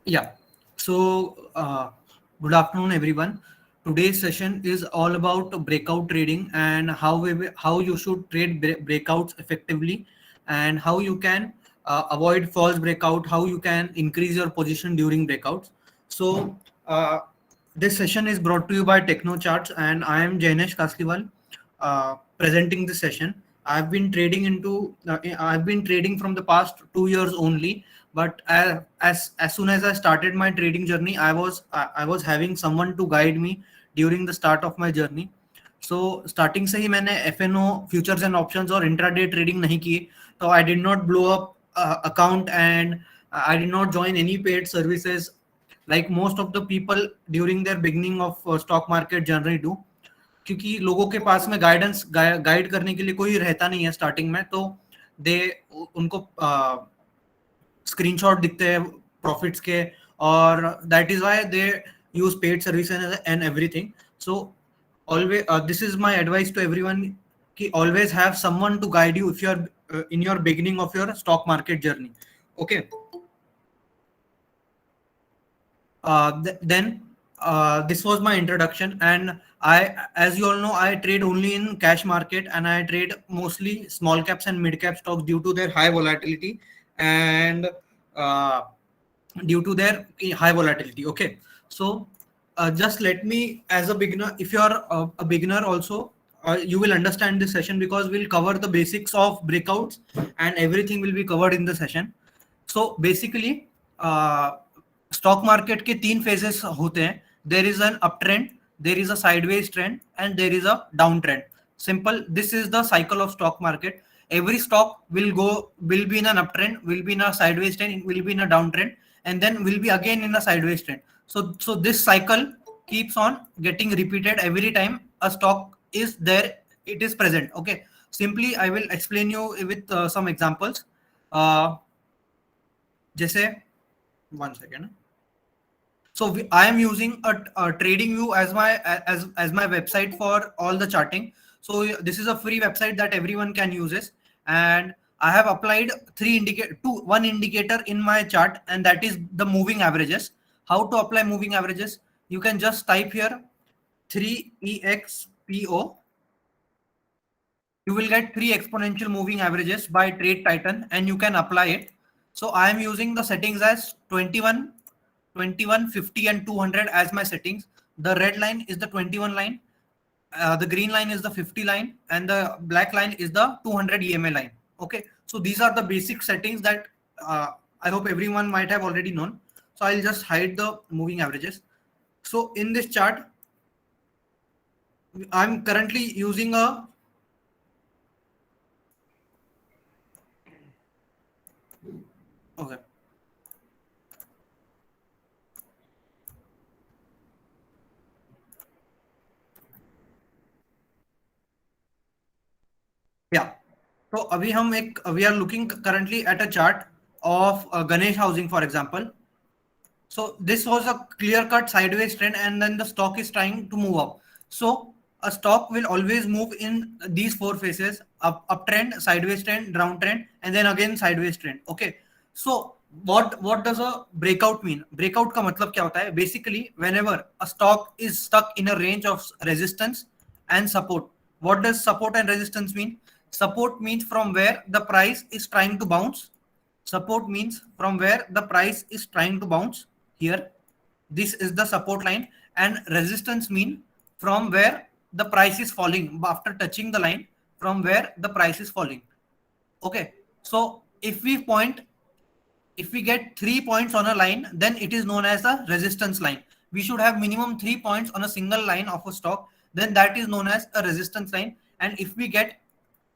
Yeah. So, good afternoon, everyone. Today's session is all about breakout trading and how you should trade breakouts effectively, and how you can avoid false breakout, how you can increase your position during breakouts. So, this session is brought to you by TechnoCharts, and I am Jainesh Kasliwal, presenting this session. I've been trading from the past 2 years only, but as soon as I started my trading journey, I was having someone to guide me during the start of my journey. So starting से ही मैंने FNO futures and options और intraday trading नहीं की, तो I did not blow up account and I did not join any paid services like most of the people during their beginning of stock market journey do, क्योंकि लोगों के पास में guide करने के लिए कोई रहता नहीं है स्टार्टिंग में, तो दे उनको स्क्रीनशॉट दिखते हैं प्रॉफिट्स के, और that is why they use paid services and everything. So always this is my advice to everyone ki always have someone to guide you if you are in your beginning of your stock market journey. Okay. Then this was my introduction, and as you all know, I trade only in cash market, and I trade mostly small caps and mid cap stocks due to their high volatility, and uh, due to their high volatility. Okay. So just let me, as a beginner, if you are a beginner also, you will understand this session because we'll cover the basics of breakouts, and everything will be covered in the session. So basically, stock market के तीन phases होते हैं. There is an up trend, there is a sideways trend, and there is a down trend. Simple. This is the cycle of stock market. Every stock will be in an uptrend, will be in a sideways trend, will be in a downtrend, and then will be again in a sideways trend. So this cycle keeps on getting repeated every time a stock is there. It is present. Okay. Simply, I will explain you with some examples. जैसे one second. So I am using a trading view as my website for all the charting. So this is a free website that everyone can use it, and I have applied one indicator in my chart, and that is the moving averages. How to apply moving averages? You can just type here 3EXPO. You will get 3 exponential moving averages by Trade Titan, and you can apply it. So I am using the settings as 21, 50, and 200 as my settings. The red line is the 21 line, the green line is the 50 line, and the black line is the 200 EMA line. Okay, so these are the basic settings that I hope everyone might have already known. So I'll just hide the moving averages. So in this chart, I'm currently using a okay. Yeah. So अभी हम एक we are looking currently at a chart of Ganesh Housing, for example. So this was a clear-cut sideways trend, and then the stock is trying to move up. So a stock will always move in these four phases: uptrend, sideways trend, downtrend, and then again sideways trend. Okay. So what does a breakout mean? Breakout का मतलब क्या होता है? Basically, whenever a stock is stuck in a range of resistance and support. What does support and resistance mean? Support means from where the price is trying to bounce. Support means from where the price is trying to bounce. Here, this is the support line, and resistance mean from where the price is falling after touching the line, from where the price is falling. Okay. So if we get 3 points on a line, then it is known as a resistance line. We should have minimum 3 points on a single line of a stock, then that is known as a resistance line. And if we get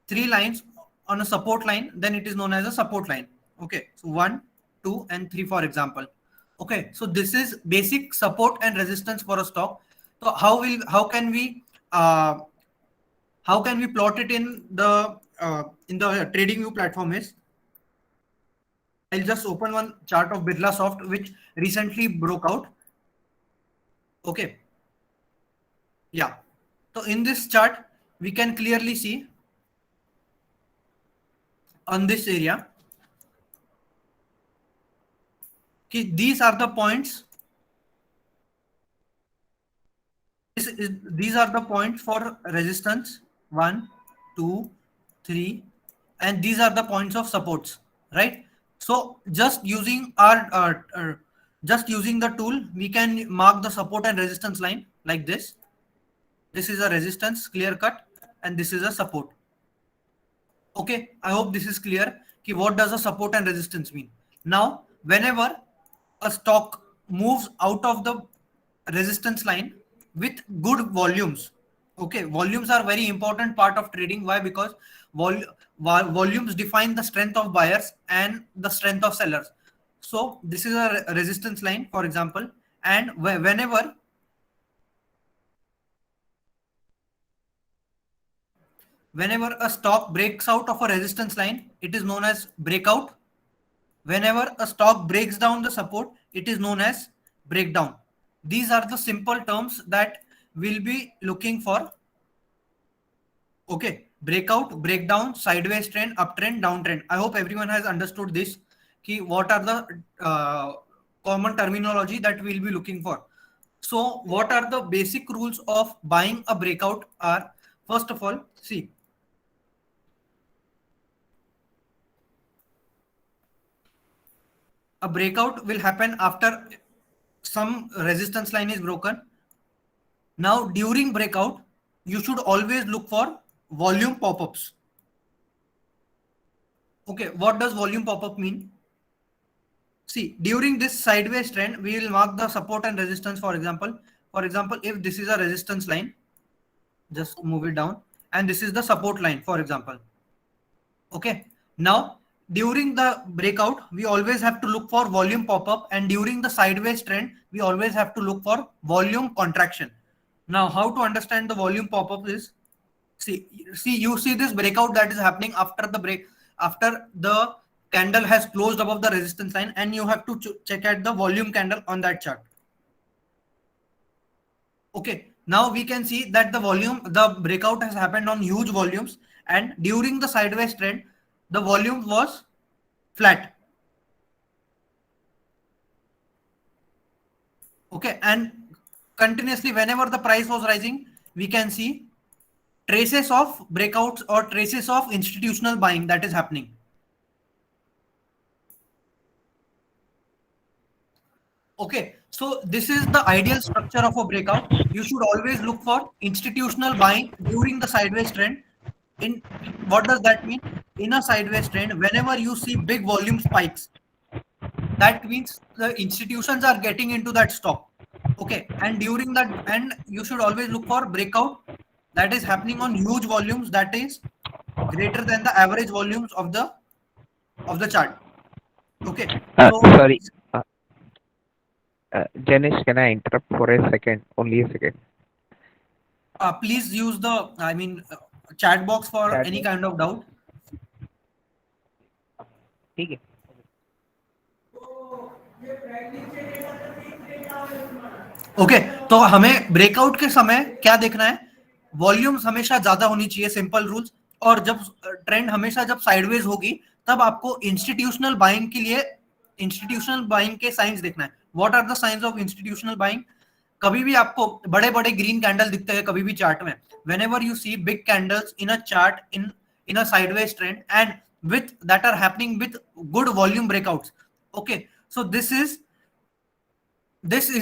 3 lines on a support line, then it is known as a support line. Okay, so 1, 2, and 3, for example. Okay, so this is basic support and resistance for a stock. So uh, how can we plot it in the trading view platform is, I'll just open one chart of Birlasoft which recently broke out. Okay. Yeah. So in this chart, we can clearly see on this area, these are the points. These are the points for resistance 1, 2, 3, and these are the points of supports, right? So just using the tool, we can mark the support and resistance line like this. This is a resistance, clear cut, and this is a support. Okay, I hope this is clear. What does a support and resistance mean? Now, whenever a stock moves out of the resistance line with good volumes, okay, volumes are very important part of trading. Why? Because volumes define the strength of buyers and the strength of sellers. So this is a resistance line, for example, and whenever a stock breaks out of a resistance line, it is known as breakout. Whenever a stock breaks down the support, it is known as breakdown. These are the simple terms that we'll be looking for. Okay, breakout, breakdown, sideways trend, uptrend, downtrend. I hope everyone has understood this. What are the common terminology that we'll be looking for? So what are the basic rules of buying a breakout are, first of all, see, a breakout will happen after some resistance line is broken. Now during breakout, you should always look for volume pop-ups. Okay, what does volume pop-up mean? See, during this sideways trend, we will mark the support and resistance, for example. For example, if this is a resistance line, just move it down, and this is the support line, for example. Okay, now during the breakout, we always have to look for volume pop-up, and during the sideways trend, we always have to look for volume contraction. Now, how to understand the volume pop-up is, you see this breakout that is happening after the candle has closed above the resistance line, and you have to check at the volume candle on that chart. Okay, now we can see that the breakout has happened on huge volumes, and during the sideways trend, the volume was flat. Okay, and continuously whenever the price was rising, we can see traces of breakouts or traces of institutional buying that is happening. Okay, so this is the ideal structure of a breakout. You should always look for institutional buying during the sideways trend. In what does that mean? In a sideways trend, whenever you see big volume spikes, that means the institutions are getting into that stock. Okay, and during that, and you should always look for breakout that is happening on huge volumes, that is greater than the average volumes of the chart. Okay, so Sorry, Janish, can I interrupt for a second? Only a second. please use the chat box for Chat any box. kind of doubt. ठीक है. Okay, तो हमें breakout के समय क्या देखना है? Volumes हमेशा ज्यादा होनी चाहिए, सिंपल रूल्स. और जब ट्रेंड हमेशा जब साइडवेज होगी, तब आपको इंस्टीट्यूशनल बाइंग के लिए इंस्टीट्यूशनल बाइंग के साइंस देखना है. What are the science of institutional buying? कभी भी आपको बड़े बड़े ग्रीन कैंडल दिखते हैं कभी भी चार्ट में. whenever you see big candles in a chart in a sideways trend and with that are happening with good volume breakouts, okay, so this is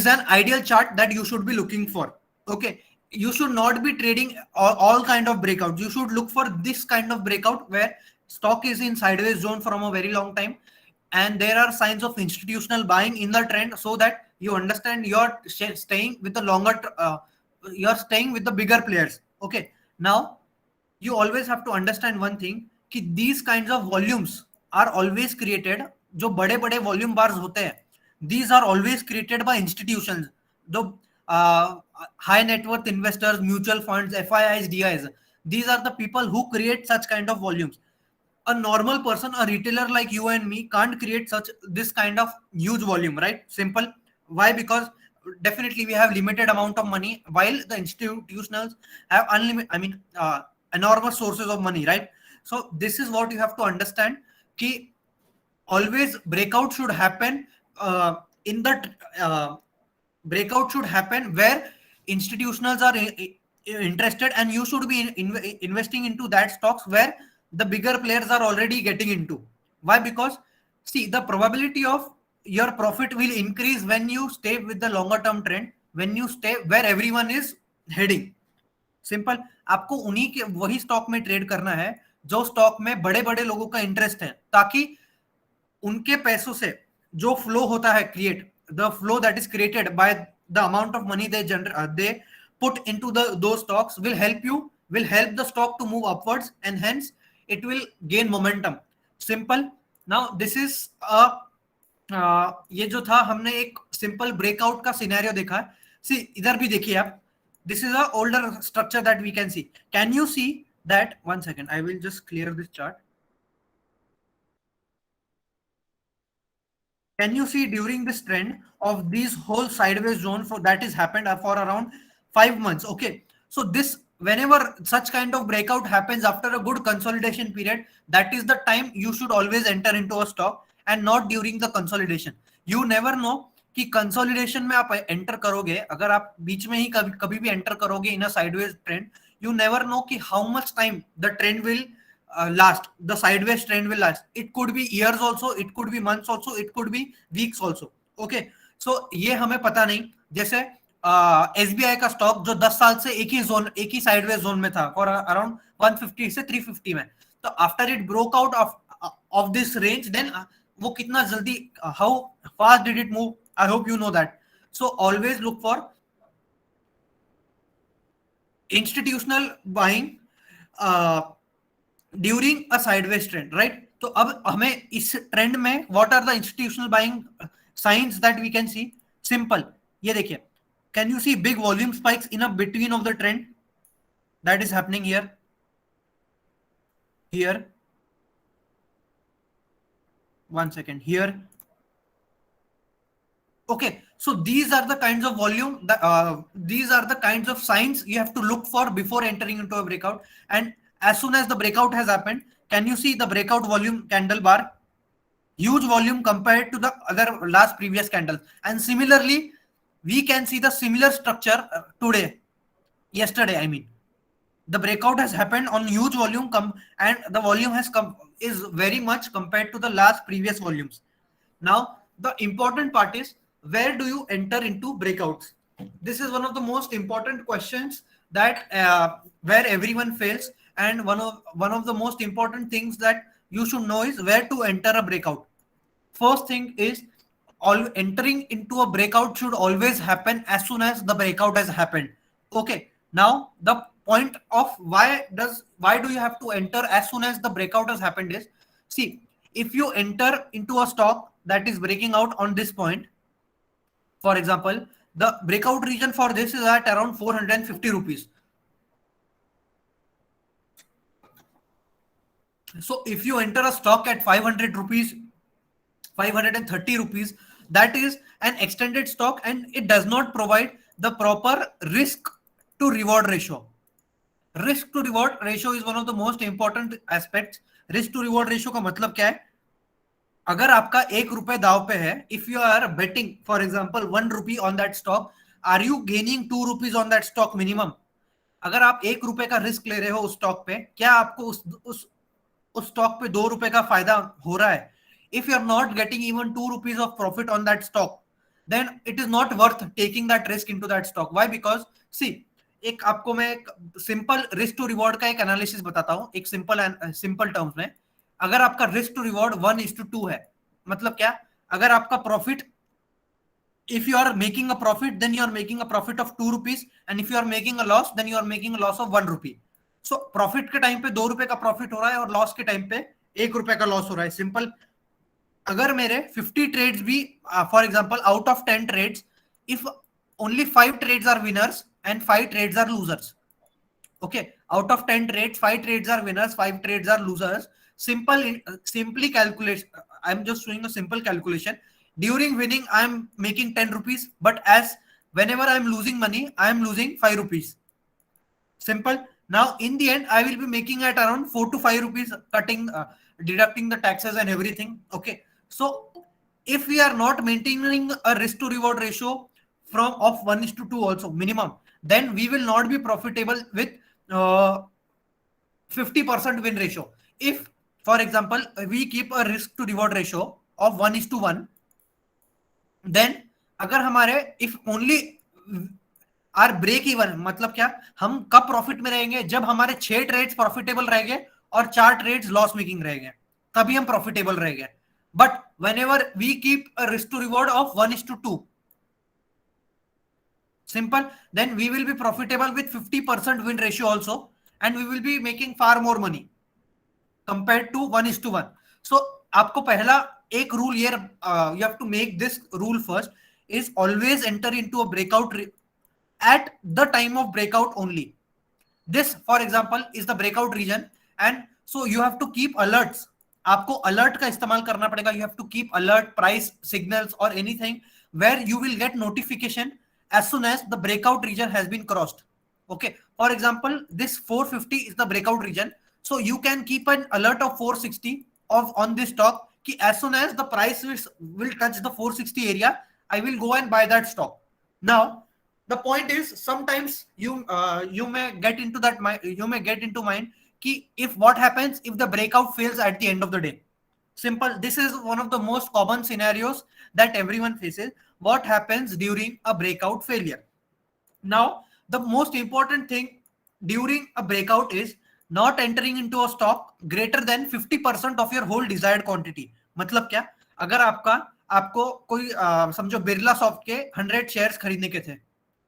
an ideal chart that you should be looking for. Okay, you should not be trading all kind of breakouts. You should look for this kind of breakout where stock is in sideways zone from a very long time and there are signs of institutional buying in the trend, so that you understand you're staying with the you're staying with the bigger players. Okay, now you always have to understand one thing, कि these kinds of volumes are always created, जो बड़े बड़े volume bars होते हैं, these are always created by institutions, the high net worth investors, mutual funds, FIIs, DIs. These are the people who create such kind of volumes. A normal person, a retailer like you and me can't create this kind of huge volume, right? Simple. Why? Because definitely we have limited amount of money, while the institutionals have unlimited, enormous sources of money, right? So this is what you have to understand, कि always breakout should happen in the breakout should happen where institutionals are interested, and you should be investing into that stocks where the bigger players are already getting into. Why? Because see, the probability of your profit will increase when you stay with the longer term trend, when you stay where everyone is heading. Simple, आपको उन्हीं के वही stock में trade करना है जो stock में बड़े बड़े लोगों का इंटरेस्ट है, ताकि उनके पैसों से जो फ्लो होता है, create the flow that is created by the amount of money they put into those stocks will help the stock to move upwards, and hence it will gain momentum. Simple. Now this is ये जो था, हमने एक simple breakout का scenario देखा है. सी, इधर भी देखिए आप, this is a older structure that we can see. Can you see that? One second, I will just clear this chart. Can you see during this trend of these whole sideways zone for that is happened for around 5 months? Okay, so this, whenever such kind of breakout happens after a good consolidation period, that is the time you should always enter into a stock, and not during the consolidation. You never know कि consolidation में आप enter करोगे, अगर आप बीच में ही कभी भी enter करोगे in a sideways trend, you never know कि how much time the trend will last, the sideways trend will last. It could be years also, it could be months also, it could be weeks also. Okay, so ये हमें पता नहीं. जैसे SBI का stock जो 10 साल से एक ही साइडवेज जोन में था फॉर अराउंड 150 से 350 में, तो after it broke out of this range, then वो कितना जल्दी, how fast did it move, I hope you know that. So always look for institutional buying during a sideways trend, right? तो अब हमें इस ट्रेंड में what are the institutional buying science that we can see? Simple, ये देखिए, can you see big volume spikes in a between of the trend that is happening here one second, here. Okay, so these are the kinds of volume that these are the kinds of signs you have to look for before entering into a breakout. And as soon as the breakout has happened, can you see the breakout volume candle bar? Huge volume compared to the other last previous candles. And similarly, we can see the similar structure yesterday, I mean. The breakout has happened on huge volume and the volume has is very much compared to the last previous volumes. Now the important part is, where do you enter into breakouts? This is one of the most important questions that where everyone fails, and one of the most important things that you should know is where to enter a breakout. First thing is, entering into a breakout should always happen as soon as the breakout has happened. Okay, now the point of why do you have to enter as soon as the breakout has happened is, see, if you enter into a stock that is breaking out on this point, for example, the breakout region for this is at around 450 rupees. So if you enter a stock at 500 rupees, 530 rupees, that is an extended stock and it does not provide the proper risk to reward ratio. Risk to reward ratio is one of the most important aspects. Risk to reward ratio का मतलब क्या है? अगर आपका 1 रुपए दाव पे है, if you are betting for example 1 rupee on that stock, are you gaining 2 rupees on that stock minimum? अगर आप 1 रुपए का रिस्क ले रहे हो उस स्टॉक पे, क्या आपको उस स्टॉक पे 2 रुपए का फायदा हो रहा है? If you are not getting even 2 rupees of profit on that stock, then it is not worth taking that risk into that stock. Why? Because see, एक आपको मैं एक सिंपल रिस्क टू रिवॉर्ड का एक एनालिसिस बताता हूं, एक simple terms में. अगर आपका रिस्क टू रिवॉर्ड 1:2 है, मतलब क्या? अगर आपका profit, if you are making a profit, then you are making a profit of 2 rupees, and if you are making a loss, then you are making a loss of 1 rupee. So profit के time पे 2 रुपए का profit हो रहा है और loss के time पे 1 रुपए का लॉस हो रहा है. सिंपल. अगर मेरे 50 ट्रेड्स भी, for example out of 10 trades, if only 5 trades are winners and 5 trades are losers. Okay, out of 10 trades, 5 trades are winners, 5 trades are losers. Simply calculation. I'm just showing a simple calculation. During winning, I'm making 10 rupees, but as whenever I'm losing money, I'm losing 5 rupees. Simple. Now, in the end, I will be making at around 4 to 5 rupees, deducting the taxes and everything. Okay, so if we are not maintaining a risk to reward ratio from of 1:2 also minimum, then we will not be profitable with 50% win ratio. If for example we keep a risk to reward ratio of 1:1, then अगर हमारे if only are break even, मतलब क्या, हम कब profit में रहेंगे, जब हमारे 6 ट्रेड्स प्रॉफिटेबल रहेंगे और 4 ट्रेड्स लॉस मेकिंग रहेंगे, तभी हम प्रॉफिटेबल रहेंगे. But whenever we keep a risk to reward of 1:2, simple, then we will be profitable with 50% win ratio also, and we will be making far more money compared to 1:1. So आपको पहला एक rule ये, you have to make this rule first, is always enter into a breakout at the time of breakout only. This for example is the breakout region, and so you have to keep alerts. आपको alert का इस्तेमाल करना पड़ेगा. You have to keep alert, price signals or anything where you will get notification as soon as the breakout region has been crossed. Okay, for example this 450 is the breakout region, so you can keep an alert of 460 of on this stock ki as soon as the price will touch the 460 area, I will go and buy that stock. Now the point is, sometimes you may get into that you may get into mind ki if what happens if the breakout fails at the end of the day. Simple, this is one of the most common scenarios that everyone faces. What happens during a breakout failure? Now the most important thing during a breakout is not entering into a stock greater than 50% of your whole desired quantity. मतलब क्या, अगर आपको कोई समझो Birla soft के 100 shares खरीदने के थे.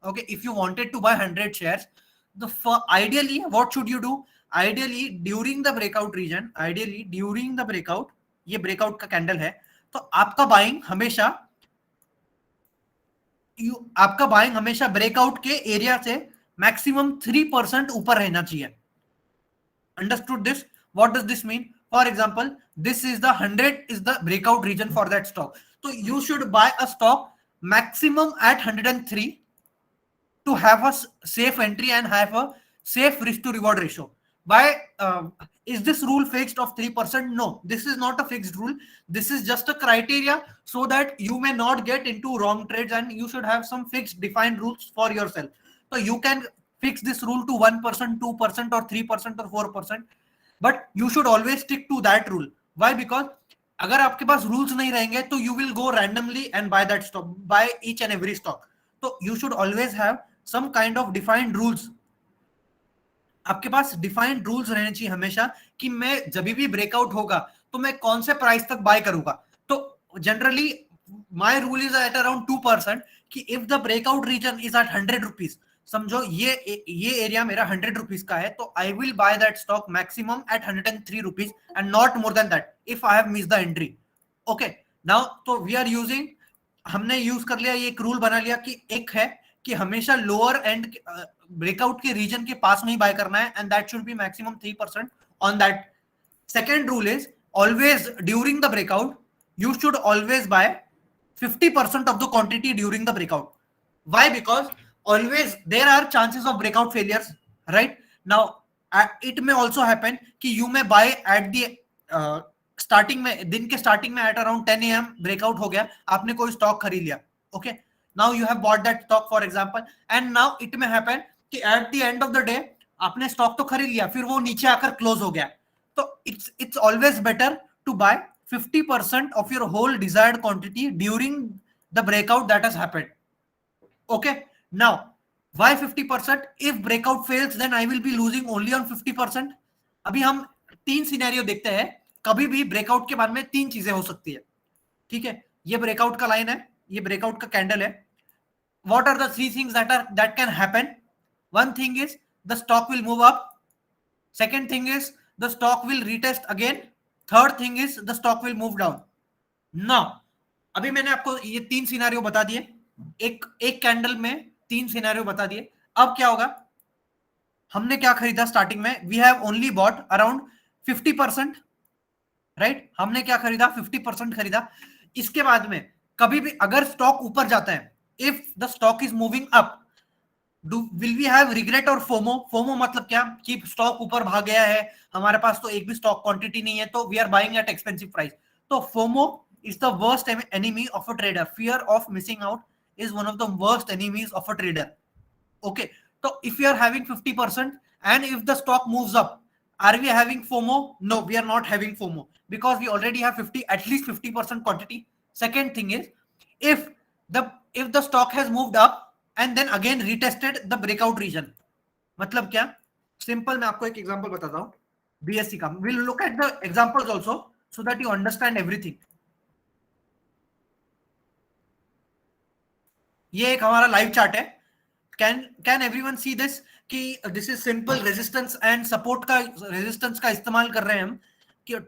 Okay, if you wanted to buy 100 shares, ideally what should you do? Ideally during the breakout region, ideally during the breakout, ये breakout का कैंडल है, तो आपका बाइंग हमेशा ब्रेकआउट के एरिया से मैक्सिमम 3% ऊपर रहना चाहिए. Understood this? What does this mean? For example, this is the 100 is the breakout region for that stock, so you should buy a stock maximum at 103 to have a safe entry and have a safe risk to reward ratio. Why is this rule fixed of 3%? No, this is not a fixed rule. This is just a criteria so that you may not get into wrong trades, and you should have some fixed defined rules for yourself. So you can fix this rule to 1%, 2% or 3% or 4%, but you should always stick to that rule. Why? Because अगर आपके पास rules नहीं रहेंगे तो you will go randomly and buy that stock, buy each and every stock. So you should always have some kind of defined rules. आपके पास defined rules रहने चाहिए हमेशा कि मैं जब भी ब्रेकआउट होगा तो मैं कौन से प्राइस तक बाय करूंगा. तो generally my rule is at around 2% कि if the breakout region is at 100 rupees, समझो ये एरिया मेरा 100 रुपीज का है, तो I will buy that stock maximum at 103 rupees and not more than that if I have miss the entry. Okay, now तो we are using, हमने use कर लिया, ये एक रूल बना लिया कि एक है कि हमेशा लोअर एंड ब्रेकआउट के रीजन के पास में ही बाय करना है, and that should be maximum 3% on that. Second rule is always during the breakout you should always buy 50% of the quantity during the breakout. Why? Because always there are chances of breakout failures, right? Now it may also happen कि you may buy at the starting में, दिन के starting में at around 10 AM breakout हो गया, आपने कोई stock खरीद लिया. Okay, now you have bought that stock for example, and now it may happen कि at the end of the day आपने stock तो खरीद लिया, फिर वो नीचे आकर close हो गया. तो it's always better to buy 50% of your whole desired quantity during the breakout that has happened. Okay, now why 50%? If breakout fails then I will be losing only on 50%. अभी हम 3 सिनेरियो देखते हैं. कभी भी breakout के बाद में 3 चीजें हो सकती है. ठीक है, ये ब्रेकआउट का लाइन है, ये ब्रेकआउट का कैंडल है. What are the 3 things that can happen? One thing is the stock will move up. Second thing is the stock will retest again. Third thing is the stock will move down. Now, अभी मैंने आपको ये 3 scenario बता दिए, एक candle में 3 scenario बता दिए. अब क्या होगा? हमने क्या खरीदा स्टार्टिंग में? We have only bought around 50%, right? हमने क्या खरीदा? 50% खरीदा. इसके बाद में कभी भी अगर स्टॉक ऊपर जाता है, if the stock is moving up, will we have regret और FOMO? FOMO मतलब क्या? कि स्टॉक ऊपर भाग गया है, हमारे पास तो एक भी स्टॉक क्वांटिटी नहीं है, तो we are buying at expensive price. तो FOMO is the worst enemy of a trader. Fear of missing out is one of the worst enemies of a trader. Okay, so if you are having 50% and if the stock moves up, are we having FOMO? No, we are not having FOMO because we already have at least 50% quantity. Second thing is, if the stock has moved up and then again retested the breakout region, मतलब क्या? Simple मैं आपको एक example बताता हूं BSC का. Will look at the examples also so that you understand everything. ये एक हमारा लाइव चार्ट है. कैन एवरीवन सी दिस कि this is simple resistance and support का रेजिस्टेंस का इस्तेमाल कर रहे हैं हम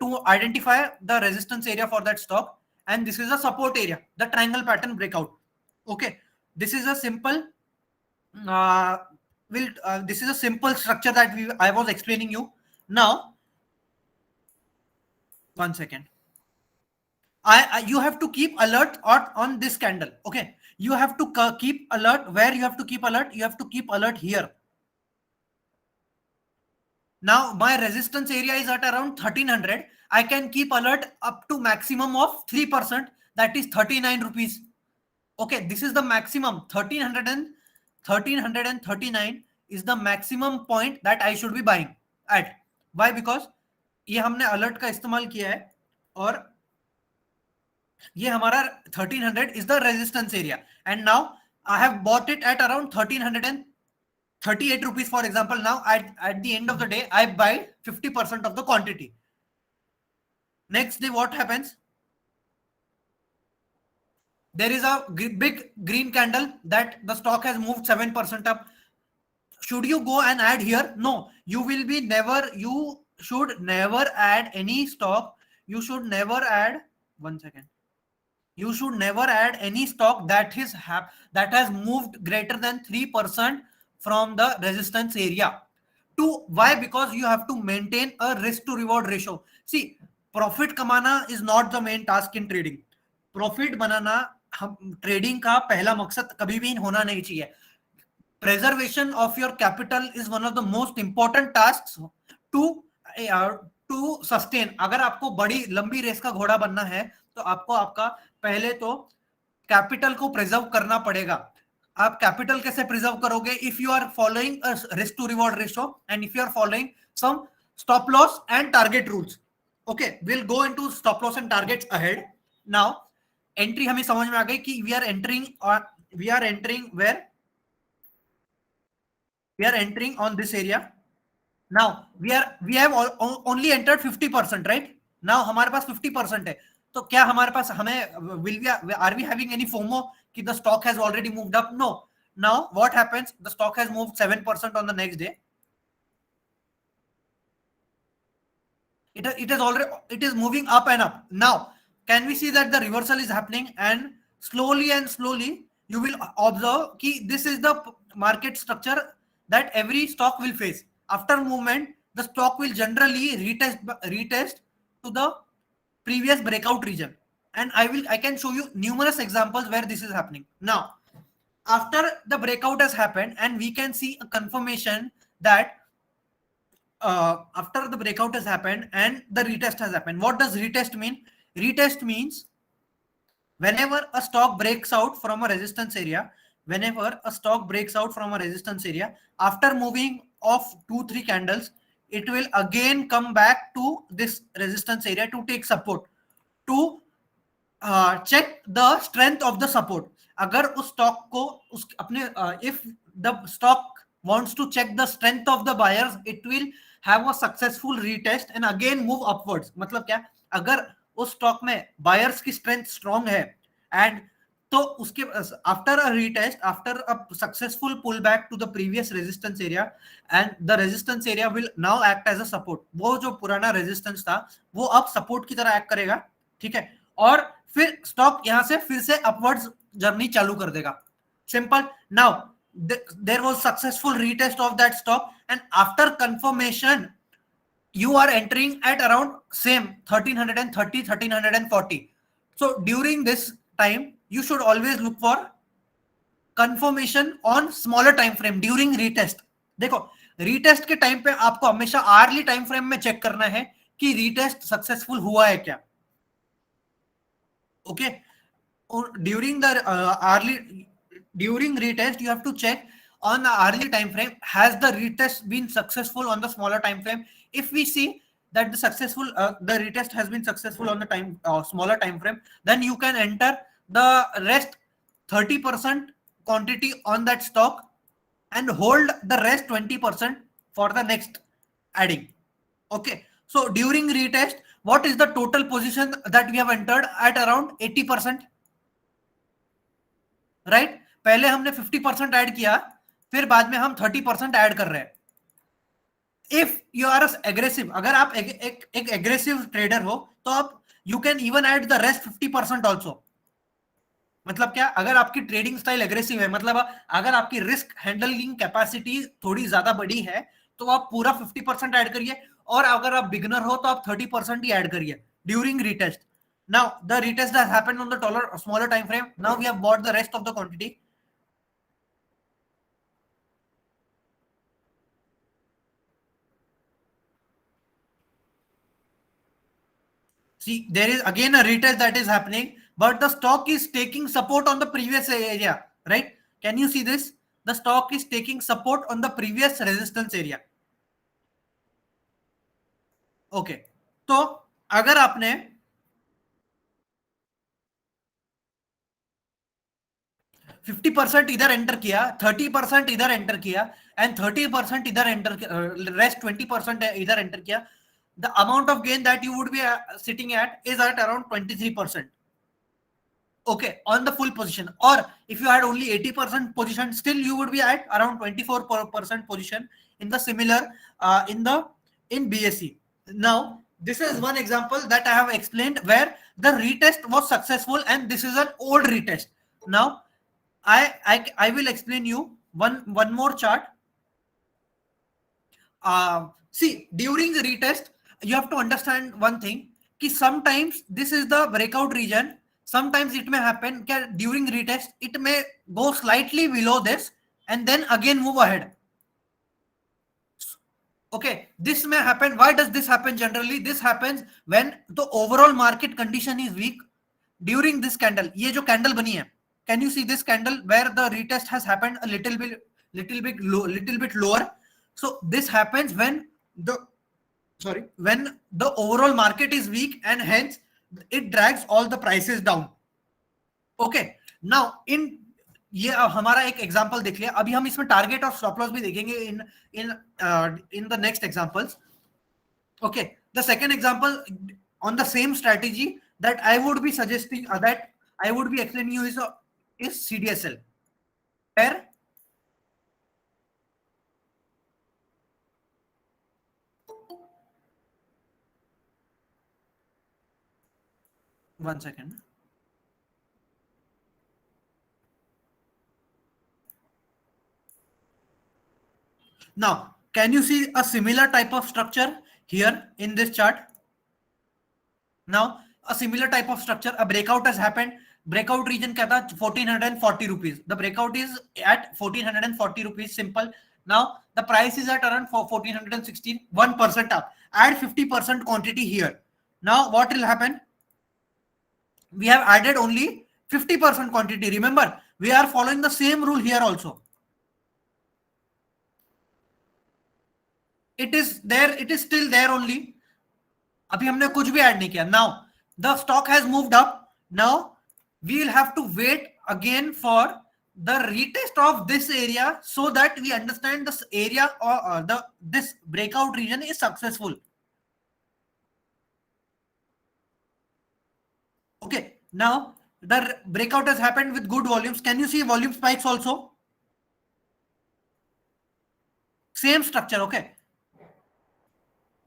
to identify the resistance area for that stock, and this is a support area, the triangle pattern breakout. Okay, this is a simple this is a simple structure that I was explaining you. Now, 1 second. You have to keep alert on this candle. Okay, you have to keep alert. Where you have to keep alert? You have to keep alert here. Now my resistance area is at around 1300. I can keep alert up to maximum of 3%. That is 39 rupees. Okay, this is the maximum. 1339 is the maximum point that I should be buying at. Why? Because ये हमने alert का इस्तेमाल किया है और ये हमारा 1300 is the resistance area, and now I have bought it at around 1338 rupees, for example. Now at the end of the day I buy 50% of the quantity. Next day what happens? There is a big green candle that the stock has moved 7% up. Should you go and add here? No, you should never add any stock. You should never add, 1 second. You should never add any stock that has moved greater than 3% from the resistance area. Why? Because you have to maintain a risk to reward ratio. See, profit kamana is not the main task in trading. Profit banana trading का पहला मकसद कभी भी होना नहीं चाहिए. Preservation of your capital is one of the most important tasks to sustain. अगर आपको बड़ी लंबी रेस का घोड़ा बनना है तो आपको आपका पहले तो कैपिटल को प्रिजर्व करना पड़ेगा. आप कैपिटल कैसे प्रिजर्व करोगे? If you are following risk to reward ratio and if you are following some stop loss and target rules. Okay, will go into stop loss and targets ahead. Now entry हमें समझ में आ गई कि we are entering where we are entering on this area. Now we have only entered 50%, right? Now हमारे पास 50% है, तो क्या हमारे पास are we having any FOMO कि the stock has already moved up? No. Now what happens? The stock has moved 7% on the next day. It is moving up and up. Now can we see that the reversal is happening, and slowly you will observe कि this is the market structure that every stock will face. After movement, the stock will generally retest to the previous breakout region, and I can show you numerous examples where this is happening. Now, after the breakout has happened, and we can see a confirmation that after the breakout has happened and the retest has happened. What does retest mean? Retest means whenever a stock breaks out from a resistance area, after moving off 2-3 candles, it will again come back to this resistance area to take support, to check the strength of the support. अगर उस stock को if the stock wants to check the strength of the buyers, it will have a successful retest and again move upwards. मतलब क्या? अगर उस stock में buyers की strength strong है and तो उसके after a retest, after a successful pullback to the previous resistance area, and the resistance area will now act as a support. वो जो पुराना resistance था वो अब support की तरह act करेगा, ठीक है, और फिर stock यहाँ से फिर से upwards journey चालू कर देगा. Simple. Now there was successful retest of that stock, and after confirmation you are entering at around same 1330, 1340. So during this time you should always look for confirmation on smaller time frame during retest. देखो retest के time पे आपको हमेशा hourly time frame में check करना है कि retest successful हुआ है क्या. Okay, during the during retest, you have to check on the early time frame, has the retest been successful on the smaller time frame. If we see that the retest has been successful on the smaller time frame, then you can enter the rest 30% quantity on that stock and hold the rest 20% for the next adding. Okay, so during retest, what is the total position that we have entered at around 80%, right? पहले हमने 50% add किया, फिर बाद में हम 30% add कर रहे हैं. इफ यू आर एग्रेसिव, अगर आप एक एग्रेसिव ट्रेडर हो तो आप you can even add the rest 50% also. मतलब क्या, अगर आपकी ट्रेडिंग स्टाइल एग्रेसिव है, मतलब अगर आपकी रिस्क हैंडलिंग कैपेसिटी थोड़ी ज्यादा बड़ी है, तो आप पूरा 50% ऐड करिए, और अगर आप बिगनर हो तो आप 30% ही ऐड करिए during retest. Now the retest has happened on the smaller time frame. Now we have bought the rest of the quantity. See, there is again a retest that is happening, but the stock is taking support on the previous area, right? Can you see this? The stock is taking support on the previous resistance area. Okay, तो अगर आपने 50% इधर enter किया, 30% इधर enter किया, and 30% इधर enter, rest 20% इधर enter किया, the amount of gain that you would be sitting at is at around 23%. Okay, on the full position. Or if you had only 80% position, still you would be at around 24% position in the similar in BSE. Now this is one example that I have explained where the retest was successful, and this is an old retest. Now I will explain you one more chart. See, during the retest, you have to understand one thing, कि sometimes this is the breakout region. Sometimes it may happen that during retest it may go slightly below this and then again move ahead. Okay, this may happen. Why does this happen? Generally this happens when the overall market condition is weak. During this candle, ये जो candle बनी है, can you see this candle where the retest has happened a little bit lower? So this happens when the overall market is weak, and hence it drags all the prices down. Okay, now in ये हमारा एक example देख लिया. अभी हम इसमें target और stop loss भी देखेंगे in the next examples. Okay, the second example on the same strategy that I would be suggesting, that I would be explaining you is CDSL, where one second. Now, can you see a similar type of structure here in this chart? Now, a similar type of structure, a breakout has happened. Breakout region क्या था? 1440 rupees. The breakout is at 1440 rupees. Simple. Now, the price is at around 1416. 1% up. Add 50% quantity here. Now, what will happen? We have added only 50% quantity. Remember, we are following the same rule here also. It is there, it is still there only. अभी हमने कुछ भी add नहीं किया. Now the stock has moved up. Now we will have to wait again for the retest of this area so that we understand this area or this breakout region is successful. Okay, now the breakout has happened with good volumes. Can you see volume spikes also? Same structure. Okay,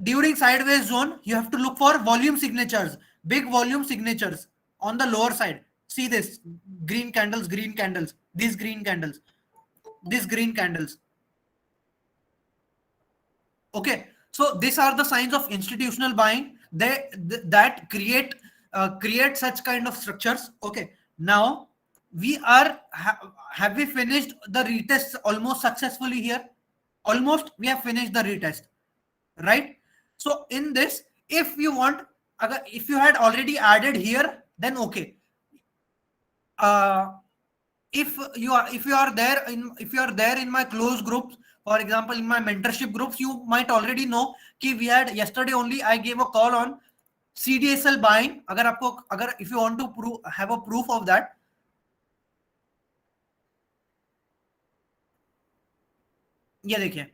during sideways zone, you have to look for volume signatures, big volume signatures on the lower side. See this, green candles, these green candles, these green candles. Okay, so these are the signs of institutional buying. That create such kind of structures. Okay, now we are have we finished the retest almost successfully here? Almost we have finished the retest, right? So in this, if you want, if you had already added here, then okay. if you are there in my close groups, for example in my mentorship groups, you might already know कि we had yesterday only I gave a call on CDSL buying. अगर if you want to have a proof of that, ये देखिए,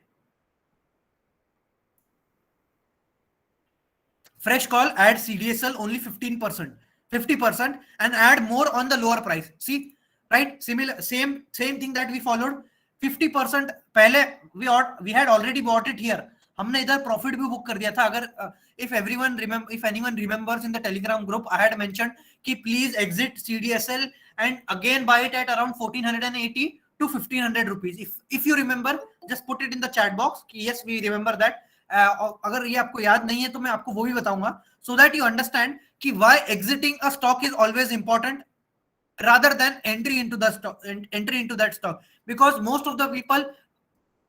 fresh call, add CDSL only 15%, 50%, and add more on the lower price. See, right? Similar, same thing that we followed. 50% पहले we had already bought it here. हमने इधर profit भी book कर दिया था. अगर if anyone remembers in the Telegram group, I had mentioned कि please exit CDSL and again buy it at around 1480 to 1500 rupees. If you remember, just put it in the chat box. Yes, we remember that. अगर ये आपको याद नहीं है तो मैं आपको वो भी बताऊंगा, so that you understand कि why exiting a stock is always important rather than entry into that stock, because most of the people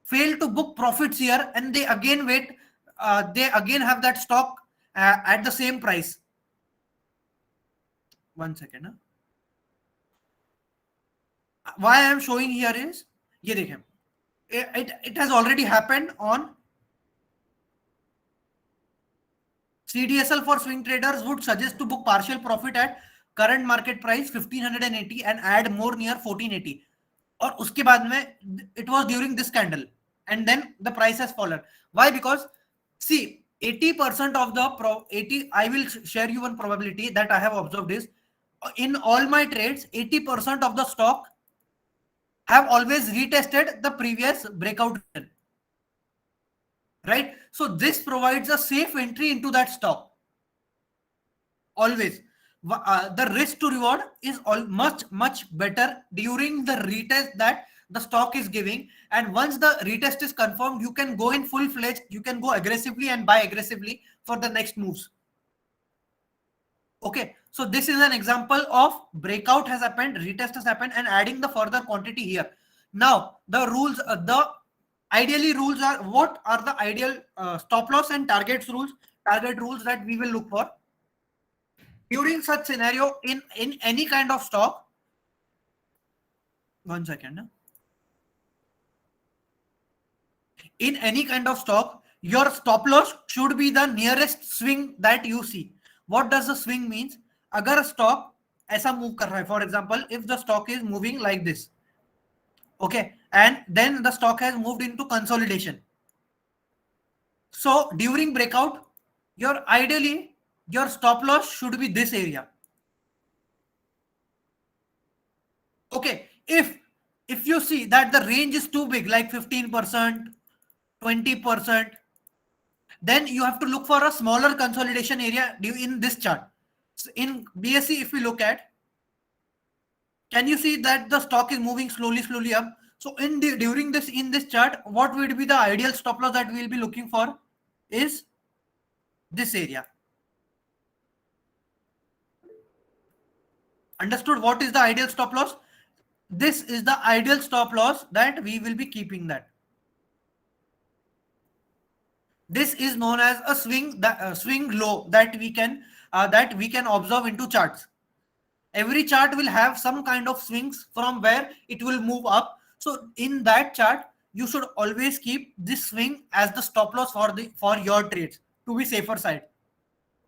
fail to book profits here and they again they again have that stock at the same price. One second. Why I am showing here is, ये देखें, it has already happened on CDSL. For swing traders would suggest to book partial profit at current market price 1580 and add more near 1480. और उसके बाद में it was during this candle and then the price has fallen. Why? Because see, 80% of the 80, I will share you one probability that I have observed is, in all my trades 80% of the stock have always retested the previous breakout region. Right? So this provides a safe entry into that stock. Always. The risk to reward is much better during the retest that the stock is giving. And once the retest is confirmed, you can go in full-fledged, you can go aggressively and buy aggressively for the next moves. Okay, so this is an example of breakout has happened, retest has happened, and adding the further quantity here. Now, the rules, ideally rules are, what are the ideal stop loss and target rules that we will look for during such scenario in any kind of stock. One second. In any kind of stock, your stop loss should be the nearest swing that you see. What does the swing means? अगर stock ऐसा move कर रहा है, for example, if the stock is moving like this, okay, and then the stock has moved into consolidation. So during breakout, ideally your stop loss should be this area. Okay, if you see that the range is too big, like 15%, 20%, then you have to look for a smaller consolidation area in this chart. So in BSE, if we look at, can you see that the stock is moving slowly up? So in this chart, what would be the ideal stop loss that we will be looking for is this area. Understood? What is the ideal stop loss? This is the ideal stop loss that we will be keeping that. This is known as a swing low that we can observe into charts. Every chart will have some kind of swings from where it will move up. So in that chart, you should always keep this swing as the stop loss for your trades to be safer side.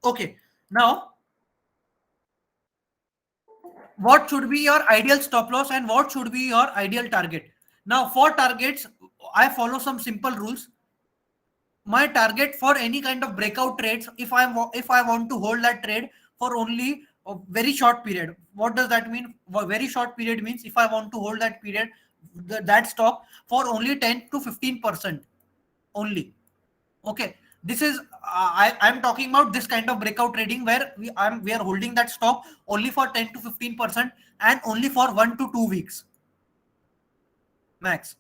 Okay, now what should be your ideal stop loss and what should be your ideal target? Now for targets, I follow some simple rules. My target for any kind of breakout trades, if I want to hold that trade for only a very short period. What does that mean? Very short period means if I want to hold that period, that stock for only 10 to 15% only. Okay, this is I'm talking about this kind of breakout trading where we are holding that stock only for 10 to 15% and only for 1 to 2 weeks max.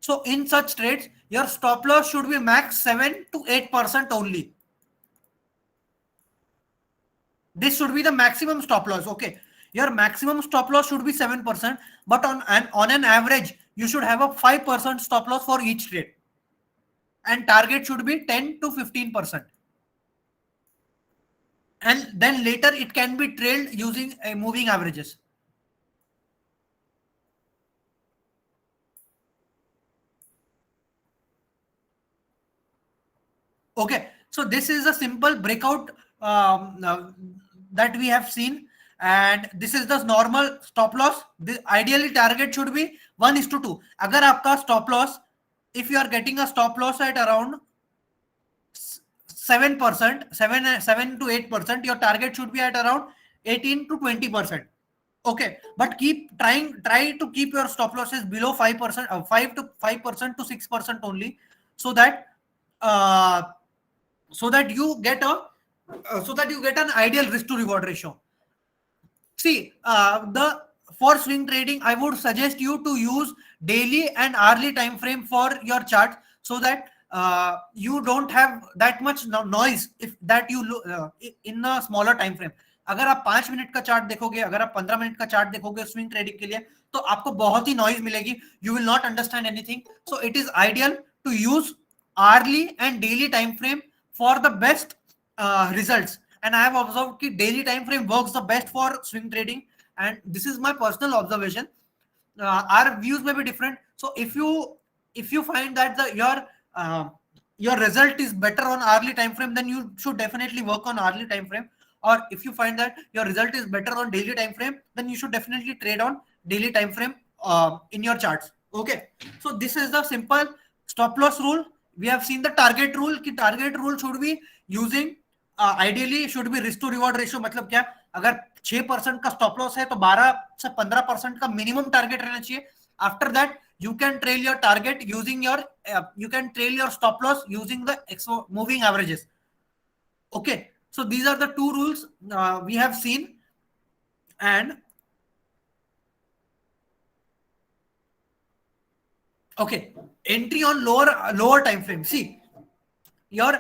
So in such trades, your stop loss should be max 7 to 8% only. This should be the maximum stop loss. Okay, your maximum stop loss should be 7%, but on an average, you should have a 5% stop loss for each trade, and target should be 10 to 15%. And then later it can be trailed using moving averages. Okay, so this is a simple breakout that we have seen, and this is the normal stop loss. The ideally target should be 1:2. अगर आपका stop loss, if you are getting a stop loss at around 7%, 7 to 8%, your target should be at around 18 to 20%. Okay, but try to keep your stop losses below 5%, 5% to 6% only, so that uh, so that you get an ideal risk to reward ratio. See, the for swing trading, I would suggest you to use daily and hourly time frame for your chart, so that you don't have that much noise if that you in a smaller time frame. अगर आप 5 minute का chart देखोगे, अगर आप 15 minute का chart देखोगे swing trading के लिए, तो आपको बहुत ही नॉइज मिलेगी. You will not understand anything. So it is ideal to use hourly and daily time frame for the best results. And I have observed that daily time frame works the best for swing trading, and this is my personal observation. Our views may be different. So if you find that your result is better on hourly time frame, then you should definitely work on hourly time frame. Or if you find that your result is better on daily time frame, then you should definitely trade on daily time frame in your charts. Okay, so this is the simple stop loss rule. We have seen the target rule. कि target rule should be using ideally should be risk to reward ratio. मतलब क्या, अगर 6% का stop loss है तो 12 से 15% का minimum target रहना चाहिए. After that you can trail your target using your you can trail your stop loss using the moving averages. Okay, so these are the two rules we have seen. And okay, entry on lower time frame. See, your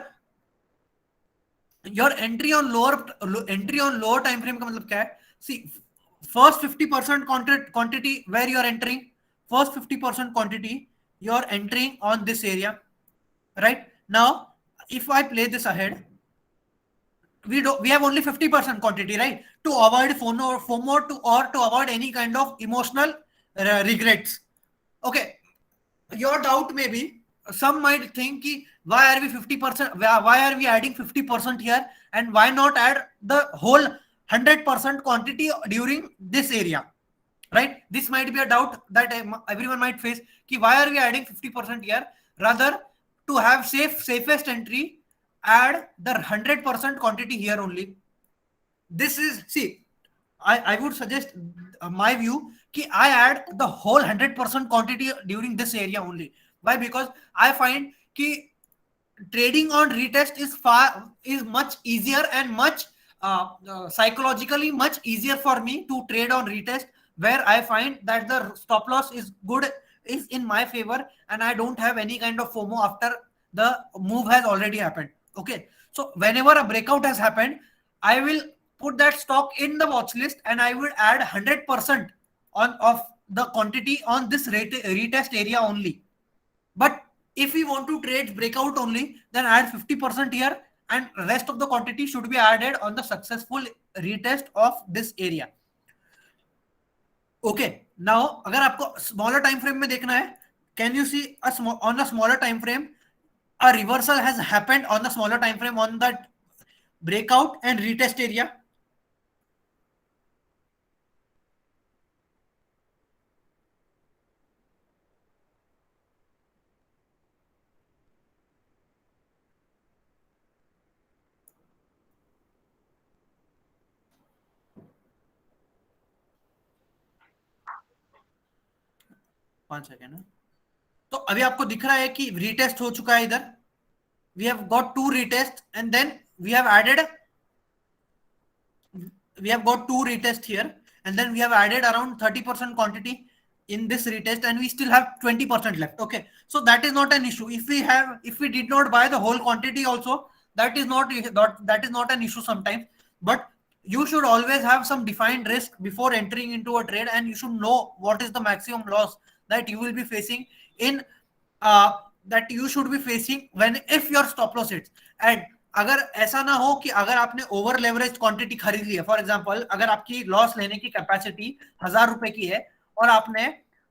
entry on lower time frame का मतलब क्या है? See, first 50% quantity where you are entering, first 50% quantity you are entering on this area, right? Now if I play this ahead, we have only 50% quantity, right? To avoid FOMO to avoid any kind of emotional regrets. Okay, your doubt may be, some might think ki, why are we 50%, why are we adding 50% here, and why not add the whole 100% quantity during this area, right? This might be a doubt that everyone might face, ki why are we adding 50% here, rather to have safest entry, add the 100% quantity here only. This is, see, I would suggest my view कि I add the whole 100% quantity during this area only. Why? Because I find कि trading on retest is much easier and much psychologically much easier for me to trade on retest, where I find that the stop loss is in my favor, and I don't have any kind of FOMO after the move has already happened. Okay, so whenever a breakout has happened, I will put that stock in the watch list, and I will add 100% of the quantity on this retest area only. But if we want to trade breakout only, then add 50% here, and rest of the quantity should be added on the successful retest of this area. Okay, now अगर आपको smaller time frame में देखना है, can you see on a smaller time frame a reversal has happened on the smaller time frame on that breakout and retest area? One second. तो अभी आपको दिख रहा है कि रीटेस्ट हो चुका है इधर. We have got two retests, and then we have got two retests here, and then we have added around 30% quantity in this retest, and we still have 20% left. Okay, so that is not an issue. If we did not buy the whole quantity also, that is not an issue sometimes. But you should always have some defined risk before entering into a trade, and you should know what is the maximum loss that you will be facing in that you should be facing when if your stop loss hits. And अगर ऐसा ना हो कि अगर आपने over leverage quantity खरीद ली है, for example अगर आपकी लॉस लेने की कैपेसिटी 1000 रुपए की है और आपने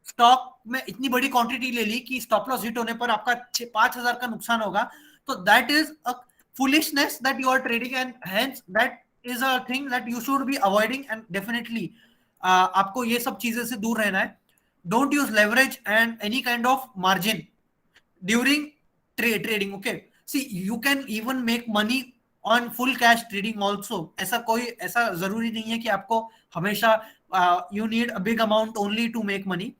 स्टॉक में इतनी बड़ी क्वांटिटी ले ली कि स्टॉप लॉस हिट होने पर आपका 5000 का नुकसान होगा, So that is a foolishness that you are trading, and hence that is a thing that you should be avoiding, and definitely आपको ये सब चीजें से दूर रहना है. Don't use leverage and any kind of margin during trading. Okay, see, you can even make money on full cash trading also. ऐसा जरूरी नहीं है कि आपको हमेशा you need a big amount only to make money.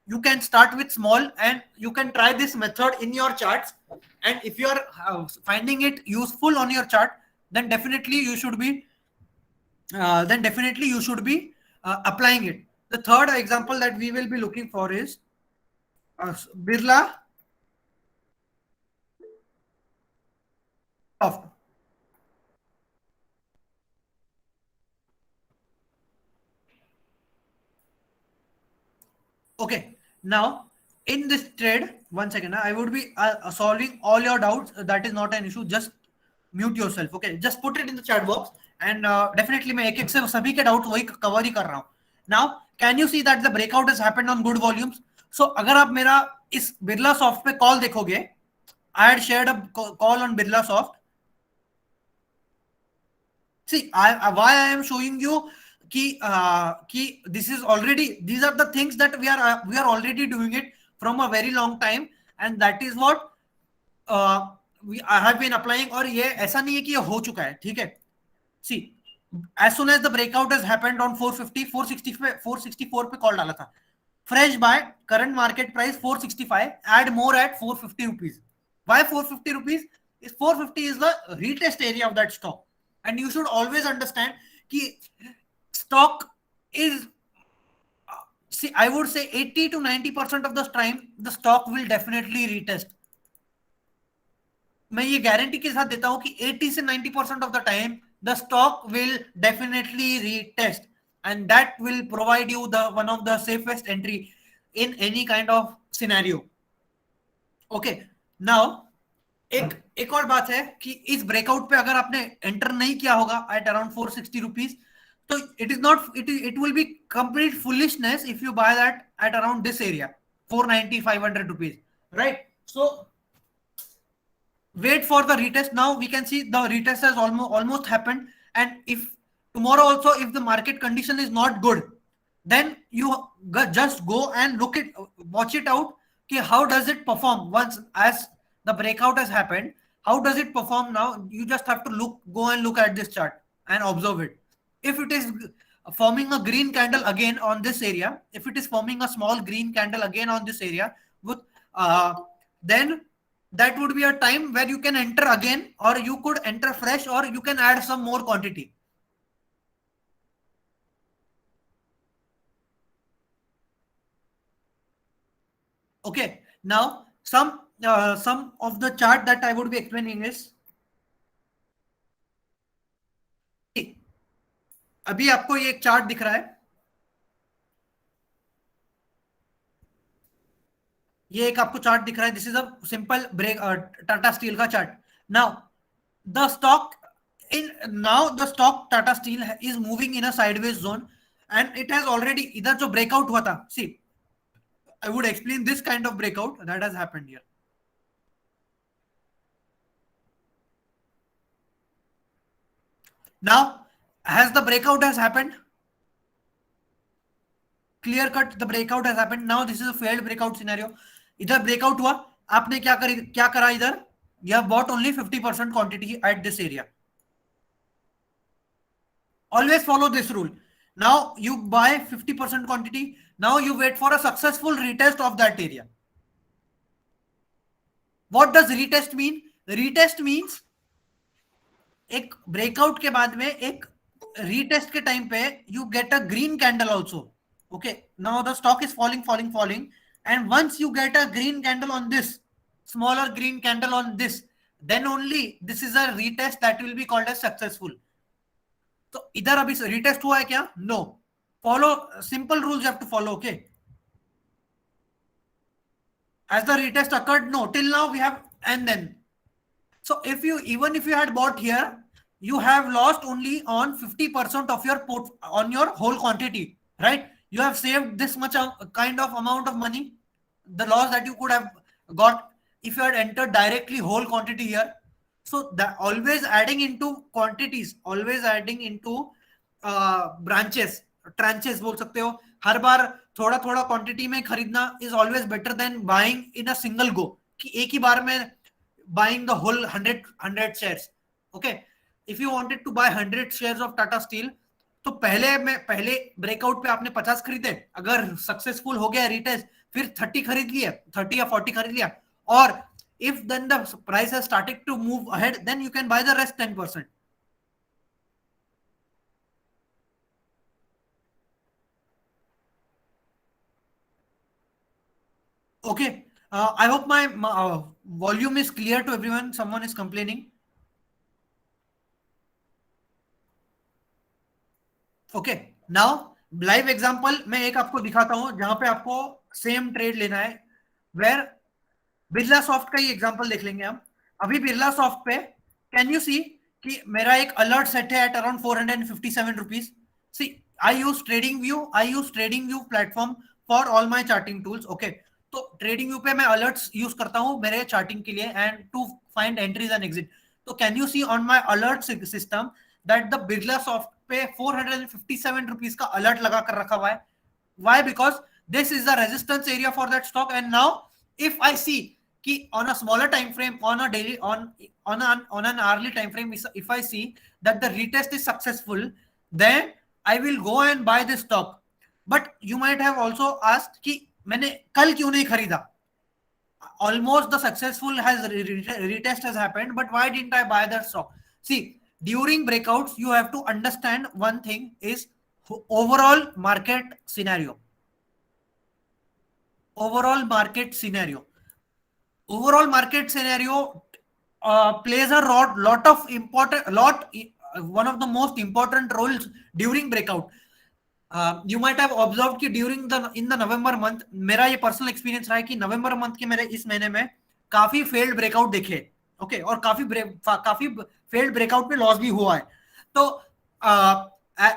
You can start with small and you can try this method in your charts, and if you are finding it useful on your chart, then definitely you should be applying it. The third example that we will be looking for is Birla Soft. Okay, now in this trade, 1 second, I would be solving all your doubts. That is not an issue. Just mute yourself. Okay, just put it in the chat box, and definitely मैं एक एक से सभी के doubt वही cover ही कर रहा हूँ. Now, can you see that the breakout has happened on good volumes? So अगर आप मेरा इस बिरला सॉफ्ट पे कॉल देखोगे, I had shared a call on Birla Soft. See, why I am showing you कि this is already, these are the things that we are already doing it from a very long time, and that is what I have been applying. और ये ऐसा नहीं है कि ये हो चुका है, ठीक है. See, as soon as the breakout has happened on 450, 464 पे कॉल डाला था. Fresh buy, current market price 465, add more at 450 rupees. Why 450 rupees? 450 is the retest area of that stock, and you should always understand कि stock is, see, I would say 80 to 90% of the time the stock will definitely retest. मैं ये guarantee के साथ देता हूं कि 80 से 90% of the time the stock will definitely retest, and that will provide you the one of the safest entry in any kind of scenario. Okay, now एक और बात है कि इस ब्रेकआउट पे अगर आपने एंटर नहीं किया होगा एट अराउंड 460 रुपीज, तो it will be complete foolishness if you buy that at around this area 490 500 rupees, right? So wait for the retest. Now we can see the retest has almost happened, and if tomorrow also if the market condition is not good, then you just go and watch it out. Okay, how does it perform once as the breakout has happened? How does it perform now? You just have to go and look at this chart and observe it. If it is forming a green candle again on this area, if it is forming a small green candle again on this area, with then that would be a time where you can enter again, or you could enter fresh, or you can add some more quantity. Okay, now some of the chart that I would be explaining is, अभी आपको ये एक chart दिख रहा है, ये एक आपको चार्ट दिख रहा है. This is a simple break Tata Steel का chart. Now the stock Tata Steel is moving in a sideways zone, and it has already इधर जो ब्रेकआउट हुआ था, सी I would explain this kind of breakout that has happened here. Now, as the breakout has happened, clear cut, the breakout has happened. Now this is a failed breakout scenario. इधर breakout हुआ, आपने क्या करा इधर? You have bought only 50% quantity at this area. Always follow this rule. Now you buy 50% quantity. Now you wait for a successful retest of that area. What does retest mean? Retest means एक breakout के बाद में एक retest के time पे you get a green candle also. Okay, now the stock is falling, and once you get a green candle on this, smaller green candle on this, then only this is a retest that will be called as successful. तो इधर अभी retest हुआ है क्या? No. Follow simple rules you have to follow. Okay, as the retest occurred, no, till now we have, and then, so even if you had bought here, you have lost only on 50% of your on your whole quantity, right? You have saved this much kind of amount of money. The loss that you could have got if you had entered directly whole quantity here, so that always adding into quantities, always adding into branches, tranches बोल सकते हो, हर बार थोड़ा थोड़ा quantity में खरीदना is always better than buying in a single go, कि एक ही बार में buying the whole 100 shares. Okay, if you wanted to buy 100 shares of Tata Steel, तो पहले ब्रेकआउट पे आपने 50 खरीदे, अगर सक्सेसफुल हो गया रिटेस्ट, फिर 30 खरीद लिया, 30 या 40 खरीद लिया, और if then the price has started to move ahead, then you can buy the rest 10%. Okay, I hope my volume is clear to everyone. Someone is complaining. Okay, now live example मैं एक आपको दिखाता हूं जहां पे आपको same trade लेना है, वेयर बिरला सॉफ्ट का ही एग्जांपल देख लेंगे हम. अभी बिरला सॉफ्ट पे कैन यू सी कि मेरा एक अलर्ट सेट है at around 457 rupees. See I use trading view platform for all my charting tools. Okay, तो ट्रेडिंग व्यू पे मैं अलर्ट्स यूज करता हूं मेरे चार्टिंग के लिए and to find entries and exit. तो can you see on my alert system that the Birla soft पे 457 रुपीज का अलर्ट लगा कर रखा हुआ है. Why? Because this is the resistance area for that stock, and now if I see कि on a smaller time frame, on a daily, on an hourly time frame, if I see that the retest is successful, then I will go and buy this stock. But you might have also asked कि मैंने कल क्यों नहीं खरीदा? Almost the successful has retest has happened, but why didn't I buy that stock? See, during breakouts you have to understand one thing is overall market scenario. Overall market scenario plays a one of the most important roles during breakout. You might have observed कि during in the November month, मेरा ये personal experience रहा है कि November month के मेरे इस महीने में काफी failed breakout देखे. ओके, और काफी failed breakout पे लॉस भी हुआ है. तो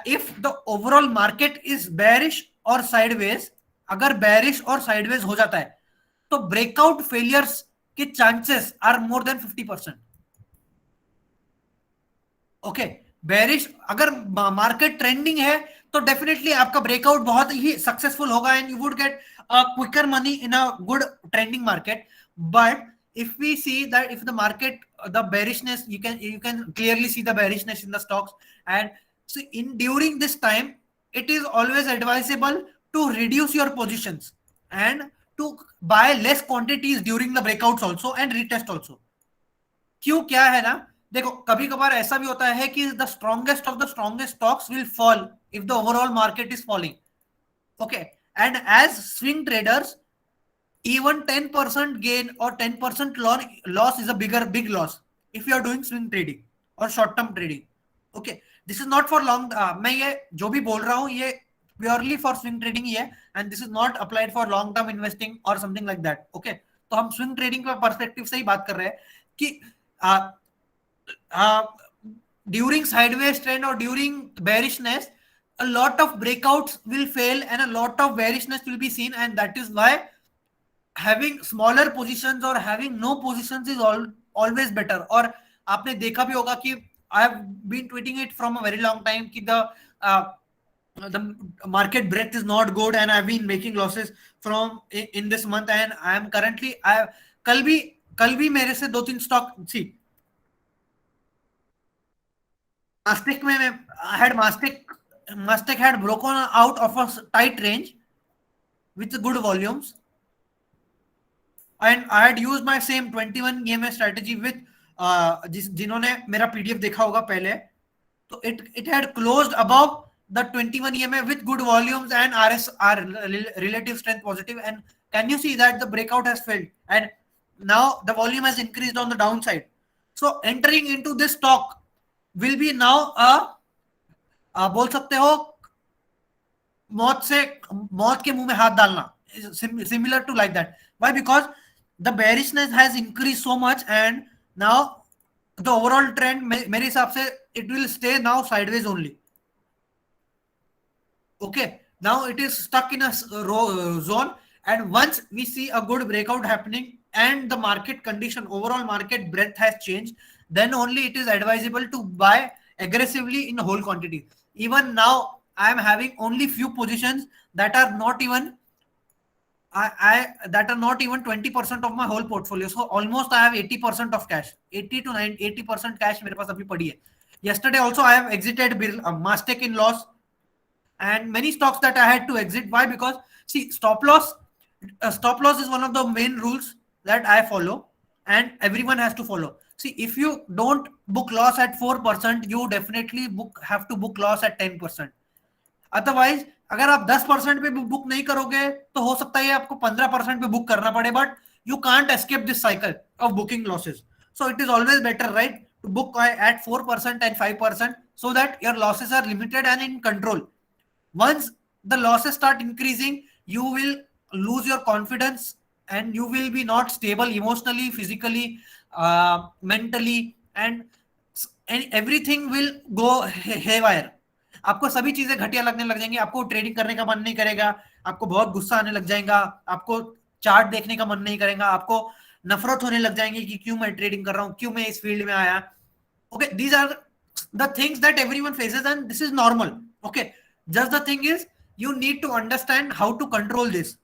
if the overall market is bearish or sideways, अगर bearish और sideways हो जाता है तो breakout failures के chances are more than 50%. Okay, bearish अगर मार्केट ट्रेंडिंग है तो डेफिनेटली आपका ब्रेकआउट बहुत ही सक्सेसफुल होगा and you would get a quicker money in a good trending market. But if we see that if the market the bearishness, you can clearly see the bearishness in the stocks, and so during this time it is always advisable to reduce your positions and to buy less quantities during the breakouts also and retest also. क्यों, क्या है ना, देखो कभी कभार ऐसा भी होता है कि the strongest of the strongest stocks will fall if the overall market is falling. Okay, and as swing traders even 10% gain or 10% loss is a big loss if you are doing swing trading or short term trading. Okay, this is not for long. मैं ये जो भी बोल रहा हूँ ये purely for swing trading ही है, and this is not applied for long term investing or something like that. Okay, तो हम swing trading का perspective से ही बात कर रहे हैं कि during sideways trend or during bearishness a lot of breakouts will fail and a lot of bearishness will be seen, and that is why having smaller positions or having no positions is always better. और आपने देखा भी होगा कि I have been tweeting it from a very long time कि the market breadth is not good and I've been making losses from in this month, and I am currently कल भी मेरे से 2-3 स्टॉक सी Mastek में Mastek had broken out of a tight range with good volumes, and I had used my same 21 EMA strategy with जिन्होंने मेरा PDF देखा होगा पहले, तो it had closed above the 21 EMA with good volumes and RSR relative strength positive, and can you see that the breakout has failed and now the volume has increased on the downside. So entering into this stock will be now बोल सकते हो मौत के मुंह में हाथ डालना, similar to like that. Why? Because the bearishness has increased so much and now the overall trend मेरे हिसाब से it will stay now sideways only. Okay, now it is stuck in a zone, and once we see a good breakout happening and the market condition, overall market breadth has changed, then only it is advisable to buy aggressively in whole quantity. Even now, I am having only few positions that are not even that are not even 20% of my whole portfolio. So almost I have 80% of cash. 80 to 80% cash मेरे पास अभी पड़ी है. Yesterday also I have exited Mastech in loss, and many stocks that I had to exit. Why? Because see, stop loss is one of the main rules that I follow, and everyone has to follow. See, if you don't book loss at 4%, you definitely have to book loss at 10%. Otherwise अगर आप 10% पे book नहीं करोगे तो हो सकता है आपको 15% पे बुक करना पड़े, but you can't escape this cycle of booking losses. So it is always better, right, to book at 4% and 5% so that your losses are limited and in control. Once the losses start increasing, you will lose your confidence and you will be not stable emotionally, physically, mentally, and everything will go haywire. आपको सभी चीजें घटिया लगने लग जाएंगी, आपको trading करने का मन नहीं करेगा, आपको बहुत गुस्सा आने लग जाएगा, आपको चार्ट देखने का मन नहीं करेगा, आपको नफरत होने लग जाएंगी कि क्यों मैं ट्रेडिंग कर रहा हूं, क्यों मैं इस फील्ड में आया. Okay, these are the things that everyone faces and this is normal. Okay, just the thing is you need to understand how to control this.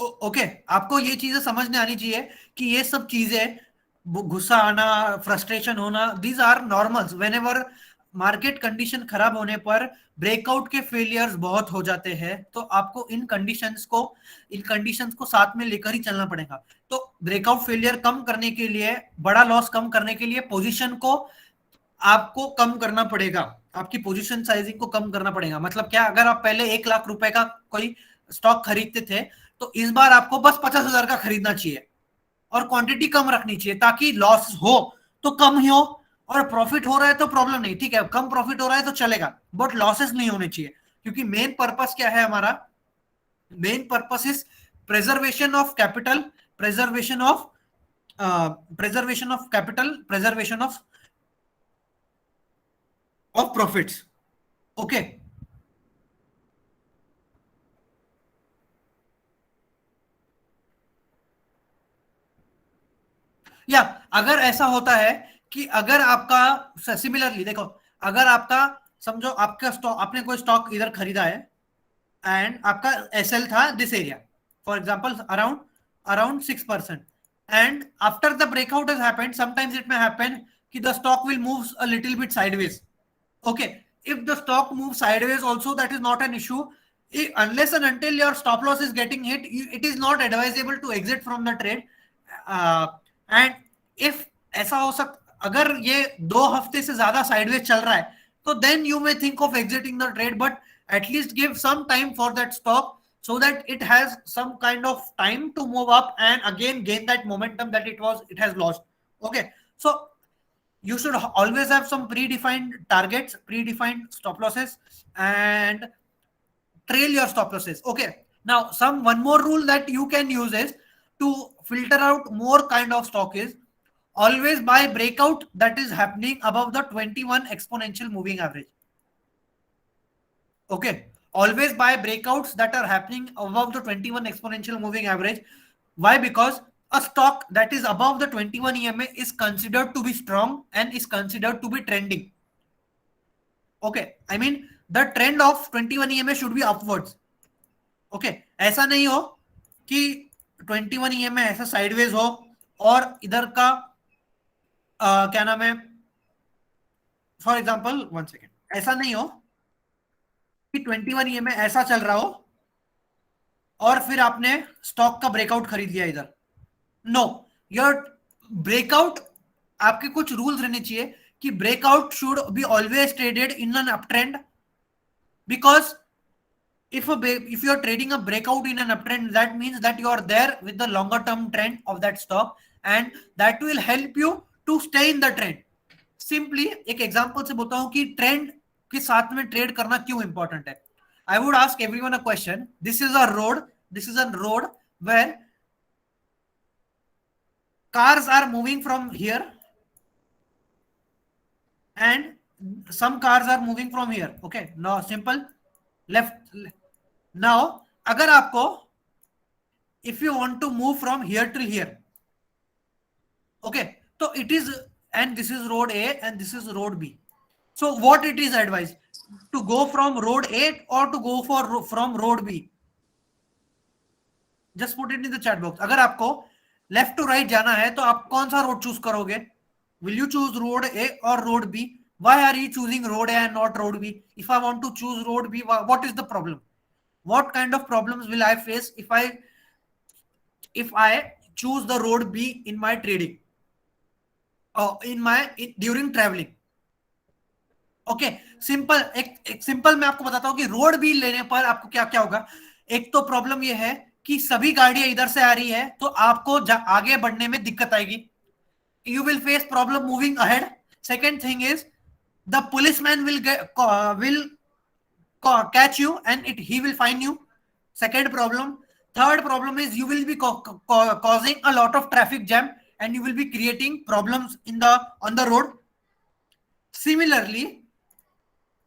Okay, आपको ये चीजें समझ में आनी चाहिए कि ये सब चीजें, गुस्सा आना, फ्रस्ट्रेशन होना, these are normals. Whenever market condition खराब होने पर ब्रेकआउट के फेलियर्स बहुत हो जाते हैं, तो आपको इन कंडीशंस को साथ में लेकर ही चलना पड़ेगा. तो ब्रेकआउट फेलियर कम करने के लिए, बड़ा लॉस कम करने के लिए पोजीशन को आपको कम करना पड़ेगा, आपकी पोजीशन साइजिंग को कम करना पड़ेगा. मतलब क्या, अगर आप पहले 1 लाख रुपए का कोई स्टॉक खरीदते थे, तो इस बार आपको बस 50,000 का खरीदना चाहिए और क्वांटिटी कम रखनी चाहिए, ताकि लॉस हो तो कम ही हो, और प्रॉफिट हो रहा है तो प्रॉब्लम नहीं, ठीक है, कम प्रॉफिट हो रहा है तो चलेगा, बट लॉसेस नहीं होने चाहिए. क्योंकि मेन पर्पस क्या है हमारा? Main purpose is preservation of capital, preservation of capital, preservation of profits. Okay, या अगर ऐसा होता है कि अगर आपका सिमिलरली देखो, अगर आपका समझो आपका स्टॉक, आपने कोई स्टॉक इधर खरीदा है एंड आपका एसएल था this area, for example around 6%, and after the breakout has happened, sometimes it may happen कि the stock will move a little bit sideways. Okay, if the stock moves sideways also, that is not an issue. Unless and until your stop loss is getting hit, it is not advisable to exit from the trade. And if ऐसा हो सकता, अगर ये 2 हफ्ते से ज्यादा sideways चल रहा है, तो then you may think of exiting the trade, but at least give some time for that stock so that it has some kind of time to move up and again gain that momentum that it has lost. Okay, so you should always have some predefined targets, predefined stop losses, and trail your stop losses. Okay, now one more rule that you can use is to filter out more kind of stock is always buy breakout that is happening above the 21 exponential moving average. Okay, always buy breakouts that are happening above the 21 exponential moving average. Why? Because a stock that is above the 21 EMA is considered to be strong and is considered to be trending. Okay, I mean the trend of 21 EMA should be upwards. Okay, ऐसा नहीं हो कि 21 EMA ऐसा sideways हो और इधर का क्या नाम है, फॉर एग्जांपल 1 सेकेंड, ऐसा नहीं हो कि 21 EMA ऐसा चल रहा हो और फिर आपने स्टॉक का ब्रेकआउट खरीद लिया इधर. नो, योर ब्रेकआउट, आपके कुछ रूल्स रहने चाहिए कि breakout should be always traded in an uptrend, because if you are trading a breakout in an uptrend, that means that you are there with the longer term trend of that stock, and that will help you to stay in the trend. Simply एक example से बोलता हूं कि trend के साथ में trade करना क्यों इंपॉर्टेंट है. I would ask everyone a question. This is a road where cars are moving from here and some cars are moving from here. Okay, now simple, left. Now अगर आपको if you want to move from here till here, okay, so it is, and this is road A and this is road B. So what it is advised, to go from road A or to go from road B? Just put it in the chat box. अगर आपको left to right जाना है तो आप कौन सा road choose करोगे? Will you choose road A or road B? Why are you choosing road A and not road B? If I want to choose road B, what is the problem? What kind of problems will I face if I choose the road B in my trading or during traveling? Okay, simple, एक simple मैं आपको बताता हूं कि road B लेने पर आपको क्या क्या होगा. एक तो प्रॉब्लम ये है कि सभी गाड़ियां इधर से आ रही है तो आपको आगे बढ़ने में दिक्कत आएगी. You will face problem moving ahead. Second thing is the policeman will catch you and he will fine you. Second problem. Third problem is you will be causing a lot of traffic jam and you will be creating problems on the road. Similarly,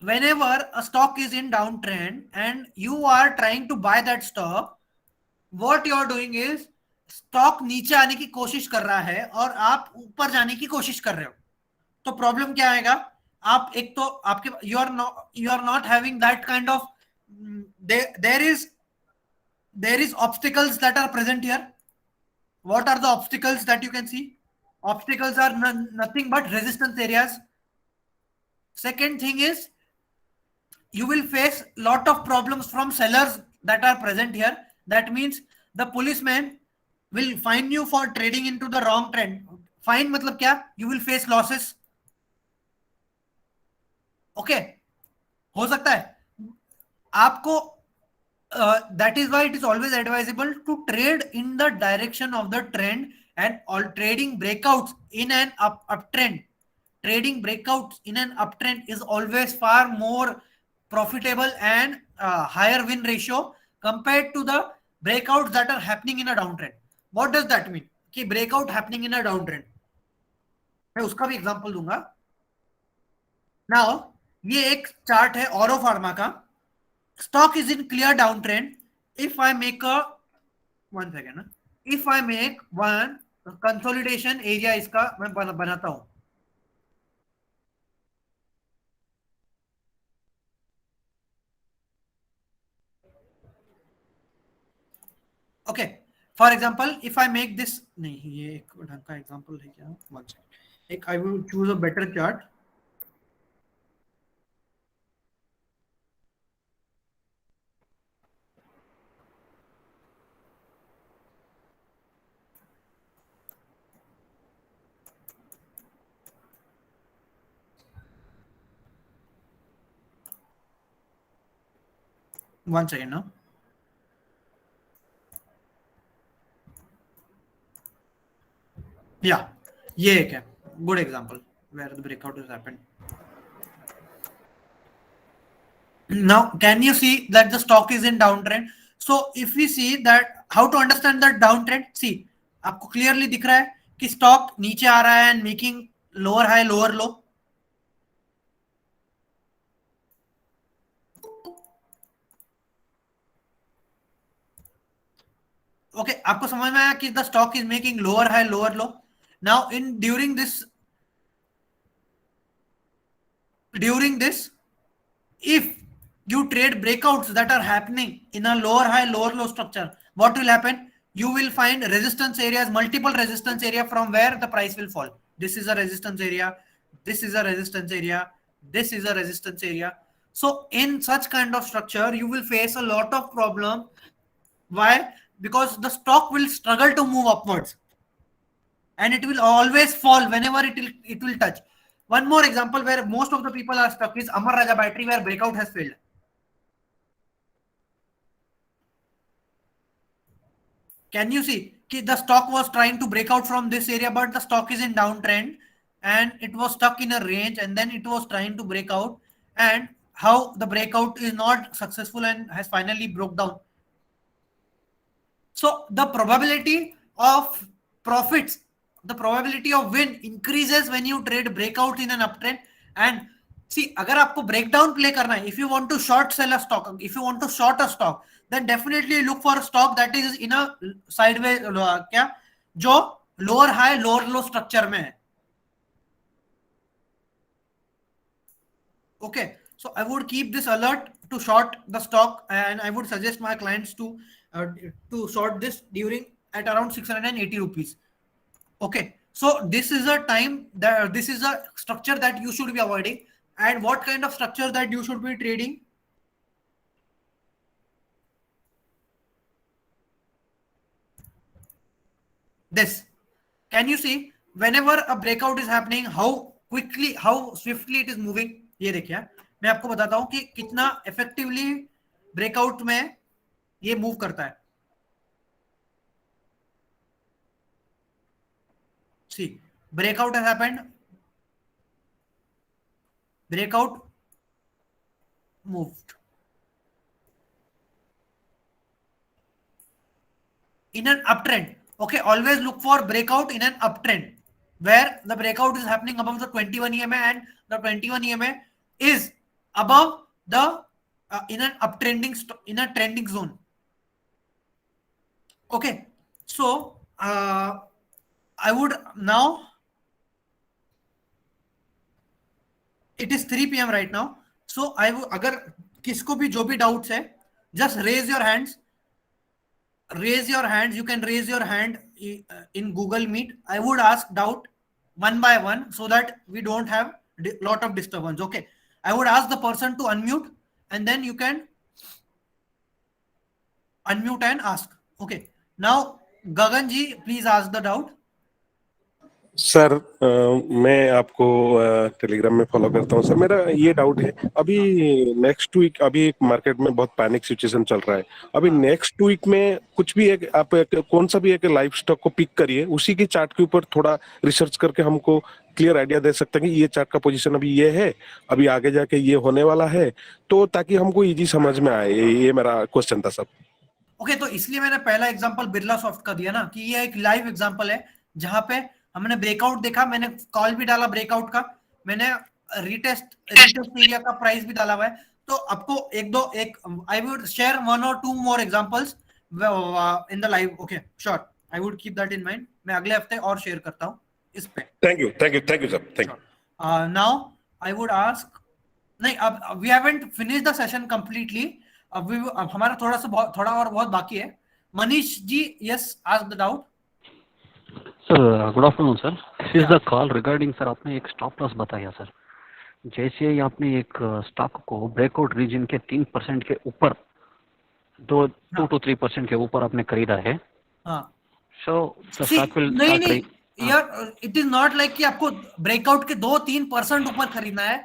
whenever a stock is in downtrend and you are trying to buy that stock, what you are doing is stock नीचे आने की कोशिश कर रहा है और आप ऊपर जाने की कोशिश कर रहे हो, तो प्रॉब्लम क्या आएगा? आप एक तो आपके you are not having that kind of, there is obstacles that are present here. What are the obstacles that you can see? Obstacles are nothing but resistance areas. Second thing is you will face lot of problems from sellers that are present here. That means the policeman will fine you for trading into the wrong trend. Fine मतलब क्या? You will face losses. Okay, हो सकता है आपको. That is why it is always advisable to trade in the direction of the trend, and all trading breakouts in an uptrend. Trading breakouts in an uptrend is always far more profitable and higher win ratio compared to the breakouts that are happening in a downtrend. What does that mean? कि breakout happening in a downtrend, मैं उसका भी example दूंगा. Now ये एक chart है Auro pharma का. Stock is in clear downtrend. If I make one second, if I make one consolidation area, इसका मैं बनाता हूं. Okay, for example, if I make this, नहीं ये एक ढंग का एग्जांपल है क्या? One second, एक I will choose a better chart. One second now. Yeah, ये एक है good example where the breakout has happened. Now can you see that the stock is in downtrend? So if we see that, how to understand that downtrend? See, आपको clearly दिख रहा है कि stock नीचे आ रहा है and making lower high lower low. Okay, आपको समझ में आया कि the stock is making lower high lower low. Now during this, if you trade breakouts that are happening in a lower high lower low structure, what will happen? You will find resistance areas, multiple resistance area from where the price will fall. This is a resistance area, this is a resistance area, this is a resistance area. So in such kind of structure you will face a lot of problem. Why? Because the stock will struggle to move upwards and it will always fall whenever it will touch. One more example where most of the people are stuck is Amar Raja Battery, where breakout has failed. Can you see the stock was trying to break out from this area, but the stock is in downtrend and it was stuck in a range, and then it was trying to break out, and how the breakout is not successful and has finally broke down. So the probability of profits, the probability of win increases when you trade breakout in an uptrend. And see, अगर आपको breakdown play करना है, if you want to short sell a stock, if you want to short a stock, then definitely look for a stock that is in a sideways क्या जो lower high lower low structure में है. Okay, so I would keep this alert to short the stock, and I would suggest my clients to short this during at around 680 rupees. Okay, so this is a time that this is a structure that you should be avoiding. And what kind of structure that you should be trading? This. Can you see whenever a breakout is happening, how quickly, how swiftly it is moving? ये देखिए, मैं आपको बताता हूं कि कितना effectively breakout में ये move करता है. See, breakout has happened. Breakout moved in an uptrend. Okay, always look for breakout in an uptrend where the breakout is happening above the 21 EMA and the 21 EMA is above the in an uptrending in a trending zone. Okay, so I would now, it is 3 PM right now, so I would, अगर किसको भी जो भी doubts है, just raise your hands. Raise your hands. You can raise your hand in Google Meet. I would ask doubt one by one so that we don't have lot of disturbance. Okay, I would ask the person to unmute, and then you can unmute and ask. Okay, now Gagan ji, please ask the doubt. Sir मैं आपको Telegram में follow करता हूँ sir. मेरा ये doubt है, अभी next week अभी मार्केट में बहुत पैनिक सिचुएशन चल रहा है. अभी नेक्स्ट वीक में कुछ भी एक आप कौन सा भी एक लाइव स्टॉक को पिक करिए, उसी की चार्ट के ऊपर थोड़ा रिसर्च करके हमको क्लियर आइडिया दे सकते हैं कि ये चार्ट का पोजीशन अभी ये है, अभी आगे जाके ये होने वाला है, तो ताकि हमको इजी समझ में आए. ये मेरा क्वेश्चन था सर. ओके, तो इसलिए मैंने पहला एग्जांपल बिरला सॉफ्ट का दिया ना कि ये एक लाइव एग्जांपल है जहां पे हमने ब्रेकआउट देखा. मैंने कॉल भी डाला ब्रेकआउट का, मैंने रीटेस्ट एरिया का प्राइस भी डाला हुआ है. तो आपको एक I would share 1 or 2 more examples in the live. Okay, sure, I would keep that in mind. मैं अगले हफ्ते और शेयर करता हूं इस पे. Thank you sir. Thank you. Now I would ask, नहीं, अब we haven't finished the session completely. अब हमारा थोड़ा और बहुत बाकी है. Manish ji, yes, ask the doubt. Sir good afternoon sir. This is the call regarding sir, आपने एक स्टॉप लॉस बताया सर. जैसे ही आपने एक स्टॉक को ब्रेकआउट रीजन के 3% के ऊपर 2 to 3% के ऊपर आपने खरीदा है, सो द स्टॉक विल नहीं यार, इट इज नॉट लाइक कि आपको ब्रेकआउट के 2-3% ऊपर खरीदना है.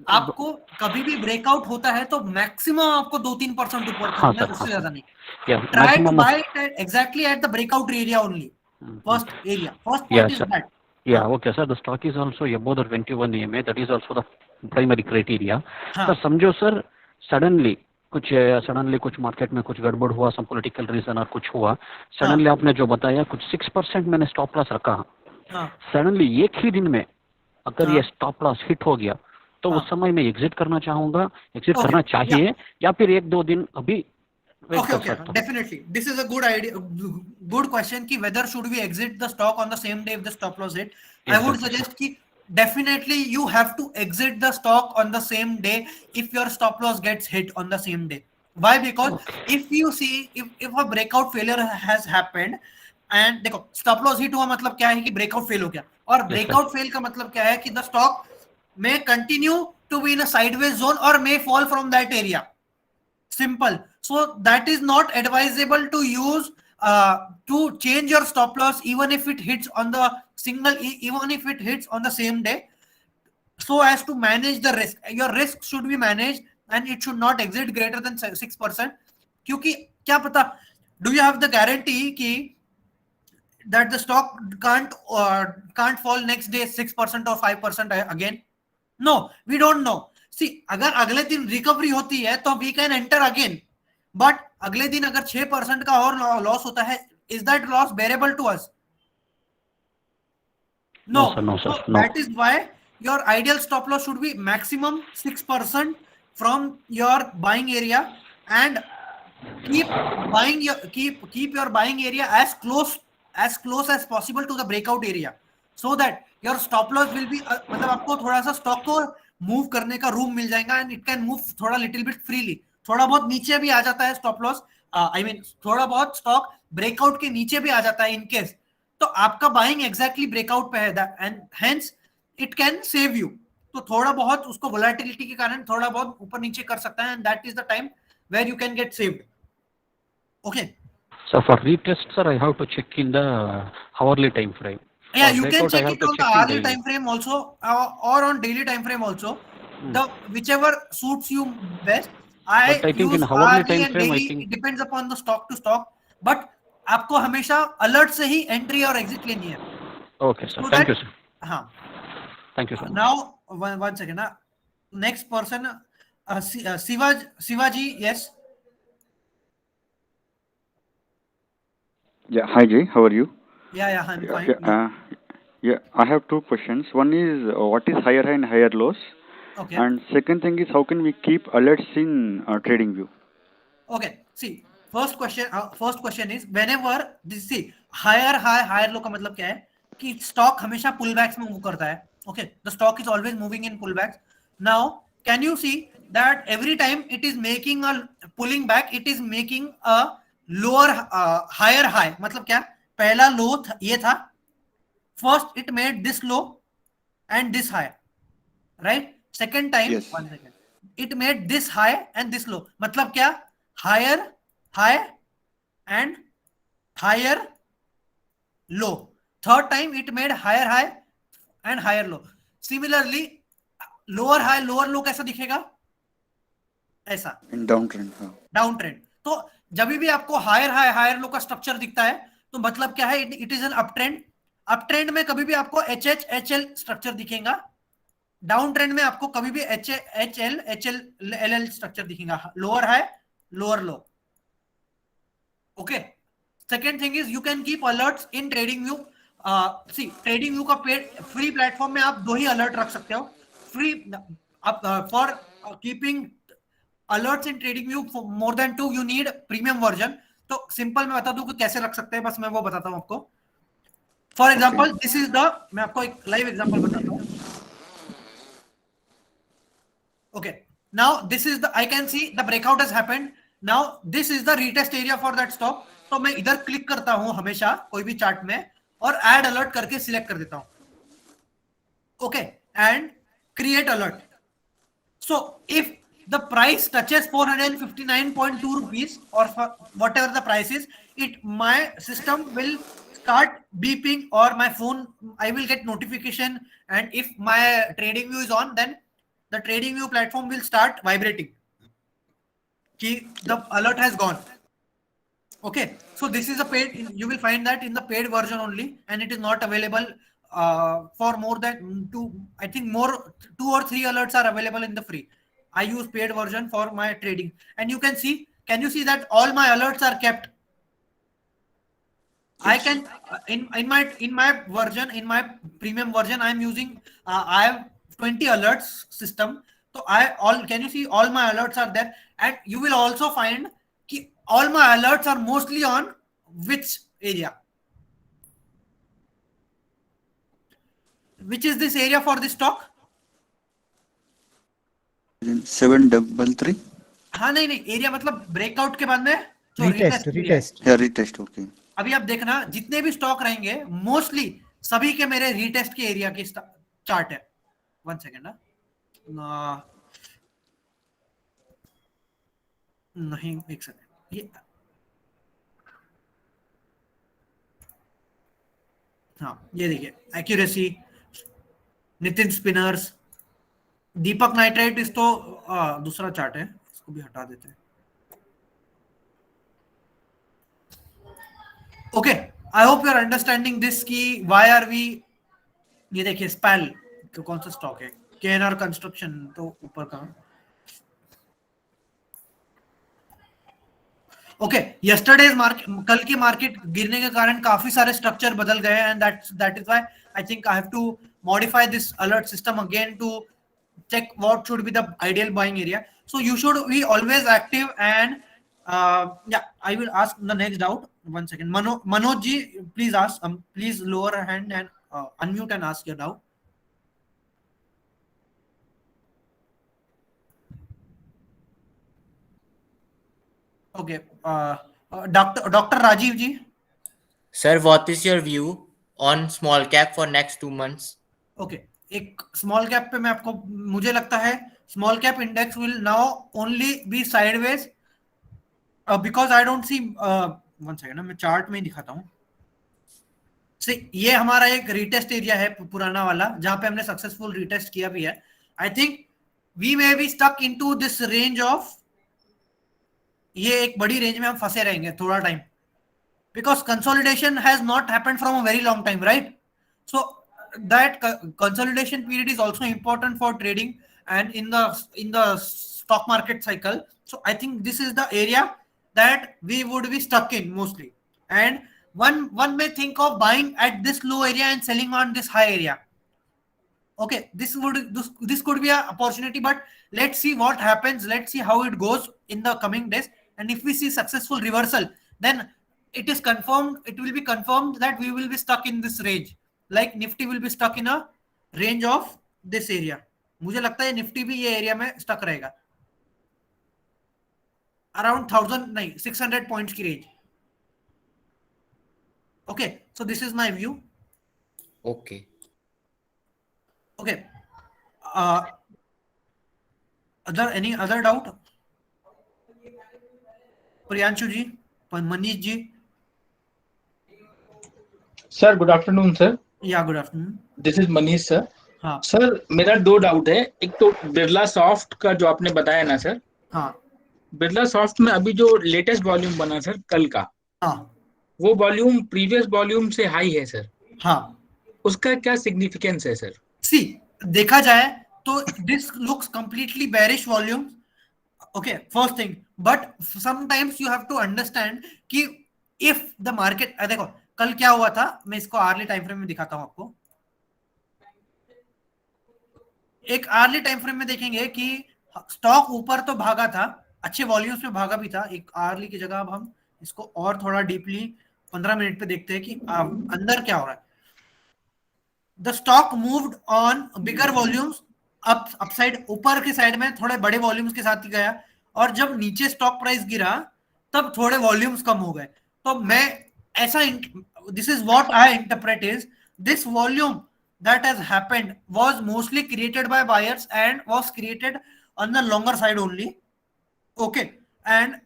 आपको कभी भी ब्रेकआउट होता है तो मैक्सिमम आपको 2-3% ऊपर खरीदना है, उससे ज्यादा नहीं. Try to buy exactly at the breakout area only. First point is that. Yeah, okay sir, the stock is also above the 21 EMA, that is also the primary criteria. Sir समझो sir, suddenly कुछ market में कुछ गड़बड़ हुआ, सम political reason और कुछ हुआ, suddenly आपने जो बताया कुछ 6% मैंने स्टॉप लॉस रखा. सडनली एक ही दिन में अगर ये स्टॉप लॉस हिट हो गया तो उस समय मैं एग्जिट करना चाहूंगा, एग्जिट करना चाहिए या फिर 1-2 दिन अभी? Okay, definitely. This is a good idea, good question ki whether should we exit the stock on the same day if the stop loss hit. I would suggest ki definitely you have to exit the stock on the same day if your stop loss gets hit on the same day. Why? Because if you see, if a breakout failure has happened and देखो stop loss hit हुआ मतलब क्या है कि breakout fail हो गया, और breakout fail का मतलब क्या है कि the stock may continue to be in a sideways zone or may fall from that area. Simple. So that is not advisable to use to change your stop loss even if it hits on the even if it hits on the same day, so as to manage the risk. Your risk should be managed and it should not exit greater than 6%. क्योंकि क्या पता, do you have the guarantee कि that the stock can't fall next day 6% or 5% again? No, we don't know. See, अगर अगले दिन recovery होती है तो we can enter again, but अगले दिन अगर 6% का और लॉस होता है, is that loss bearable to us? No, sir, no. That is why your ideal stop loss should be maximum 6% from your buying area, and keep keep your buying area as close as possible to the breakout area, so that your stop loss will be मतलब आपको थोड़ा सा stock को move करने का room मिल जाएगा, and it can move थोड़ा little bit freely. थोड़ा बहुत नीचे भी आ जाता है स्टॉप लॉस, आई मीन थोड़ा बहुत स्टॉक ब्रेकआउट के नीचे भी आ जाता है इन केस, तो आपका बाइंग एग्जैक्टली ब्रेकआउट पे है, and hence it can save you. तो थोड़ा बहुत उसको वोलेटिलिटी के कारण थोड़ा बहुत ऊपर नीचे कर सकता है, and that is the time where you can get saved. Okay. So for retest, sir, I have to check in the hourly time frame. Yeah, For you can breakout, I check have it to on the check in hourly daily. time frame also, or on daily time frame also. The whichever suits you best. But I think use in hourly hourly time and frame, I daily. think- It depends upon the stock to stock. But आपको हमेशा alert से ही entry और exit लेनी है. Okay, sir. So Thank that- you, sir. हाँ. Thank you, sir. Now one second. Next person, Sivaji. Yes. Yeah, hi Jay, how are you? Yeah, I'm fine. Yeah, I have two questions. One is what is higher high and higher lows, Okay. and second thing is how can we keep alerts in TradingView? Okay. See, first question is whenever this see higher low का मतलब क्या है कि stock हमेशा पुलबैक्स में move करता है. Okay, the stock is always moving in pullbacks. Now, can you see that every time it is making a pulling back, it is making a lower higher high. मतलब क्या, पहला लो ये था, first it made this low and this high, right? Second time, Yes. 1 second, it made this high and this low. मतलब क्या, higher high and higher low. Third time it made higher high and higher low. Similarly, lower high lower low कैसा दिखेगा, ऐसा In downtrend, हाँ. Down trend. तो जब भी आपको हायर हाई हायर लो का स्ट्रक्चर दिखता है तो मतलब क्या है, it is an up trend. Up trend में कभी भी आपको H H H L structure दिखेगा, डाउन ट्रेंड में आपको कभी भी H L L L structure दिखेगा, lower high lower low. Okay. Second thing is you can keep alerts in TradingView. See TradingView का पेड फ्री प्लेटफॉर्म में आप 2 ही अलर्ट रख सकते हो free for keeping alerts in TradingView. For more than 2 you need premium version. तो simple मैं बता दूं कि कैसे रख सकते हैं, बस मैं वो बताता हूं आपको. For example this is the, मैं आपको एक लाइव एग्जांपल बताता हूं. Okay. Now this is the, I can see the breakout has happened. Now this is the retest area for that stock. तो मैं इधर क्लिक करता हूं हमेशा कोई भी चार्ट में और ऐड अलर्ट करके सिलेक्ट कर देता हूं. Okay. And create alert. So if the price touches 459.2 rupees or whatever the price is, my system will start beeping, or my phone, I will get notification, and if my trading view is on, then the trading view platform will start vibrating ki the alert has gone. Okay, so this is a paid, you will find that in the paid version only, and it is not available for more than 2, I think 2 or 3 alerts are available in the free. I use paid version for my trading, and you can see, can you see that all my alerts are kept? I can in my version, in my premium version, I am using I have 20 alerts system. So can you see all my alerts are there, and you will also find ki all my alerts are mostly on which area, which is this area for this stock. 733. हाँ नहीं area मतलब breakout के बाद में जो retest. Yeah, retest. Okay. अभी आप देखना जितने भी स्टॉक रहेंगे मोस्टली सभी के मेरे रीटेस्ट के एरिया के चार्ट है. 1 सेकेंड. नहीं 1 सेकेंड. ये हाँ ये देखिए एक्यूरेसी, नितिन स्पिनर्स, दीपक नाइट्राइट इस तो दूसरा चार्ट है, इसको भी हटा देते हैं. Okay, I hope you are understanding this की व्हाई आर वी. ये देखिए स्पैल तो कौन सा स्टॉक है, केएनआर कंस्ट्रक्शन तो ऊपर का. ओके, यस्टरडेज मार्केट, कल की मार्केट गिरने के कारण काफी सारे स्ट्रक्चर बदल गए हैं, and that is why I think I have to modify this alert system again to check what should be the ideal buying area. So you should be always active and Yeah, I will ask the next doubt. 1 second. Manoj ji, please ask. Please lower your hand and unmute and ask your doubt. Okay. Dr. Rajiv ji. Sir, what is your view on small cap for next 2 months? Okay, एक small cap पे मैं आपको, मुझे लगता है small cap index will now only be sideways because I don't see, 1 second, मैं chart में ही दिखाता हूँ. ये हमारा एक रीटेस्ट एरिया है पुराना वाला, जहां पे हमने सक्सेसफुल रीटेस्ट किया भी है. I think we may be stuck into this range of, ये एक बड़ी रेंज में हम फंसे रहेंगे थोड़ा time, because consolidation has not happened from a very long time, right? So that consolidation period is also important for trading and in the stock market cycle. So I think this is the area that we would be stuck in mostly, and one may think of buying at this low area and selling on this high area. Okay, this could be an opportunity, but let's see what happens. Let's see how it goes in the coming days, and if we see successful reversal, then it will be confirmed that we will be stuck in this range. Like Nifty will be stuck in a range of this area. मुझे लगता है Nifty भी ये area में stuck रहेगा, around 600 points की range. Okay, so this is my view. Okay. Okay, any other doubt? Priyanshu ji, Manish ji. Sir good afternoon sir. Yeah good afternoon. This is Manish sir. हाँ sir, मेरा 2 डाउट है. एक तो बिरला सॉफ्ट का जो आपने बताया ना सर, हाँ बिरला सॉफ्ट में अभी जो लेटेस्ट वॉल्यूम बना सर कल का, हाँ वो वॉल्यूम प्रीवियस वॉल्यूम से हाई है सर. हाँ. उसका क्या सिग्निफिकेंस है सर? सी, देखा जाए तो this looks completely bearish volume. Okay, first thing, but sometimes you have to understand कि इफ द मार्केट, देखो कल क्या हुआ था, मैं इसको आर्ली टाइम फ्रेम में दिखाता हूं आपको. एक आर्ली टाइम फ्रेम में देखेंगे कि स्टॉक ऊपर तो भागा था, अच्छे वॉल्यूम्स में भागा भी था एक आर्ली की जगह. अब हम इसको और थोड़ा डीपली 15 मिनट पे देखते हैं कि अंदर क्या हो रहा है. The stock moved on bigger volumes, upside, ऊपर के साइड में थोड़े बड़े वॉल्यूम्स के साथ ही गया, और जब नीचे स्टॉक प्राइस गिरा तब थोड़े वॉल्यूम्स कम हो गए. तो मैं ऐसा, this is what I interpret is this volume that has happened was mostly created by buyers and was created on the longer side only. Okay, and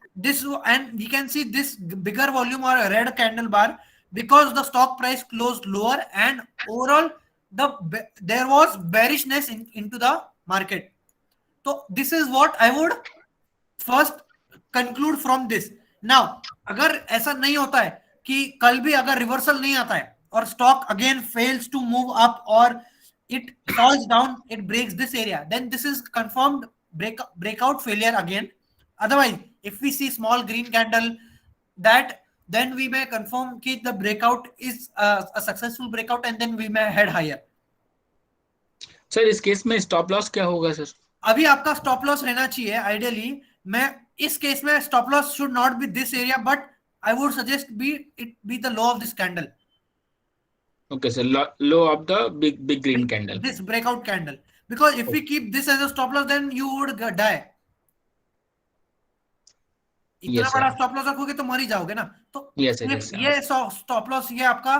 we can see this bigger volume or a red candle bar because the stock price closed lower and overall there was bearishness into the market. So this is what I would first conclude from this. Now अगर ऐसा नहीं होता है कि कल भी अगर reversal नहीं आता है और stock again fails to move up और it falls down, it breaks this area, then this is confirmed breakout failure again. Otherwise, if we see small green candle, that then we may confirm that the breakout is a successful breakout and then we may head higher. Sir इस case में stop loss क्या होगा sir? अभी आपका stop loss रहना चाहिए ideally. मैं इस केस में stop loss should not be this area, but I would suggest it be the low of this candle. Okay, so low of the big green candle. This breakout candle. Because if we keep this as a stop loss, then you would die. इतना बड़ा stop loss रखोगे तो मर ही जाओगे ना. तो ये stop loss, ये आपका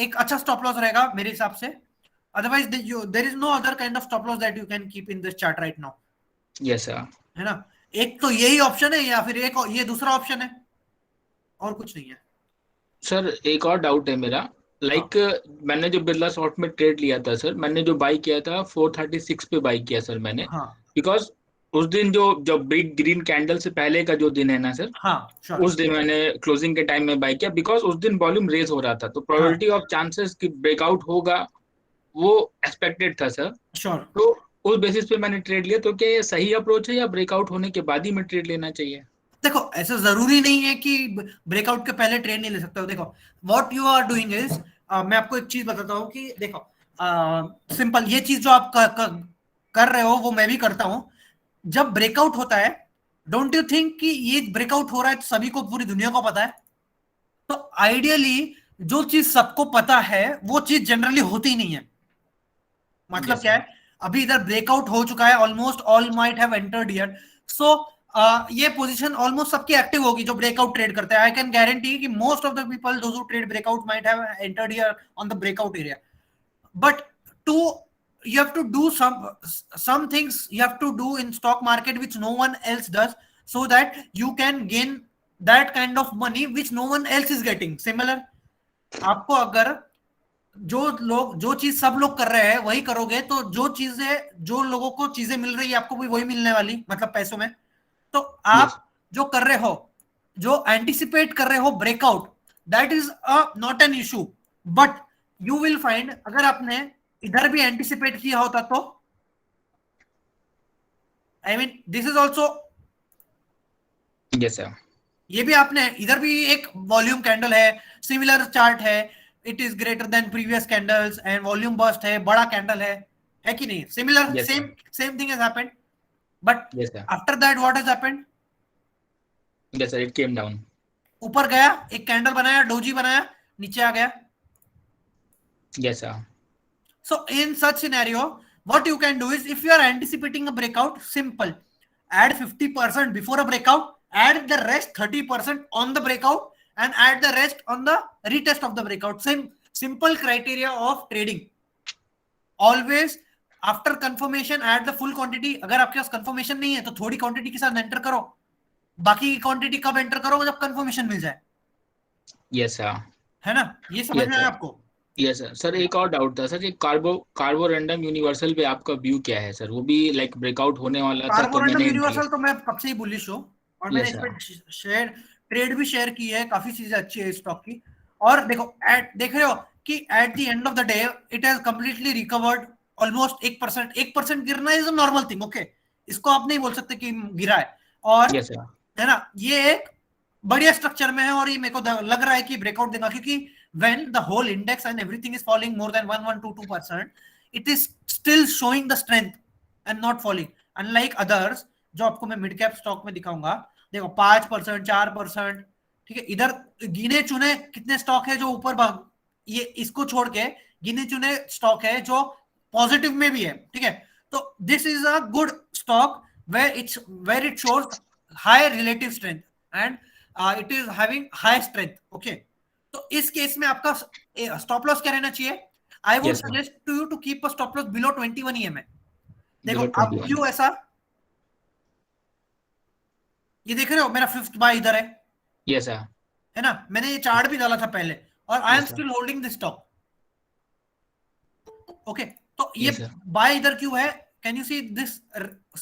एक अच्छा स्टॉप लॉस रहेगा मेरे हिसाब से. Otherwise, there is no other kind of stop loss that you can keep in this chart right now. Yes sir. है ना. एक तो यही ऑप्शन है, या फिर एक ये दूसरा ऑप्शन है, और कुछ नहीं है. सर एक और डाउट है मेरा. मैंने जो बिरला सॉफ्ट में ट्रेड लिया था सर, मैंने जो बाई किया था 436 पे बाई किया सर मैंने. बिकॉज उस दिन जो बिग ग्रीन कैंडल से पहले का जो दिन है ना सर, उस दिन मैंने क्लोजिंग के टाइम में बाई किया, बिकॉज उस दिन वॉल्यूम रेज हो रहा था, तो प्रोबेबिलिटी ऑफ चांसेस कि ब्रेकआउट होगा वो एक्सपेक्टेड था सर. तो उस बेसिस पे मैंने ट्रेड लिया. तो क्या ये सही अप्रोच है या ब्रेकआउट होने के बाद ही मैं ट्रेड लेना चाहिए? देखो, ऐसा जरूरी नहीं है कि ब्रेकआउट के पहले ट्रेड नहीं ले सकते हो. देखो, what you are doing is, मैं आपको एक चीज बताता हूँ कि देखो, सिंपल ये चीज जो आप कर रहे हो वो मैं भी करता हूँ. जब ब्रेकआउट होता है डोंट यू थिंक कि ये ब्रेकआउट हो रहा है तो सभी को, पूरी दुनिया को पता है? तो आइडियली जो चीज सबको पता है वो चीज जनरली होती नहीं है। मतलब क्या है, अभी इधर ब्रेकआउट हो चुका है, almost all might have entered here, so ये पोजीशन ऑलमोस्ट सबकी एक्टिव होगी जो ब्रेकआउट ट्रेड करते हैं। आई कैन गारंटी कि most of the people those who trade breakout might have entered here on the breakout area, but to you have to do some things you have to do in stock market which no one else does, so that you can gain that kind of money which no one else is getting. Similar, आपको अगर जो चीज सब लोग कर रहे हैं वही करोगे तो जो चीजें, जो लोगों को चीजें मिल रही है आपको भी वही मिलने वाली, मतलब पैसों में। तो आप जो कर रहे हो, जो एंटिसिपेट कर रहे हो breakout, that is not an issue, but you will find अगर आपने इधर भी एंटिसिपेट किया होता तो, I mean this is also, yes sir, ये भी आपने इधर भी एक वॉल्यूम कैंडल है, सिमिलर चार्ट है, it is greater than previous candles and volume burst है, बड़ा कैंडल है कि नहीं? Similar, Yes, same thing has happened, but yes sir, after that what has happened? Yes sir, it came down, ऊपर गया, एक candle बनाया, डोजी बनाया, नीचे आ गया। Yes sir, So in such scenario, what you can do is, if you are anticipating a breakout, simple, add 50% before a breakout, add the rest 30% on the breakout, and add the rest on the retest of the breakout. Simple criteria of trading. Always after confirmation add the full quantity. अगर आपके पास confirmation नहीं है तो थोड़ी quantity के साथ enter करो, बाकी की quantity कब enter करो? जब confirmation मिल जाए, यस सर, है ना? ये समझ में आया आपको? Yes sir. सर एक और डाउट था सर, ये कार्बो रैंडम यूनिवर्सल पे आपका व्यू क्या है सर? वो भी लाइक ब्रेकआउट होने वाला था कार्बो तो रैंडम मैंने यूनिवर्सल तो मैं कब से ही बुलिश हूं, और मैंने Yes, इस पे शेयर ट्रेड भी शेयर की है, काफी चीजें अच्छी है स्टॉक की। और देखो देख रहे हो कि at the end of the day it has completely recovered almost 1%। 1% गिरना is a normal thing, okay, इसको आप नहीं बोल सकते कि गिरा है, और यस सर, है ना, ये एक बढ़िया स्ट्रक्चर में है, और ये मेरे को लग रहा है कि ब्रेकआउट देगा, क्योंकि when the whole index and everything is falling more than 1.2%, it is still showing the strength and not falling, unlike others जो आपको मैं मिड कैप स्टॉक में दिखाऊंगा। देखो 5%, 4%, ठीक है, इधर गिने चुने कितने स्टॉक है जो ऊपर भाग, ये इसको छोड़ के गिने चुने स्टॉक है जो पॉजिटिव में भी है, ठीक है। तो this is a good stock where it shows high relative strength and it is having high strength, okay। तो इस केस में आपका स्टॉप लॉस क्या रहना चाहिए? I would suggest to you to keep a stop loss below 21 EMA। देखो अब क्यों ऐसा, ये देख रहे हो मेरा फिफ्थ बाय इधर है, यस सर, है ना, मैंने ये चार्ट भी डाला था पहले, और I am still holding this stock, okay. तो ये बाय इधर क्यों है? Can you see this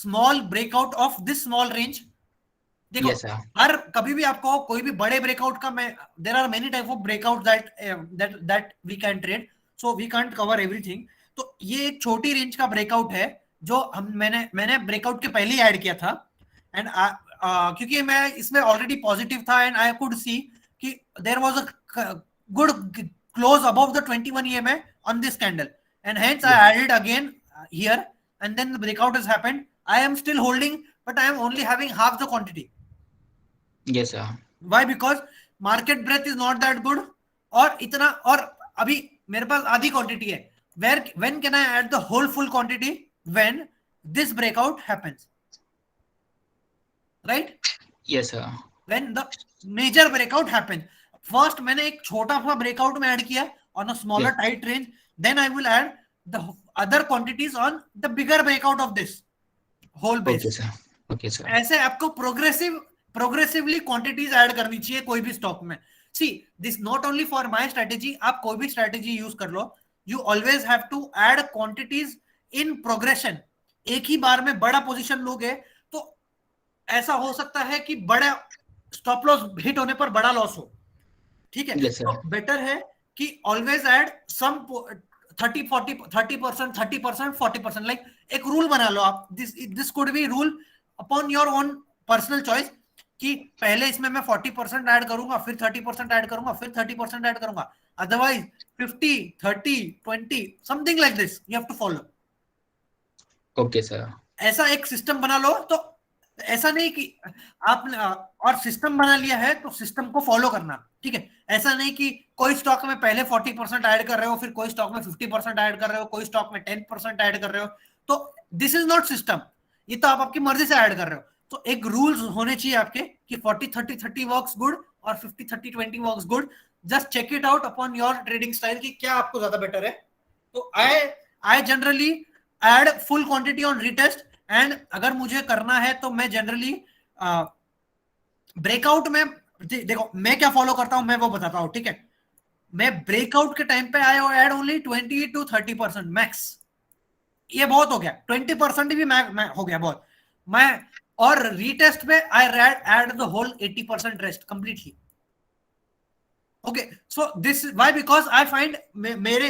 small breakout of this small range? देखो हर कभी भी आपको कोई भी बड़े ब्रेकआउट का, मैं there are many type of breakout that we can trade, so we can't cover everything. तो ये एक छोटी रेंज का ब्रेकआउट है जो मैंने ब्रेकआउट के पहले ही ऐड किया था, एंड क्योंकि मैं इसमें ऑलरेडी पॉजिटिव था, एंड आई कुड सी कि there was a good close above the 21 EMA on this candle, and hence I added again here, and then the breakout has happened. I am still holding, but I am only having half the quantity. Yes sir. Why? Because market breadth is not that good, और इतना, और अभी मेरे पास आधी quantity है। When can I add the whole full quantity? When this breakout happens, right? Yes sir. When the major breakout happens. First मैंने एक छोटा सा breakout में add किया on a smaller tight range, then I will add the other quantities on the bigger breakout of this whole base. Okay sir. Okay sir. ऐसे आपको progressively quantities add करनी चाहिए कोई भी स्टॉक में। See this not only for my strategy, आप कोई भी स्ट्रेटेजी यूज कर लो, you always have to add quantities in progression. एक ही बार में बड़ा पोजीशन लोगे तो ऐसा हो सकता है कि बड़ा स्टॉप लॉस हिट होने पर बड़ा लॉस हो, ठीक है। Yes, तो बेटर है कि ऑलवेज ऐड सम 30%, 40%, लाइक एक रूल बना लो आप। This could be rule upon your own personal choice, कि पहले इसमें मैं 40% ऐड करूंगा, फिर 30% ऐड करूंगा, फिर 30% ऐड करूंगा, otherwise 50, 30, 20, something like this you have to follow. Okay sir. ऐसा एक सिस्टम बना लो तो ऐसा नहीं कि आपने और सिस्टम बना लिया है तो सिस्टम को फॉलो करना, ठीक है। ऐसा नहीं कि कोई स्टॉक में पहले 40% ऐड कर रहे हो, फिर कोई स्टॉक में 50% ऐड कर रहे हो, कोई स्टॉक में 10% ऐड कर रहे हो, तो दिस इज नॉट सिस्टम। ये तो आप आपकी मर्जी से ऐड कर रहे हो। तो एक रूल्स होने चाहिए आपके कि 40-30-30 वर्क्स गुड और 50-30-20 works good. Just check it out upon your trading style कि क्या आपको ज्यादा बेटर है। तो I generally add full quantity on retest, and अगर मुझे करना है तो मैं जनरली ब्रेकआउट में, देखो मैं क्या फॉलो करता हूं मैं वो बताता हूं, ठीक है। मैं ब्रेकआउट के टाइम पे आई ऐड ओनली 20-30% मैक्स, ये बहुत हो गया। 20% भी मैं हो गया बहुत मैं। और रीटेस्ट पे I add the whole 80% rest completely. Okay, so this why, because I find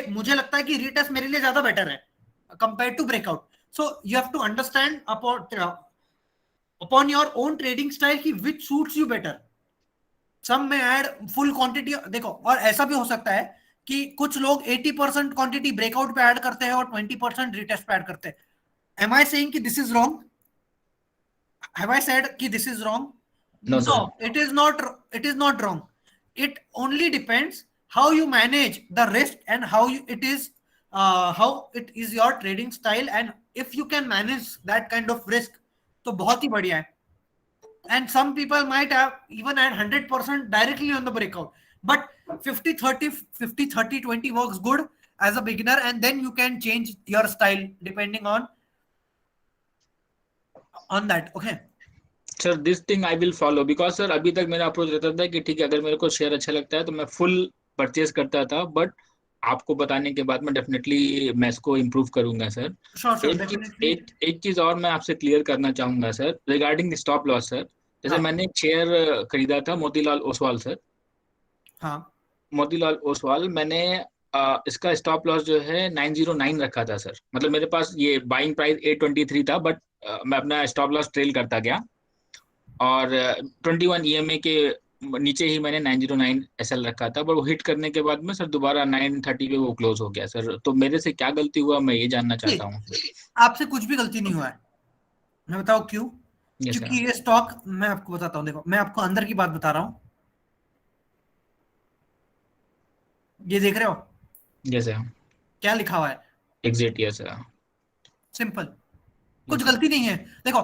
मुझे लगता है कि रीटेस्ट मेरे लिए ज्यादा बेटर है compare to breakout. So you have to understand upon your own trading style कि which suits you better. Some may add full quantity, देखो, और ऐसा भी हो सकता है कि कुछ लोग 80% क्वांटिटी ब्रेकआउट पे ऐड करते हैं और 20% रीटेस्ट पे ऐड करते हैं। Am I saying कि this is wrong? Have I said कि this is wrong? No, sir. It is not. It is not wrong. It only depends how you manage the risk and how it is your trading style, and if you can manage that kind of risk, तो बहुत ही बढ़िया है. And some people might have even add 100% directly on the breakout, but 50-30-20 works good as a beginner, and then you can change your style depending on that. Okay. Sir this thing I will follow, because sir अभी तक मेरा approach रहता था कि ठीक है अगर मेरे को शेयर अच्छा लगता है तो मैं फुल परचेज करता था, बट आपको बताने के बाद मैं डेफिनेटली मैं इसको इम्प्रूव करूंगा सर। एक चीज और मैं आपसे क्लियर करना चाहूंगा sir regarding stop loss sir. जैसे मैंने एक शेयर खरीदा था मोतीलाल ओसवाल सर। हाँ, मोतीलाल ओसवाल मैंने इसका स्टॉप लॉस जो है 909 रखा था सर। मतलब मेरे पास ये बाइंग प्राइस 823 था, बट मैं अपना स्टॉप लॉस ट्रेल करता गया और 21 EMA के नीचे ही मैंने 909 SL रखा था, पर वो हिट करने के बाद में सर दोबारा 930 पे वो क्लोज हो गया सर। तो मेरे से क्या गलती हुआ मैं ये जानना चाहता हूँ। आपसे कुछ भी गलती नहीं हुआ है, मैं बताऊँ क्यों? क्योंकि ये स्टॉक, मैं आपको बताता हूँ, देखो मैं आपको अंदर की बात बता रहा हूँ, ये देख रहे हो जैसे क्या लिखा हुआ है? एग्जिट। यस सर, सिंपल, कुछ गलती नहीं है। देखो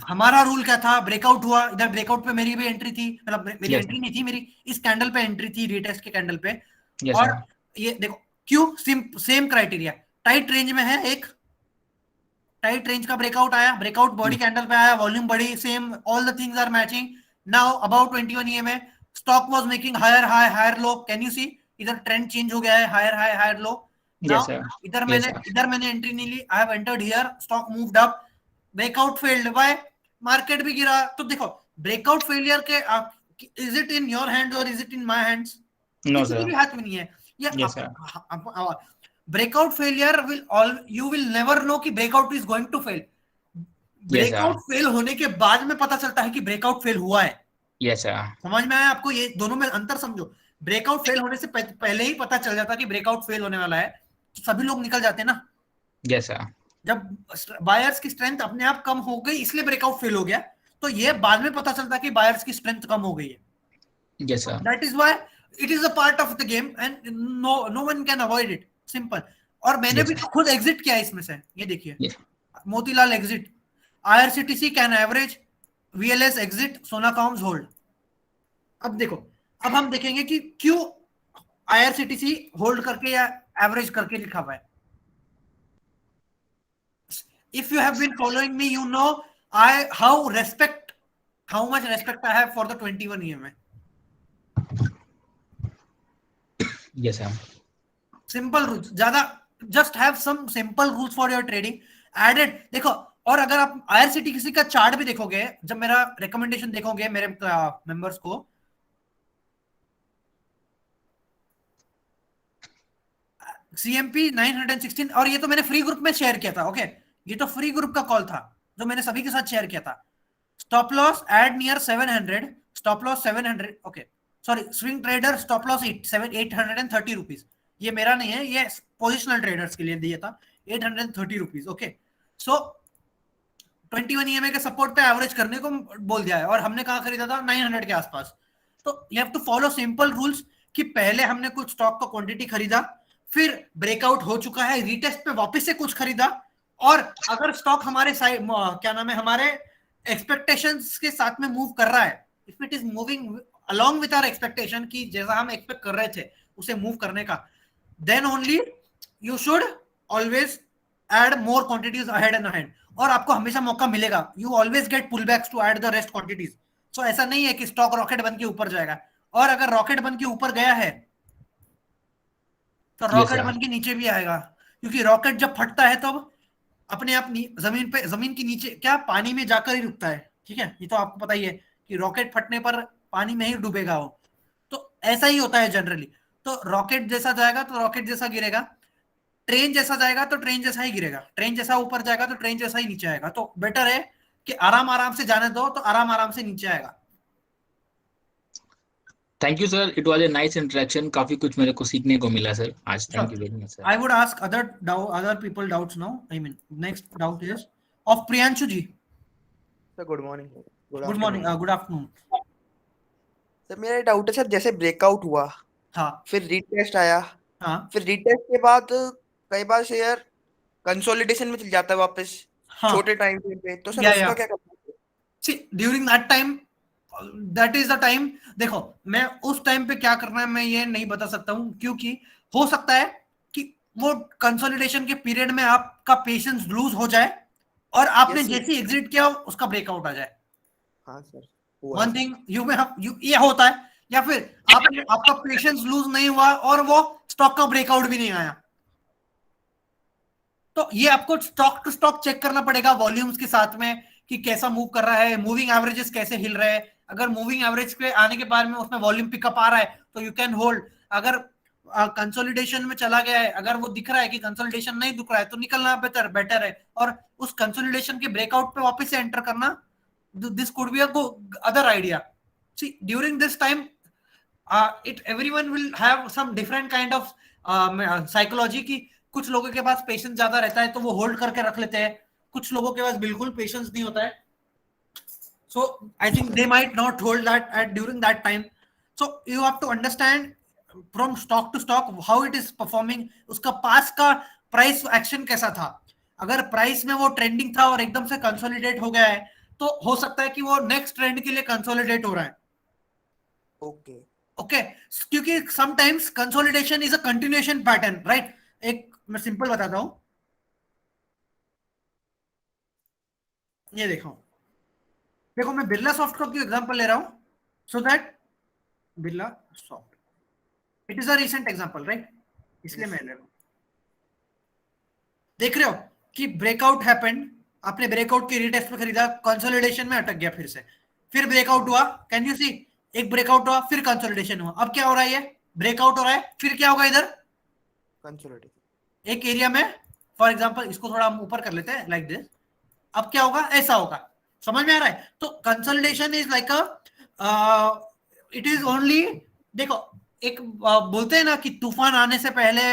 हमारा रूल क्या था, ब्रेकआउट हुआ, इधर ब्रेकआउट पे मेरी भी एंट्री थी, मतलब मेरी एंट्री नहीं थी, मेरी इस कैंडल पे एंट्री थी, रीटेस्ट के कैंडल पे। और ये देखो क्यों, सेम क्राइटेरिया, टाइट रेंज में है, एक टाइट रेंज का ब्रेकआउट आया, ब्रेकआउट बॉडी कैंडल पे आया, वॉल्यूम बड़ी, same, all the things are matching. Now about 21 EMA stock was making higher high higher low, can you see? इधर ट्रेंड चेंज हो गया है, हायर हाई हायर लो। इधर मैंने एंट्री नहीं ली, I have entered here, stock moved up, breakout failed, by market भी गिरा। तो देखो ब्रेकआउट फेलियर के is it in your hands और is it in my hands? No sir, किसी भी हाथ में नहीं है ये। Breakout failure you will never know कि breakout is going to fail. Breakout fail होने के बाद में पता चलता है कि ब्रेकआउट फेल हुआ है। यस सर, समझ में आया आपको? ये दोनों में अंतर समझो। ब्रेकआउट फेल होने से पहले ही पता चल जाता कि ब्रेकआउट फेल होने वाला है, तो सभी लोग निकल जाते हैं ना। यस सर, जब बायर्स की स्ट्रेंथ अपने आप कम हो गई इसलिए ब्रेकआउट फेल हो गया, तो ये बाद में पता चलता कि बायर्स की स्ट्रेंथ कम हो गई है। Yes sir, that is why it is a part of the game and no one can avoid it, simple. और मैंने भी तो खुद एग्जिट किया इसमें से, ये देखिए Motilal exit, IRCTC can average, VLS exit, सोना कॉम्स होल्ड। अब देखो, अब हम देखेंगे कि क्यों IRCTC होल्ड करके या एवरेज करके लिखा हुआ है। If you have been following me, you know how much respect I have for the 21 EMA. yes sir, simple rules, ज्यादा just have some simple rules for your trading added. देखो, और अगर आप IRCTC का चार्ट भी देखोगे, जब मेरा रिकमेंडेशन देखोगे मेरे मेंबर्स को, CMP 916, और ये तो मैंने फ्री ग्रुप में शेयर किया था। ओके, ये तो फ्री ग्रुप का कॉल था जो मैंने सभी के साथ शेयर किया था। Stop loss at near 700, stop loss 700, okay sorry, swing trader stop loss 830 rupees. ये मेरा नहीं है, ये पोजिशनल ट्रेडर्स के लिए दिया था, 830 रुपीज। ओके, सो 21 EMA के सपोर्ट पे एवरेज करने को बोल दिया है और हमने कहाँ खरीदा था 900 के आसपास। तो you have to follow simple rules कि पहले हमने कुछ स्टॉक का क्वांटिटी खरीदा, फिर ब्रेकआउट हो चुका है, रीटेस्ट पे वापस से कुछ खरीदा, और अगर स्टॉक हमारे क्या नाम है, हमारे एक्सपेक्टेशंस के साथ में मूव कर रहा है, if it is moving along with our expectation कि जैसा हम एक्सपेक्ट कर रहे थे उसे मूव करने का, then only you should always add more quantities ahead and ahead, और आपको हमेशा मौका मिलेगा, you always get pull backs to add the rest quantities. So ऐसा नहीं है कि स्टॉक रॉकेट बन के ऊपर जाएगा, और अगर रॉकेट बन के ऊपर गया है तो रॉकेट बन के नीचे भी आएगा, क्योंकि रॉकेट जब फटता है तब अपने आप जमीन के नीचे क्या पानी में जाकर ही रुकता है, ठीक है, ये तो आपको पता ही है कि रॉकेट फटने पर पानी में ही डूबेगा वो, तो ऐसा ही होता है जनरली। तो रॉकेट जैसा जाएगा तो रॉकेट जैसा गिरेगा, ट्रेन जैसा जाएगा तो ट्रेन जैसा ही गिरेगा, ट्रेन जैसा ऊपर जाएगा तो ट्रेन जैसा ही नीचे आएगा। तो बेटर है कि आराम आराम से जाने दो, तो आराम आराम से नीचे आएगा। Thank you sir, it was a nice interaction, काफी कुछ मेरे को सीखने को मिला सर आज। Thank you very much sir. I would ask other people doubts now. I mean, next doubt is of Priyanshu ji. Sir good morning. Good morning. Good afternoon. Sir मेरा doubt है सर, जैसे breakout हुआ, हाँ फिर retest आया, हाँ फिर retest के बाद कई बार शेयर कंसोलिडेशन में चल जाता है वापस हाँ, छोटे टाइम फ्रेम पे, तो सर या उसका क्या करना है? see during that time, that is the time, देखो मैं उस टाइम पे क्या करना है मैं ये नहीं बता सकता हूँ, क्योंकि हो सकता है कि वो कंसोलिडेशन के पीरियड में आपका पेशेंस लूज हो जाए और आपने Yes, sir. जैसे एग्जिट किया उसका ब्रेकआउट आ जाए। हाँ सर, हुआ वन है। थिंग ये होता है, या फिर आपका पेशेंस लूज नहीं हुआ और वो स्टॉक का ब्रेकआउट भी नहीं आया। तो ये आपको स्टॉक टू स्टॉक चेक करना पड़ेगा वॉल्यूम्स के साथ में कि कैसा मूव कर रहा है, मूविंग एवरेजेस कैसे हिल रहे हैं। अगर मूविंग एवरेज पे आने के बाद में उसमें वॉल्यूम पिकअप आ रहा है तो यू कैन होल्ड। अगर कंसोलिडेशन में चला गया है, अगर वो दिख रहा है कि कंसोलिडेशन नहीं दिख रहा है तो निकलना बेटर है, और उस कंसोलिडेशन के ब्रेकआउट पे वापस से एंटर करना, this could be a other idea. See, during this time everyone will have some different kind of psychology कि कुछ लोगों के पास पेशेंस ज्यादा रहता है तो वो होल्ड करके रख लेते हैं, कुछ लोगों के पास बिल्कुल पेशेंस नहीं होता है, so I think they might not hold that during that time. So you have to understand from stock to stock how it is performing, उसका पास का प्राइस एक्शन कैसा था। अगर प्राइस में वो ट्रेंडिंग था और एकदम से कंसोलिडेट हो गया है तो हो सकता है कि वो नेक्स्ट ट्रेंड के लिए कंसोलिडेट हो रहा है। ओके, क्योंकि sometimes consolidation is a continuation pattern, right. एक मैं सिंपल बताता हूं, ये देखो मैं बिरला सॉफ्ट का क्यों एग्जांपल ले रहा हूं, so that Birla soft it is a recent example, right, इसलिए मैं ले रहा हूं। देख रहे हो कि ब्रेकआउट हैपेंड, आपने ब्रेकआउट की रीटेस्ट पे खरीदा, कंसोलिडेशन में अटक गया, फिर ब्रेकआउट हुआ, कैन यू सी, एक ब्रेकआउट हुआ फिर कंसोलिडेशन हुआ, अब क्या हो रहा है, ये ब्रेकआउट हो रहा है, फिर क्या होगा इधर कंसोलिडेशन एक एरिया में। फॉर एग्जांपल इसको थोड़ा हम ऊपर कर लेते हैं लाइक दिस, अब क्या होगा, ऐसा होगा, समझ में आ रहा है। तो consolidation is like it is only, देखो एक बोलते हैं ना कि तूफान आने से पहले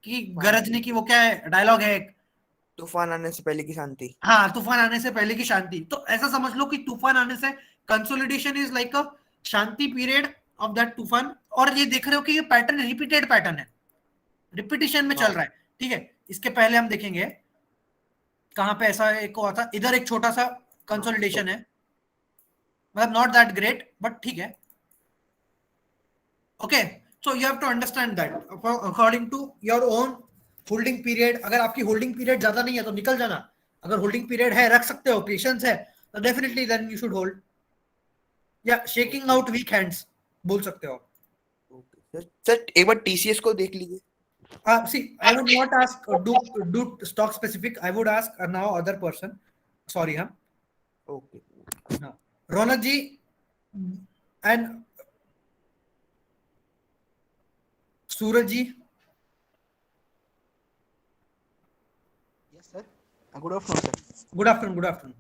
की गरजने की, वो क्या है डायलॉग है, तूफान आने से पहले की शांति। हाँ, तूफान आने से पहले की शांति। तो ऐसा समझ लो कि तूफान आने से consolidation is like a Shanti period of that तूफान। और ये देख रहे हो कि ये पैटर्न रिपीटेड पैटर्न है, रिपीटिशन में चल रहा है, ठीक है। इसके पहले हम देखेंगे कहां पे ऐसा एक हुआ था, इधर एक छोटा सा कंसोलिडेशन है, मतलब नॉट दैट ग्रेट बट ठीक है। Okay, so you have to understand that according to your own holding period. अगर आपकी होल्डिंग पीरियड ज्यादा नहीं है तो निकल जाना, अगर होल्डिंग पीरियड है, रख सकते हो, पेशेंस है, तो definitely then you should hold, या शेकिंग आउट वीक हैंड्स बोल सकते हो। सर एक बार टीसीएस को देख लीजिए। See, I would not ask do stock specific. I would ask now other person. Sorry, huh? Okay. No. Ronak ji and Suraj ji. Yes, sir. Good afternoon, sir. Good afternoon. Good afternoon.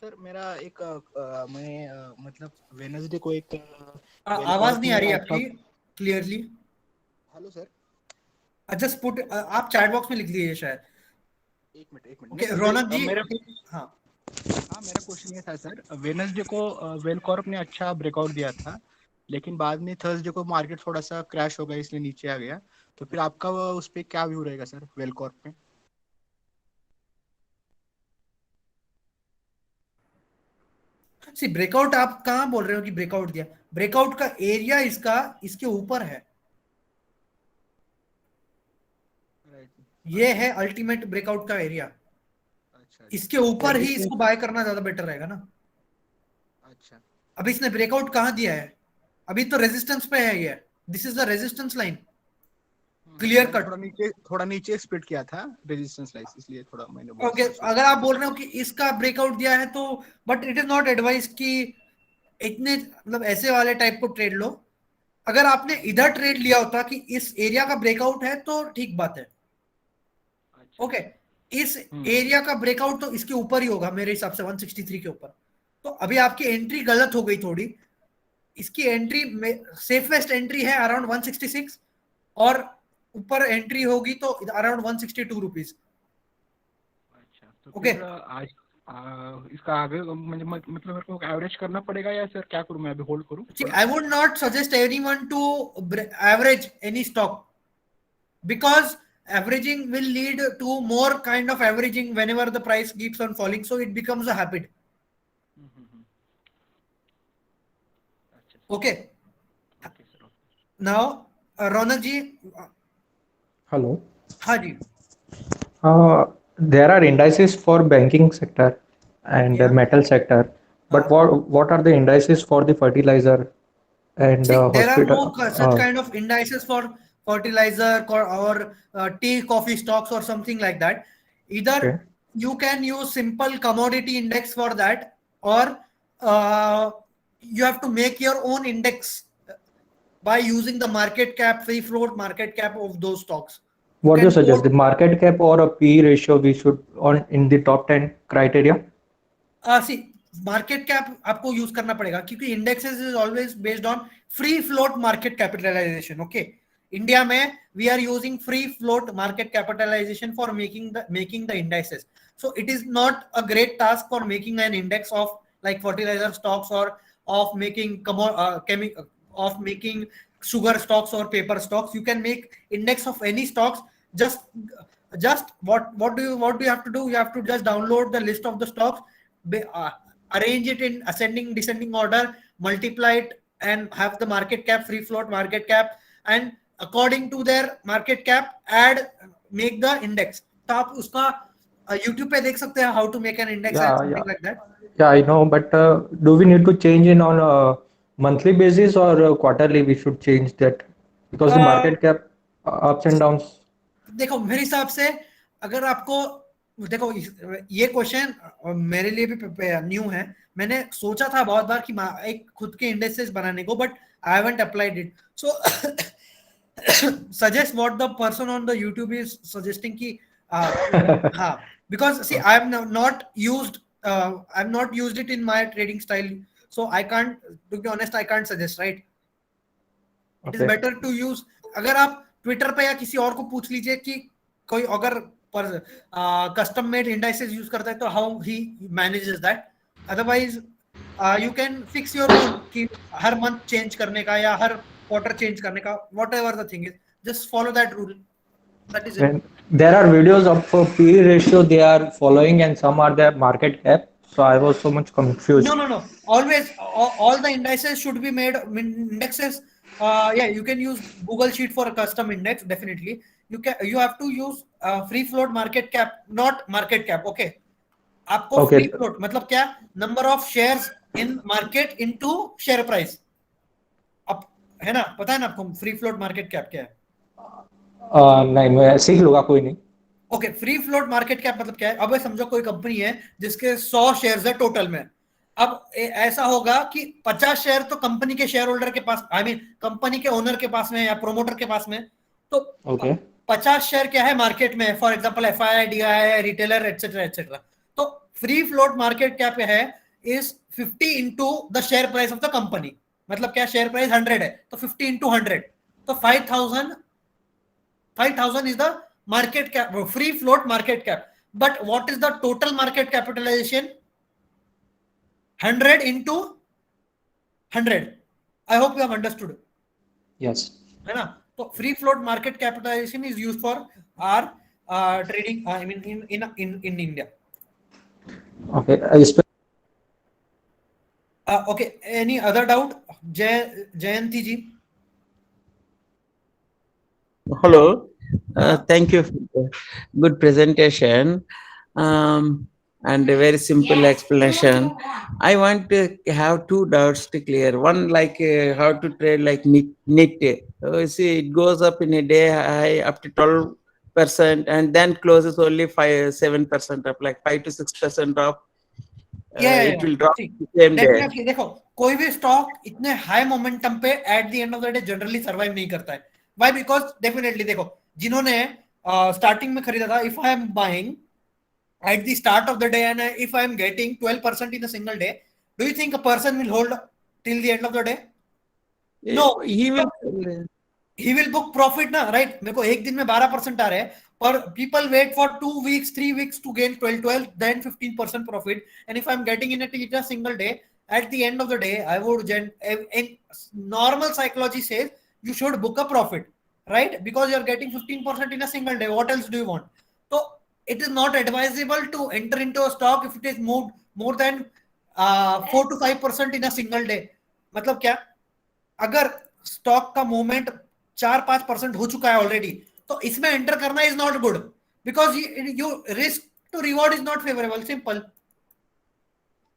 Sir मेरा एक मैं मतलब Wednesday को एक आवाज नहीं आ रही आपकी clearly. Hello sir, just put, आप चैट बॉक्स में लिख लीजिए शायद। एक मिनट। ओके, रौनक जी, मेरा हाँ हाँ, मेरा क्वेश्चन ये था सर, वेनसडे को वेल कॉर्प ने अच्छा ब्रेकआउट दिया था, लेकिन बाद में थर्सडे को मार्केट थोड़ा सा क्रैश हो गया, इसलिए नीचे आ गया। तो फिर आपका उस पर क्या व्यू रहेगा सर, वेल कॉर्प पे? सी ब्रेकआउट आप कहाँ बोल रहे हो कि ब्रेकआउट दिया? ब्रेकआउट का एरिया इसका इसके ऊपर है, ये है अल्टीमेट ब्रेकआउट का एरिया। अच्छा इसके ऊपर ही इसको बाय करना ज्यादा बेटर रहेगा ना। अच्छा। अभी इसने ब्रेकआउट कहाँ दिया है? अभी तो रेजिस्टेंस पे है ये, this is the resistance line, clear cut. थोड़ा नीचे स्प्लिट किया था रेजिस्टेंस लाइन, इसलिए थोड़ा मैंने बोला। ओके, अगर आप बोल रहे हो कि इसका ब्रेकआउट दिया है तो, but it is not advice कि इतने मतलब ऐसे वाले टाइप को ट्रेड लो। अगर आपने इधर ट्रेड लिया होता कि इस एरिया का ब्रेकआउट है तो ठीक बात है। ओके, इस एरिया का ब्रेकआउट तो इसके ऊपर ही होगा मेरे हिसाब से, 163 के ऊपर। तो अभी आपकी एंट्री गलत हो गई थोड़ी। इसकी एंट्री सेफेस्ट एंट्री है अराउंड 166 और ऊपर एंट्री होगी तो अराउंड 162 रुपीज। ओके, आज इसका आगे मतलब मेरे को एवरेज करना पड़ेगा या सर क्या करूं, मैं अभी होल्ड करूं? I would not suggest anyone to average any stock, because averaging will lead to more kind of averaging whenever the price keeps on falling, so it becomes a habit. Okay, now Ronak ji. Hello. हाँ जी. There are indices for banking sector and metal sector, but what are the indices for the fertilizer and See, there hospital? are no such kind of indices for fertilizer or tea, coffee stocks or something like that. Either you can use simple commodity index for that, or you have to make your own index by using the market cap, free float market cap of those stocks. What do you suggest, the market cap or a P ratio we should on in the top 10 criteria? See, market cap आपको use करना पड़ेगा क्योंकि indexes is always based on free float market capitalization. Okay, India में we are using free float market capitalization for making the indices. So it is not a great task for making an index of like fertilizer stocks or of making of making sugar stocks or paper stocks. You can make index of any stocks. Just what do you have to do? You have to just download the list of the stocks, arrange it in ascending descending order, multiply it and have the market cap, free float market cap, and according to their market cap make the index. तो आप उसका YouTube पे देख सकते हैं how to make an index and something like that. Yeah, I know, but do we need to change in on a monthly basis or quarterly? We should change that because the market cap ups and downs. देखो मेरे हिसाब से अगर आपको देखो ये question मेरे लिए भी न्यू है। मैंने सोचा था बहुत बार कि एक खुद के इंडेक्सेस बनाने को, but I haven't applied it. So suggest what the person on the YouTube is suggesting कि हाँ, because see I have not used it in my trading style, so I can't, to be honest I can't suggest, right? It is better to use. अगर आप Twitter पे या किसी और को पूछ लीजिए कि कोई अगर कस्टम मेड इंडाइसेस यूज करता है तो how he manages that. Otherwise you can fix your own कि हर मंथ चेंज करने का या हर क्वार्टर चेंज करने का, whatever the thing is, just follow that rule, that is it. There are videos of P ratio they are following and some are the market cap, so I was so much confused. No, always all the indices should be made indexes. Yeah, you can use Google Sheet for a custom index. Definitely you have to use free float market cap, not market cap. Okay, आपको free float मतलब क्या? Number of shares in market into share price. अब है ना, पता है ना आपको free float market cap क्या है? नहीं, मैं सीख लूंगा, कोई नहीं। Okay, free float market cap मतलब क्या है? अब समझो कोई कंपनी है जिसके 100 शेयर्स है टोटल में। अब ऐसा होगा कि 50 शेयर तो कंपनी के शेयर होल्डर के पास, आई मीन कंपनी के ओनर के पास में या प्रोमोटर के पास में, तो 50 शेयर क्या है मार्केट में, for example FI, DI, retailer etcetera etcetera. तो फ्री फ्लोट मार्केट कैप है is 50 into the share price of the company. मतलब क्या, शेयर प्राइस 100 है तो 50 इनटू 100 तो 5000 is the market cap, free float market cap. But what is the total market capitalization? 100 into 100. I hope you have understood. Yes. है ना? तो free float market capitalization is used for our trading. I mean in India. Okay. Okay. Any other doubt, Jayanti ji? Hello. Thank you for the good presentation and a very simple explanation. I want to have two doubts to clear. One, like how to trade like NIT. You see, it goes up in a day high up to 12%, and then closes only 7% up, like 5 to 6% up. It will drop the same day. Definitely. देखो, कोई भी stock इतने high momentum पे at the end of the day generally survive नहीं करता है. Why? Because definitely देखो, जिन्होंने स्टार्टिंग में खरीदा था, if I am buying at the start of the day and if I am getting 12% in a single day, do you think a person will hold till the end of the day? No. He will book profit ना, right? मेरे को एक दिन में 12% आ रहे हैं, पर people wait for 2 weeks, 3 weeks to gain 12, then 15% profit. And if I'm getting in it a single day, at the end of the day, I would in normal psychology says you should book a profit, right? Because you're getting 15% in a single day. What else do you want? So it is not advisable to enter into a stock if it is moved more than 4 to 5% in a single day. मतलब क्या? अगर stock का movement 4-5% हो चुका है already, तो इसमें enter करना is not good, because you risk to reward is not favourable. Simple.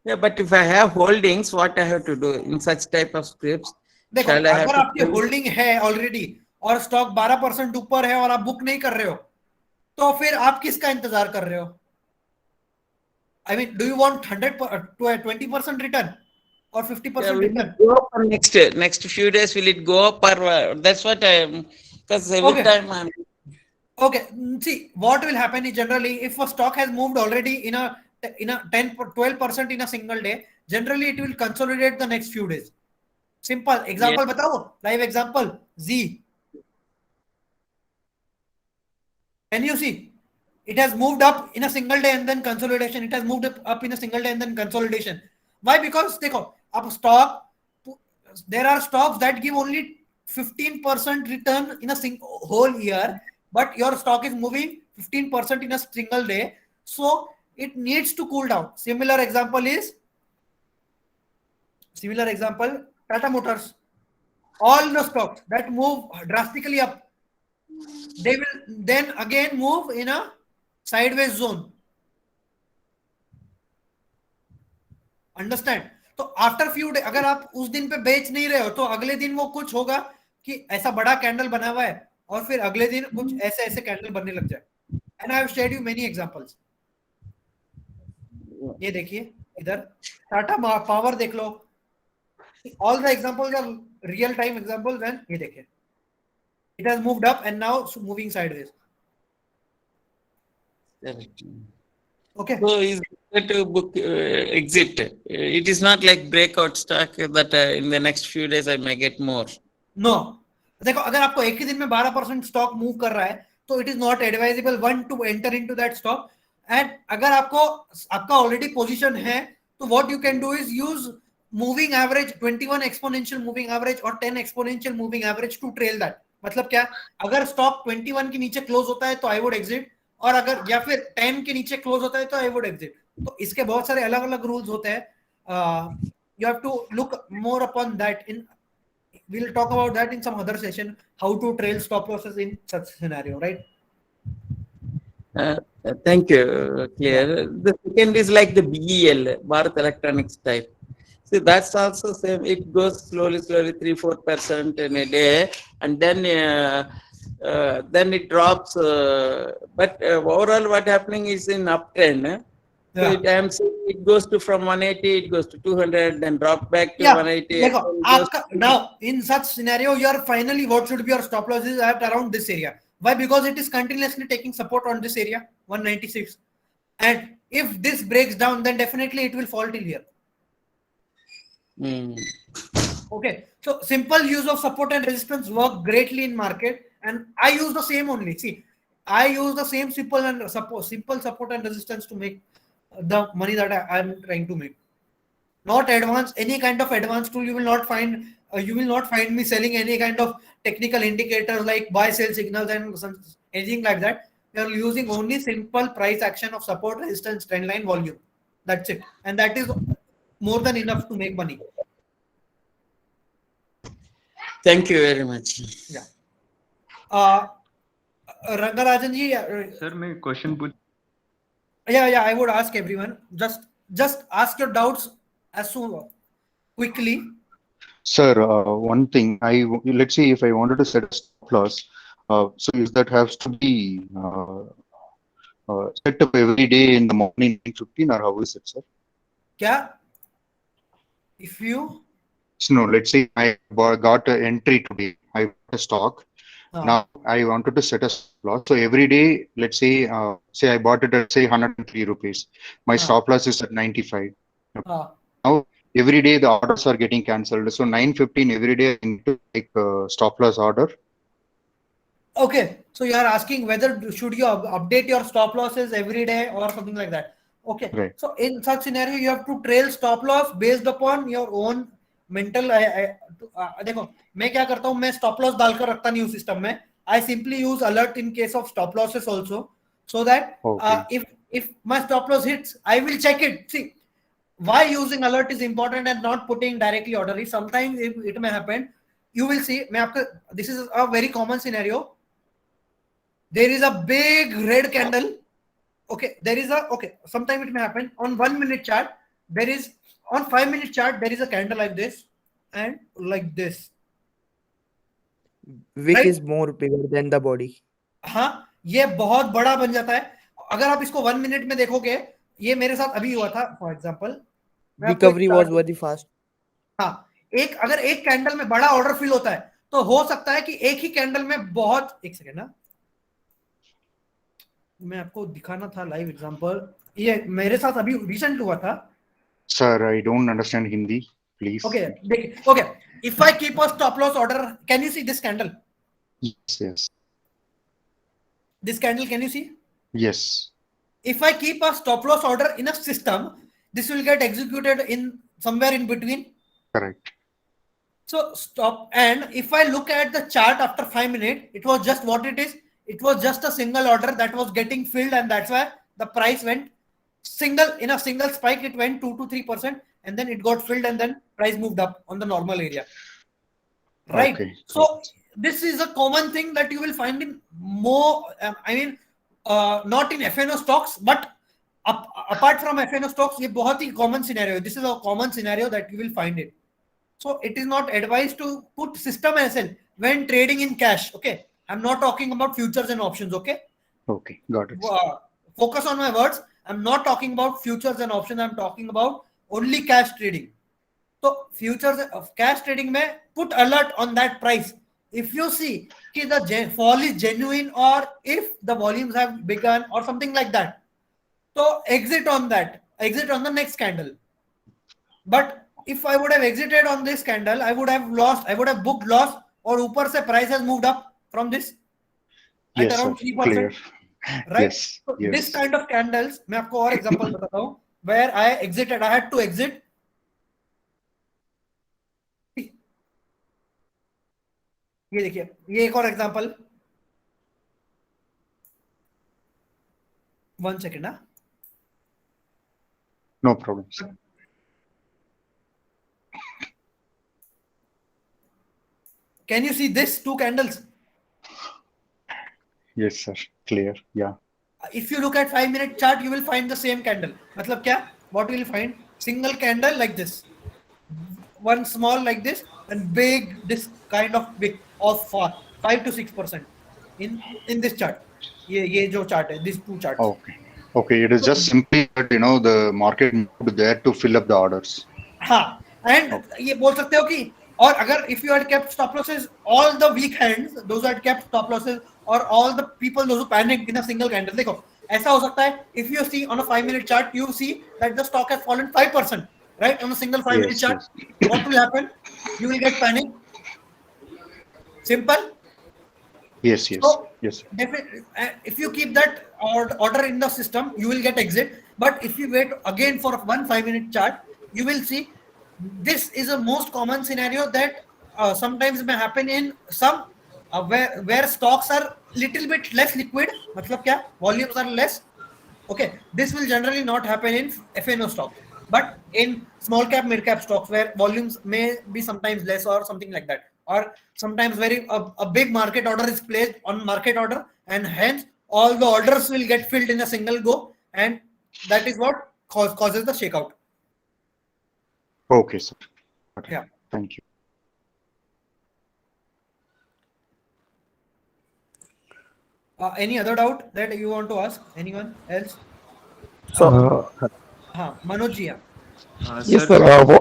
Yeah, but if I have holdings, what I have to do in such type of scripts? देखो, अगर आपकी holding है already और stock 12% ऊपर है और आप book नहीं कर रहे हो, तो फिर आप किसका इंतजार कर रहे हो? I mean, do you want 20% return or 50% return? Go up for next few days. Will it go up or that's what I? Because every time I'm. Okay. See, what will happen is generally if a stock has moved already in a 10-12% in a single day, generally it will consolidate the next few days. Simple example. बताओ, live example. Z. Can you see? It has moved up in a single day and then consolidation. It has moved up in a single day and then consolidation. Why? Because देखो, अब stock, there are stocks that give only 15% return in a whole year, but your stock is moving 15% in a single day, so it needs to cool down. Similar example, Tata Motors. All the stocks that move drastically up, they will then again move in a sideways zone. Understand? तो after few day अगर आप उस दिन पे बेच नहीं रहे हो, तो अगले दिन वो कुछ होगा कि ऐसा बड़ा कैंडल बना हुआ है और फिर अगले दिन कुछ ऐसे ऐसे कैंडल बनने लग जाए. And I have shared you many examples. ये देखिए इधर टाटा पावर देख लो. All the examples are real time examples. And ये देखिए, it has moved up and now moving sideways. Okay. So is it to book exit? It is not like breakout stock that in the next few days I may get more. No. देखो, अगर आपको एक ही दिन में 12% stock move कर रहा है, तो it is not advisable one to enter into that stock. And अगर आपका ऑलरेडी पोजीशन है, तो what you can do is use moving average, 21 exponential moving average और 10 exponential moving average to trail that. मतलब क्या? अगर स्टॉक 21 के नीचे क्लोज होता है तो आई वुड एग्जिट, और अगर या फिर 10 के नीचे क्लोज होता है तो आई वुड एग्जिट. तो इसके बहुत सारे अलग अलग रूल्स होते हैं. You have to look more upon that. In we'll talk about that in some other session, how to trail stop losses in such scenario, right? Thank you. Clear. The second is like the BEL, Bharat Electronics type. See, that's also same. It goes slowly 3-4% in a day, and then it drops. But overall, what happening is in uptrend. So I am saying it goes to from 180, it goes to 200, then drop back to 180. Now, in such scenario, you are finally, what should be your stop losses at around this area? Why? Because it is continuously taking support on this area, 196. And if this breaks down, then definitely it will fall till here. Okay. So simple use of support and resistance work greatly in market. And I use the same only. See, I use the same simple support and resistance to make the money that I am trying to make. not advanced, any kind of advanced tool. You will not find me selling any kind of technical indicators like buy sell signals and anything like that. We are using only simple price action of support, resistance, trend line, volume. That's it, and that is more than enough to make money. Thank you very much. Yeah. Rangarajan ji, sir मैं question पूछ yeah, I would ask everyone, just ask your doubts as soon quickly. Sir, one thing, let's say if I wanted to set a stop loss, so is that has to be set up every day in the morning 15, or how is it, sir? Kya? If you So no, let's say I got an entry today, I bought a stock. Now I wanted to set a stop loss. So every day, let's say I bought it at say 103 rupees. My stop loss is at 95. Now every day the orders are getting cancelled. So 9:15 every day I need to take stop loss order. Okay, so you are asking whether should you update your stop losses every day or something like that. Okay, Right. So in such scenario you have to trail stop loss based upon your own mental. देखो मैं क्या करता हूँ, मैं stop loss डालकर रखता नहीं हूँ सिस्टम में. I simply use alert in case of stop losses also, so that if my stop loss hits, I will check it. See, why using alert is important and not putting directly order is sometimes it may happen. You will see, this is a very common scenario. There is a big red candle. Okay, sometime it may happen on 1 minute chart. There is on 5 minute chart, there is a candle like this and like this. Wick Right? is more bigger than the body. हाँ, ये बहुत बड़ा बन जाता है. अगर आप इसको 1 मिनट में देखोगे, ये मेरे साथ अभी हुआ था. For example, Recovery was very fast. हाँ, अगर एक कैंडल में बड़ा ऑर्डर फिल होता है तो हो सकता है कि एक ही कैंडल में बहुत, एक सेकेंड ना, मैं आपको दिखाना था लाइव एग्जांपल. ये मेरे साथ अभी रिसेंट हुआ था. Sir, I don't understand Hindi, please. Okay, okay. If I keep a stop loss order, can you see this candle? Yes. This candle, can you see? Yes. If I keep a stop loss order in a system, this will get executed in somewhere in between. Correct. So stop, and if I look at the chart after 5 minutes, it was just what it is. It was just a single order that was getting filled, and that's why the price went in a single spike. It went 2 to 3%, and then it got filled, and then price moved up on the normal area. Right. Okay. So this is a common thing that you will find in more. Not in FNO stocks, but apart from FNO stocks, ये बहुत ही common scenario. This is a common scenario that you will find it. So it is not advised to put system SL when trading in cash. Okay, I'm not talking about futures and options. Okay. Okay, got it. Focus on my words. I'm not talking about futures and options. I'm talking about only cash trading. So futures of cash trading में put alert on that price. If you see कि the fall is genuine, or if the volumes have begun or something like that, so exit on that. Exit on the next candle. But if I would have exited on this candle, I would have lost. I would have booked loss. और ऊपर से price has moved up from this at Yes, around sir. 3%. Clear. Right? Yes, So yes. this kind of candles, मैं आपको और example बताता हूँ where I exited. I had to exit. ये देखिए, ये एक और एग्जांपल. 1 second ना. No problem, sir. Can you see this 2 candles? Yes, sir. Clear. Yeah. If you look at 5 minute chart, you will find the same candle. मतलब क्या? What will you find? Single candle like this, one small like this, and big this kind of big of 5 to 6% in this chart. ये जो chart है, these 2 charts. Okay. Okay. It is just simply that the market moved there to fill up the orders. हाँ, and ये बोल सकते हो कि और अगर if you had kept stop losses, all the weak hands, those who had kept stop losses, or all the people those who panicked in a single candle, देखो ऐसा हो सकता है. If you see on a 5 minute chart, you see that the stock has fallen 5%, right, on a single 5 minute chart. What will happen? You will get panic. Simple. Yes. So, Yes. if you keep that order in the system, you will get exit. But if you wait again for one 5 minute chart, you will see this is a most common scenario that sometimes may happen in some where stocks are little bit less liquid. मतलब क्या? Volumes are less. Okay, this will generally not happen in FNO stocks, but in small cap, mid cap stocks where volumes may be sometimes less or something like that, or sometimes a big market order is placed on market order, and hence all the orders will get filled in a single go, and that is what causes the shakeout. Okay, sir. Okay. Yeah. Thank you. Any other doubt that you want to ask? Anyone else? So, Manoj ji, Yes, sir.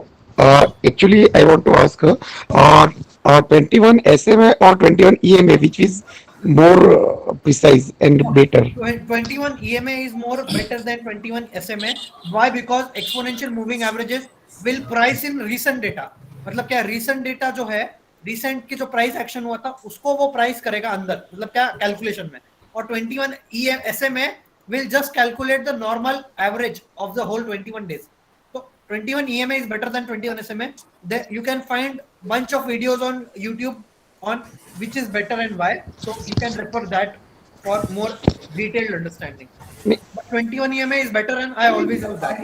Actually, I want to ask 21 SMA or 21 EMA, which is more precise and better? 21 EMA is more better than 21 SMA. Why? Because exponential moving averages will price in recent data. मतलब क्या recent data जो है recent की जो price action हुआ था उसको वो price करेगा अंदर, मतलब क्या calculation में, और 21 SMA will just calculate the normal average of the whole 21 days. So 21 EMA is better than 21 SMA. There you can find bunch of videos on YouTube on which is better and why. So you can refer that for more detailed understanding. But 21 EMA is better, and I always use that.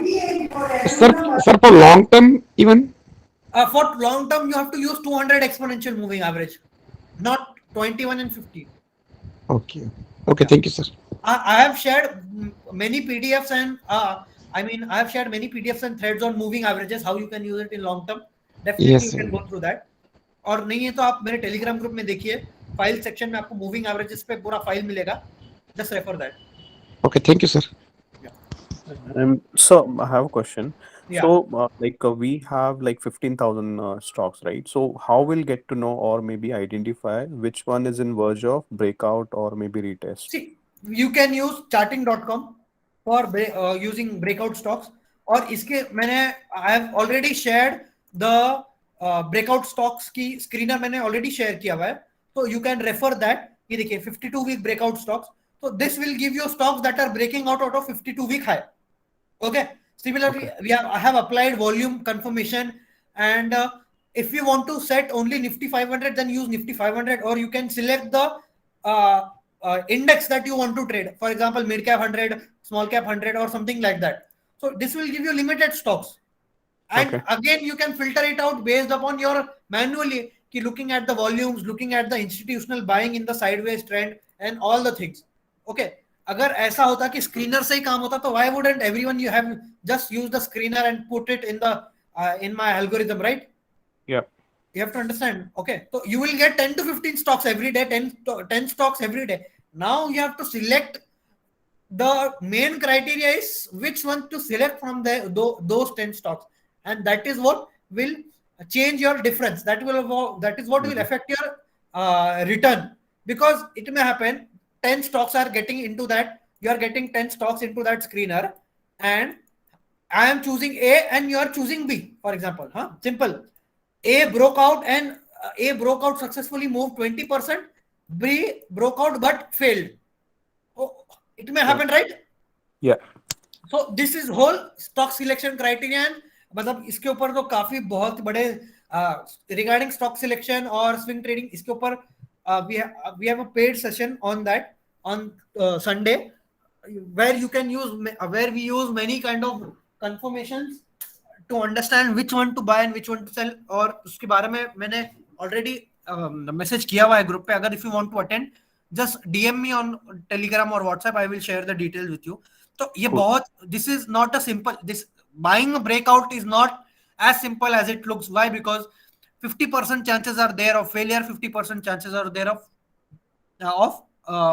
Sir, for long term even? For long term, you have to use 200 exponential moving average, not 21 and 15. Okay. Okay. Thank you, sir. I have shared many PDFs and I have shared many PDFs and threads on moving averages, how you can use it in long term. Definitely Yes, you can go through that. और नहीं है तो आप मेरे Telegram group में देखिए, file section में आपको मूविंग एवरेजेस पे पूरा फाइल मिलेगा. Just refer that. Okay. Thank you, sir. So I have a question. Yeah. So we have like 15,000 stocks, right? So how we'll get to know or maybe identify which one is in verge of breakout or maybe retest? See, you can use charting.com for using breakout stocks. और इसके I have already shared the breakout stocks की screener मैंने already share किया हुआ है. So you can refer that. ये देखिए 52-week breakout stocks. So this will give you stocks that are breaking out of 52-week high. Okay. Similarly, I have applied volume confirmation, and if you want to set only Nifty 500, then use Nifty 500, or you can select the index that you want to trade. For example, mid cap 100, small cap 100, or something like that. So this will give you limited stocks. And again, you can filter it out based upon your manually looking at the volumes, looking at the institutional buying in the sideways trend, and all the things. Okay. अगर ऐसा होता कि screener से ही काम होता तो why wouldn't everyone you have just use the screener and put it in the in my algorithm, right? Yeah. You have to understand. Okay. So you will get 10 to 15 stocks every day, 10 stocks every day. Now you have to select. The main criteria is which one to select from those 10 stocks, and that is what will change your difference. That is what will affect your return, because it may happen 10 stocks are getting into that. You are getting 10 stocks into that screener, and I am choosing A and you are choosing B, for example. Simple. A broke out and A broke out successfully, moved 20%. B broke out but failed. Oh, it may happen, right? Yeah. So this is whole stock selection criterion. मतलब इसके ऊपर तो काफी बहुत बड़े regarding stock selection or swing trading, इसके ऊपर we have a paid session on that on Sunday, where we use many kind of confirmations to understand which one to buy and which one to sell. और उसके बारे में मैंने already message किया हुआ है ग्रुप पे. अगर if you want to attend, just DM me on Telegram or WhatsApp. I will share the details with you. तो ये बहुत, this is not a simple, this buying a breakout is not as simple as it looks. Why? Because 50% chances are there of failure, 50% chances are there of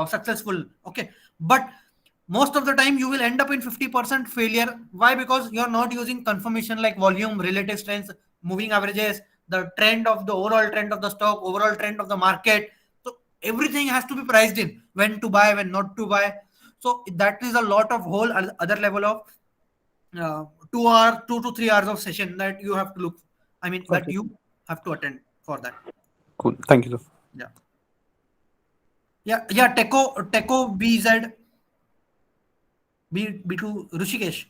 successful. Okay, but most of the time you will end up in 50% failure. Why? Because you are not using confirmation like volume, relative strength, moving averages, the trend of the overall trend of the stock, overall trend of the market. So everything has to be priced in, when to buy, when not to buy. So that is a lot of whole other level of 2 to 3 hours of session that you have to look. That you have to attend for that. Cool. Thank you, sir. Yeah. Teco BZ B2 Rishikesh.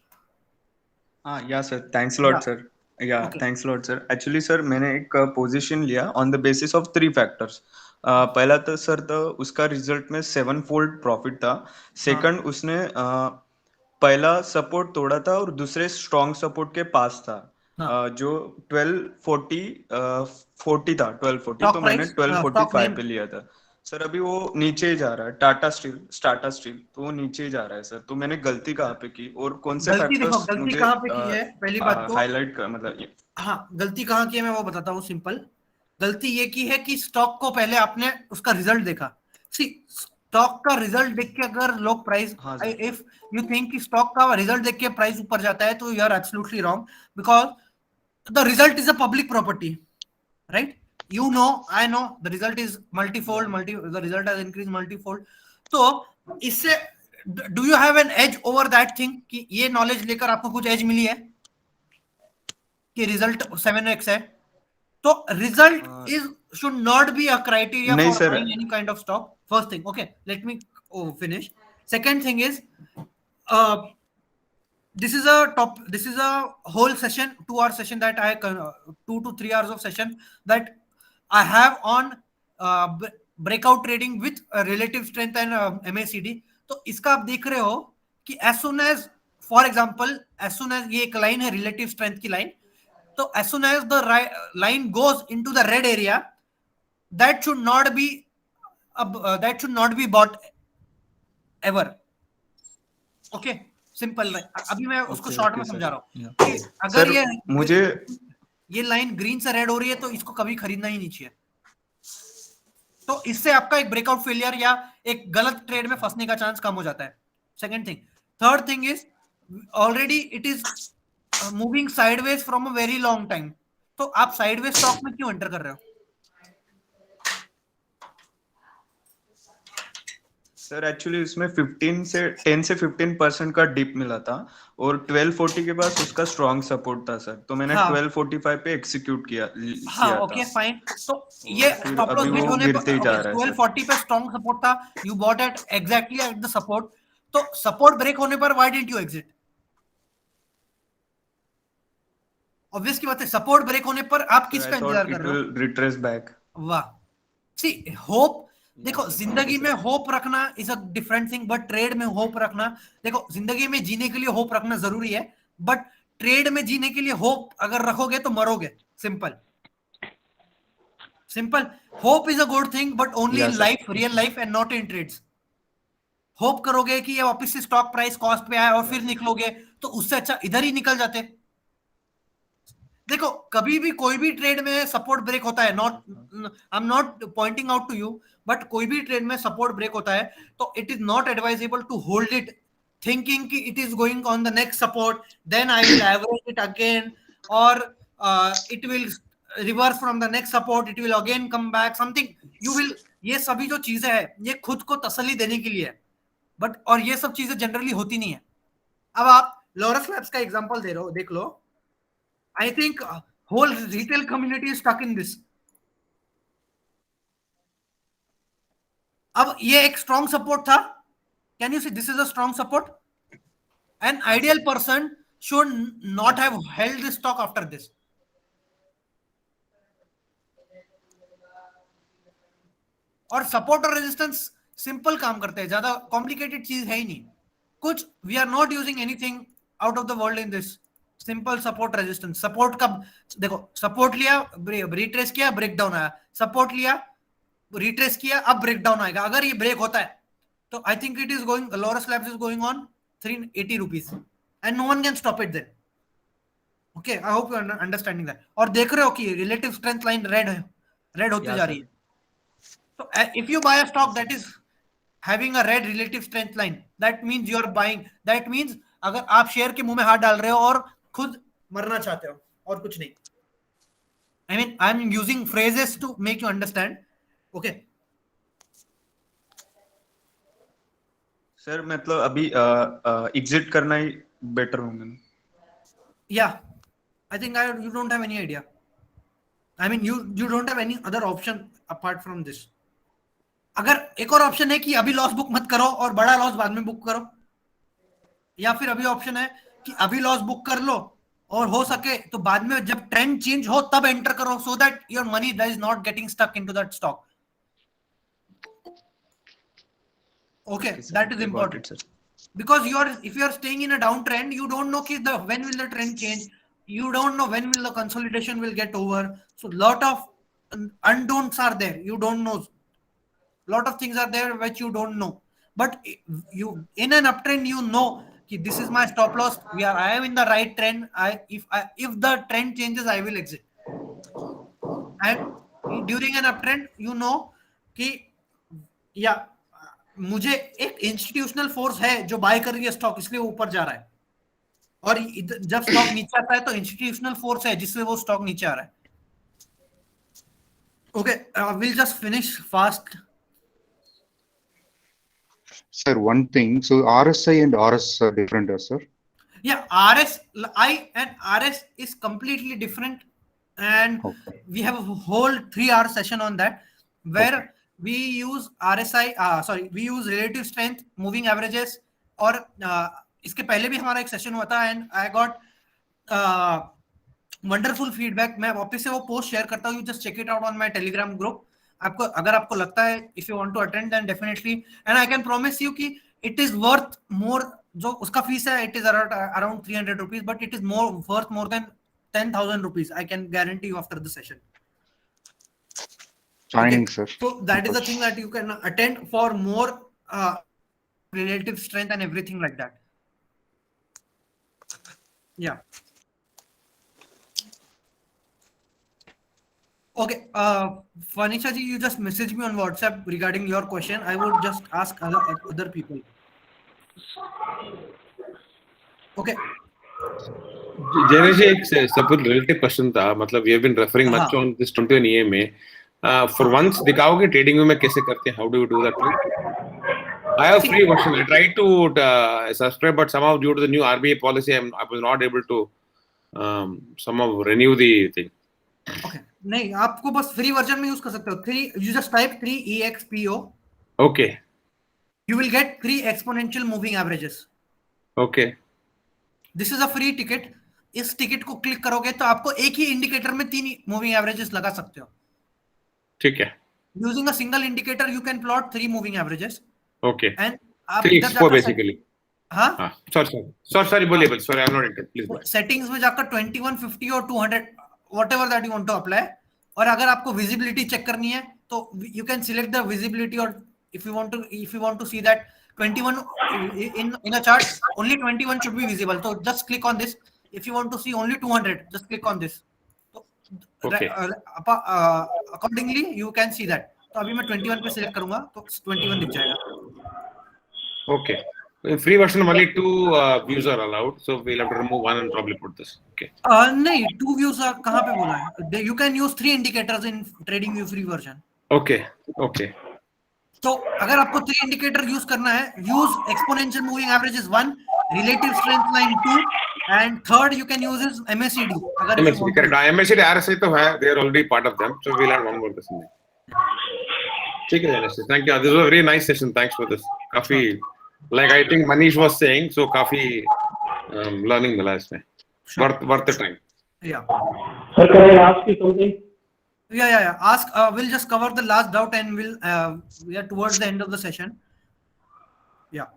Yeah, sir. Thanks a lot, sir. Yeah, thanks a lot, sir. Actually, sir, मैंने एक position लिया on the basis of 3 factors. पहला तो sir तो उसका result में 7-fold profit था. Second उसने पहला सपोर्ट तोड़ा था और दूसरे स्ट्रॉन्ग सपोर्ट के पास था. जो 1240 था 1240, तो मैंने 1245 पे लिया था. सर अभी वो नीचे ही जा रहा है. टाटा स्टील तो वो नीचे ही जा रहा है सर. तो मैंने गलती कहाँ पे की और कौन से फैक्टर्स गलती मुझे कहाँ पे की है पहली बात तो हाईलाइट कर, मतलब हाँ गलती कहाँ की है मैं वो बताता हूँ. सिंपल गलती ये की है कि स्टॉक को पहले आपने उसका रिजल्ट देखा. सी स्टॉक का रिजल्ट देख के अगर लोग प्राइस, इफ यू थिंक कि स्टॉक का रिजल्ट देख के प्राइस ऊपर जाता है तो you are absolutely wrong, because the result is a public property, right? You know, I know the result is multifold, the result has increased multifold. So इससे do you have an edge over that thing कि ये knowledge लेकर आपको कुछ edge मिली है कि result 7x है? तो result is should not be a criteria for buying any kind of stock. First thing, okay, let me finish. Second thing is this is a whole session, 2-hour session that I 2 to 3 hours of session that I have on breakout trading with relative strength and MACD. तो इसका आप देख रहे हो कि as soon as, for example, as soon as ये एक line है relative strength की लाइन, तो as soon as the line goes into the red area, that should not be bought ever. Okay, simple. अभी मैं उसको शॉर्ट में समझा रहा हूँ. अगर ये लाइन ग्रीन से रेड हो रही है तो इसको कभी खरीदना ही नहीं चाहिए. तो इससे आपका एक ब्रेकआउट फेलियर या एक गलत ट्रेड में फंसने का चांस कम हो जाता है. Second thing. Third thing is already it is moving sideways from a very long time. तो आप साइडवेज स्टॉक में क्यों एंटर कर रहे हो? सर एक्चुअली उसमें 10 से 15% का डिप मिला था और 1240 के पास उसका स्ट्रॉन्ग सपोर्ट था सर. तो मैंने 1245 पे एग्जीक्यूट किया. हाँ ओके फाइन. तो ये स्टॉप लॉस हिट होने पर 1240 पे स्ट्रॉन्ग सपोर्ट था. You bought at exactly at the support. तो सपोर्ट ब्रेक होने पर why didn't you exit? Obvious की बात है. सपोर्ट ब्रेक होने पर आप किसका इंतजार कर रहे हो? Retrace back. वाह. सी होप, देखो जिंदगी में होप रखना is a different thing, but trade में होप रखना, देखो जिंदगी में जीने के लिए होप रखना जरूरी है, बट ट्रेड में जीने के लिए होप अगर रखोगे तो मरोगे. Simple. Hope is a good thing but only in life, real life, and not in trades. Hope करोगे कि ये वापस से स्टॉक प्राइस कॉस्ट पे आए और फिर निकलोगे, तो उससे अच्छा इधर ही निकल जाते. देखो कभी भी कोई भी ट्रेड में सपोर्ट ब्रेक होता है. I am not pointing out to you, but कोई भी ट्रेड में सपोर्ट ब्रेक होता है तो it is not advisable to hold it thinking कि it is going on the next support, then I will average it again, और it will reverse from the next support, it will again come back something. You will, ये सभी जो चीजें है ये खुद को तसल्ली देने के लिए है, बट और ये सब चीजें जनरली होती नहीं है. अब आप लॉरस लैब्स का एग्जांपल दे रहे हो, देख लो. I think whole retail community is stuck in this. अब ये एक strong support था. Can you see this is a strong support? An ideal person should not have held this stock after this. और support और resistance simple काम करते हैं, ज्यादा कॉम्प्लिकेटेड चीज है ही नहीं कुछ. We are not using anything out of the world in this. Simple support resistance. Support कब देखो, सपोर्ट लिया, रिट्रेस किया, ब्रेक डाउन आया, सपोर्ट लिया, रिट्रेस किया, अब ब्रेक डाउन आएगा. अगर ये ब्रेक होता है तो I think it is going, Laurus Labs is going on 380 rupees and no one can stop it then. Okay, I hope you are understanding that. और देख रहे हो कि रिलेटिव स्ट्रेंथ लाइन रेड होती जा रही है. तो if you buy a stock that is having a red relative strength line, that means you are buying. That means अगर आप शेयर के मुंह में हाथ डाल रहे हो और खुद मरना चाहते हो, और कुछ नहीं. I mean, I'm using phrases to make you understand. Okay. Sir मतलब अभी एग्जिट करना ही बेटर होगा. Yeah, I think you don't have any idea. I mean, you don't have any other option apart from this. अगर एक और option है कि अभी लॉस बुक मत करो और बड़ा लॉस बाद में बुक करो, या फिर अभी ऑप्शन है कि अभी लॉस बुक कर लो और हो सके तो बाद में जब ट्रेंड चेंज हो तब एंटर करो, so that your money is not getting stuck into that stock. Okay, that is important. Because if you are staying in a downtrend, you don't know when will the trend change. You don't know when will the consolidation will get over. So lot of unknowns are there. You don't know. Lot of things are there which you don't know. But you in an uptrend, you know this is my stop loss. I am in the right trend. If the trend changes, I will exit. And during an uptrend, you know कि मुझे एक institutional force है जो bye कर रही है stock, इसलिए ऊपर जा रहा है, और जब स्टॉक नीचे आता है तो इंस्टीट्यूशनल फोर्स है जिससे वो स्टॉक नीचे आ रहा है. Okay, we'll just finish fast. Sir, one thing. So RSI and RS are different, sir? Yeah, RSI and RS is completely different, and we have a whole 3-hour session on that, where we use RSI, we use relative strength, moving averages, और इसके पहले भी हमारा एक session हुआ था, and I got wonderful feedback. मैं वापस से वो पोस्ट शेयर करता हूँ. You just check it out on my Telegram group. अगर आपको लगता है, if you want to attend, then definitely, and I can promise you कि इट इज वर्थ मोर. जो उसका फीस है, it is around 300 rupees, but it is worth more than 10,000 rupees. I can guarantee you after the session. Signing, sir. So that is the thing that you can attend for more relative strength and everything like that. Yeah. Okay, Vanisha ji, you just message me on WhatsApp regarding your question. I would just ask other people. Okay. Jainesh ji, एक simple relative question था. मतलब we have been referring much on this 21 EMA. For once, दिखाओगे trading में कैसे करते हैं? How do you do that, please? I have free version. I tried to subscribe, but somehow due to the new RBI policy, I was not able to somehow renew the thing. Okay. नहीं, आपको बस free version में use कर सकते हो. You just type 3EXPO. Okay. You will get 3 exponential moving averages. Okay. This is a free ticket. इस ticket को click करोगे तो आपको एक ही इंडिकेटर में 3 मूविंग एवरेजेस लगा सकते हो. ठीक है. Using a single indicator, you can plot 3 moving averages. Okay. And आप 3XPO basically. हाँ. Sorry, बोलिए. Sorry, I'm not interested. Please. Settings में जाकर 21, 50 और 200, whatever that you want to apply. और अगर आपको विजिबिलिटी चेक करनी है तो you can select the visibility, or if you want to see that 21 in a chart, only 21 should be visible. So just click on this. If you want to see only 200, just click on this. Okay. Accordingly you can see that. तो अभी मैं 21 पे select करूंगा तो 21 दिख जाएगा. Okay. In free version only 2 views are allowed, so we'll have to remove one and probably put this. Okay. नहीं, 2 views कहाँ पे बोला है? You can use 3 indicators in TradingView free version. Okay. तो अगर आपको 3 इंडिकेटर यूज करना है, use exponential moving averages 1, relative strength line 2, and third you can use is MACD. अगर MACD correct. MACD RSI तो है, they are already part of them, so we'll have one more person. ठीक है Janice, thank you. This was a very nice session. Thanks for this. काफी like I think Manish was saying, so काफी learning मिला इसमें. Worth the time. Yeah. Sir, can I ask you something? Yeah. Ask. We'll just cover the last doubt and we are towards the end of the session. Yeah.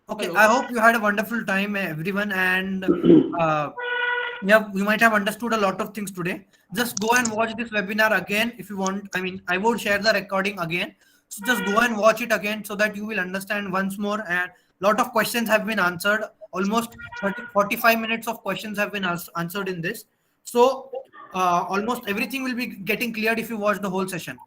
Okay. Hello. I hope you had a wonderful time, everyone, and you might have understood a lot of things today. Just go and watch this webinar again if you want. I mean, I would share the recording again. So just go and watch it again so that you will understand once more. And lot of questions have been answered. Almost 45 minutes of questions have been answered in this. So almost everything will be getting cleared if you watch the whole session.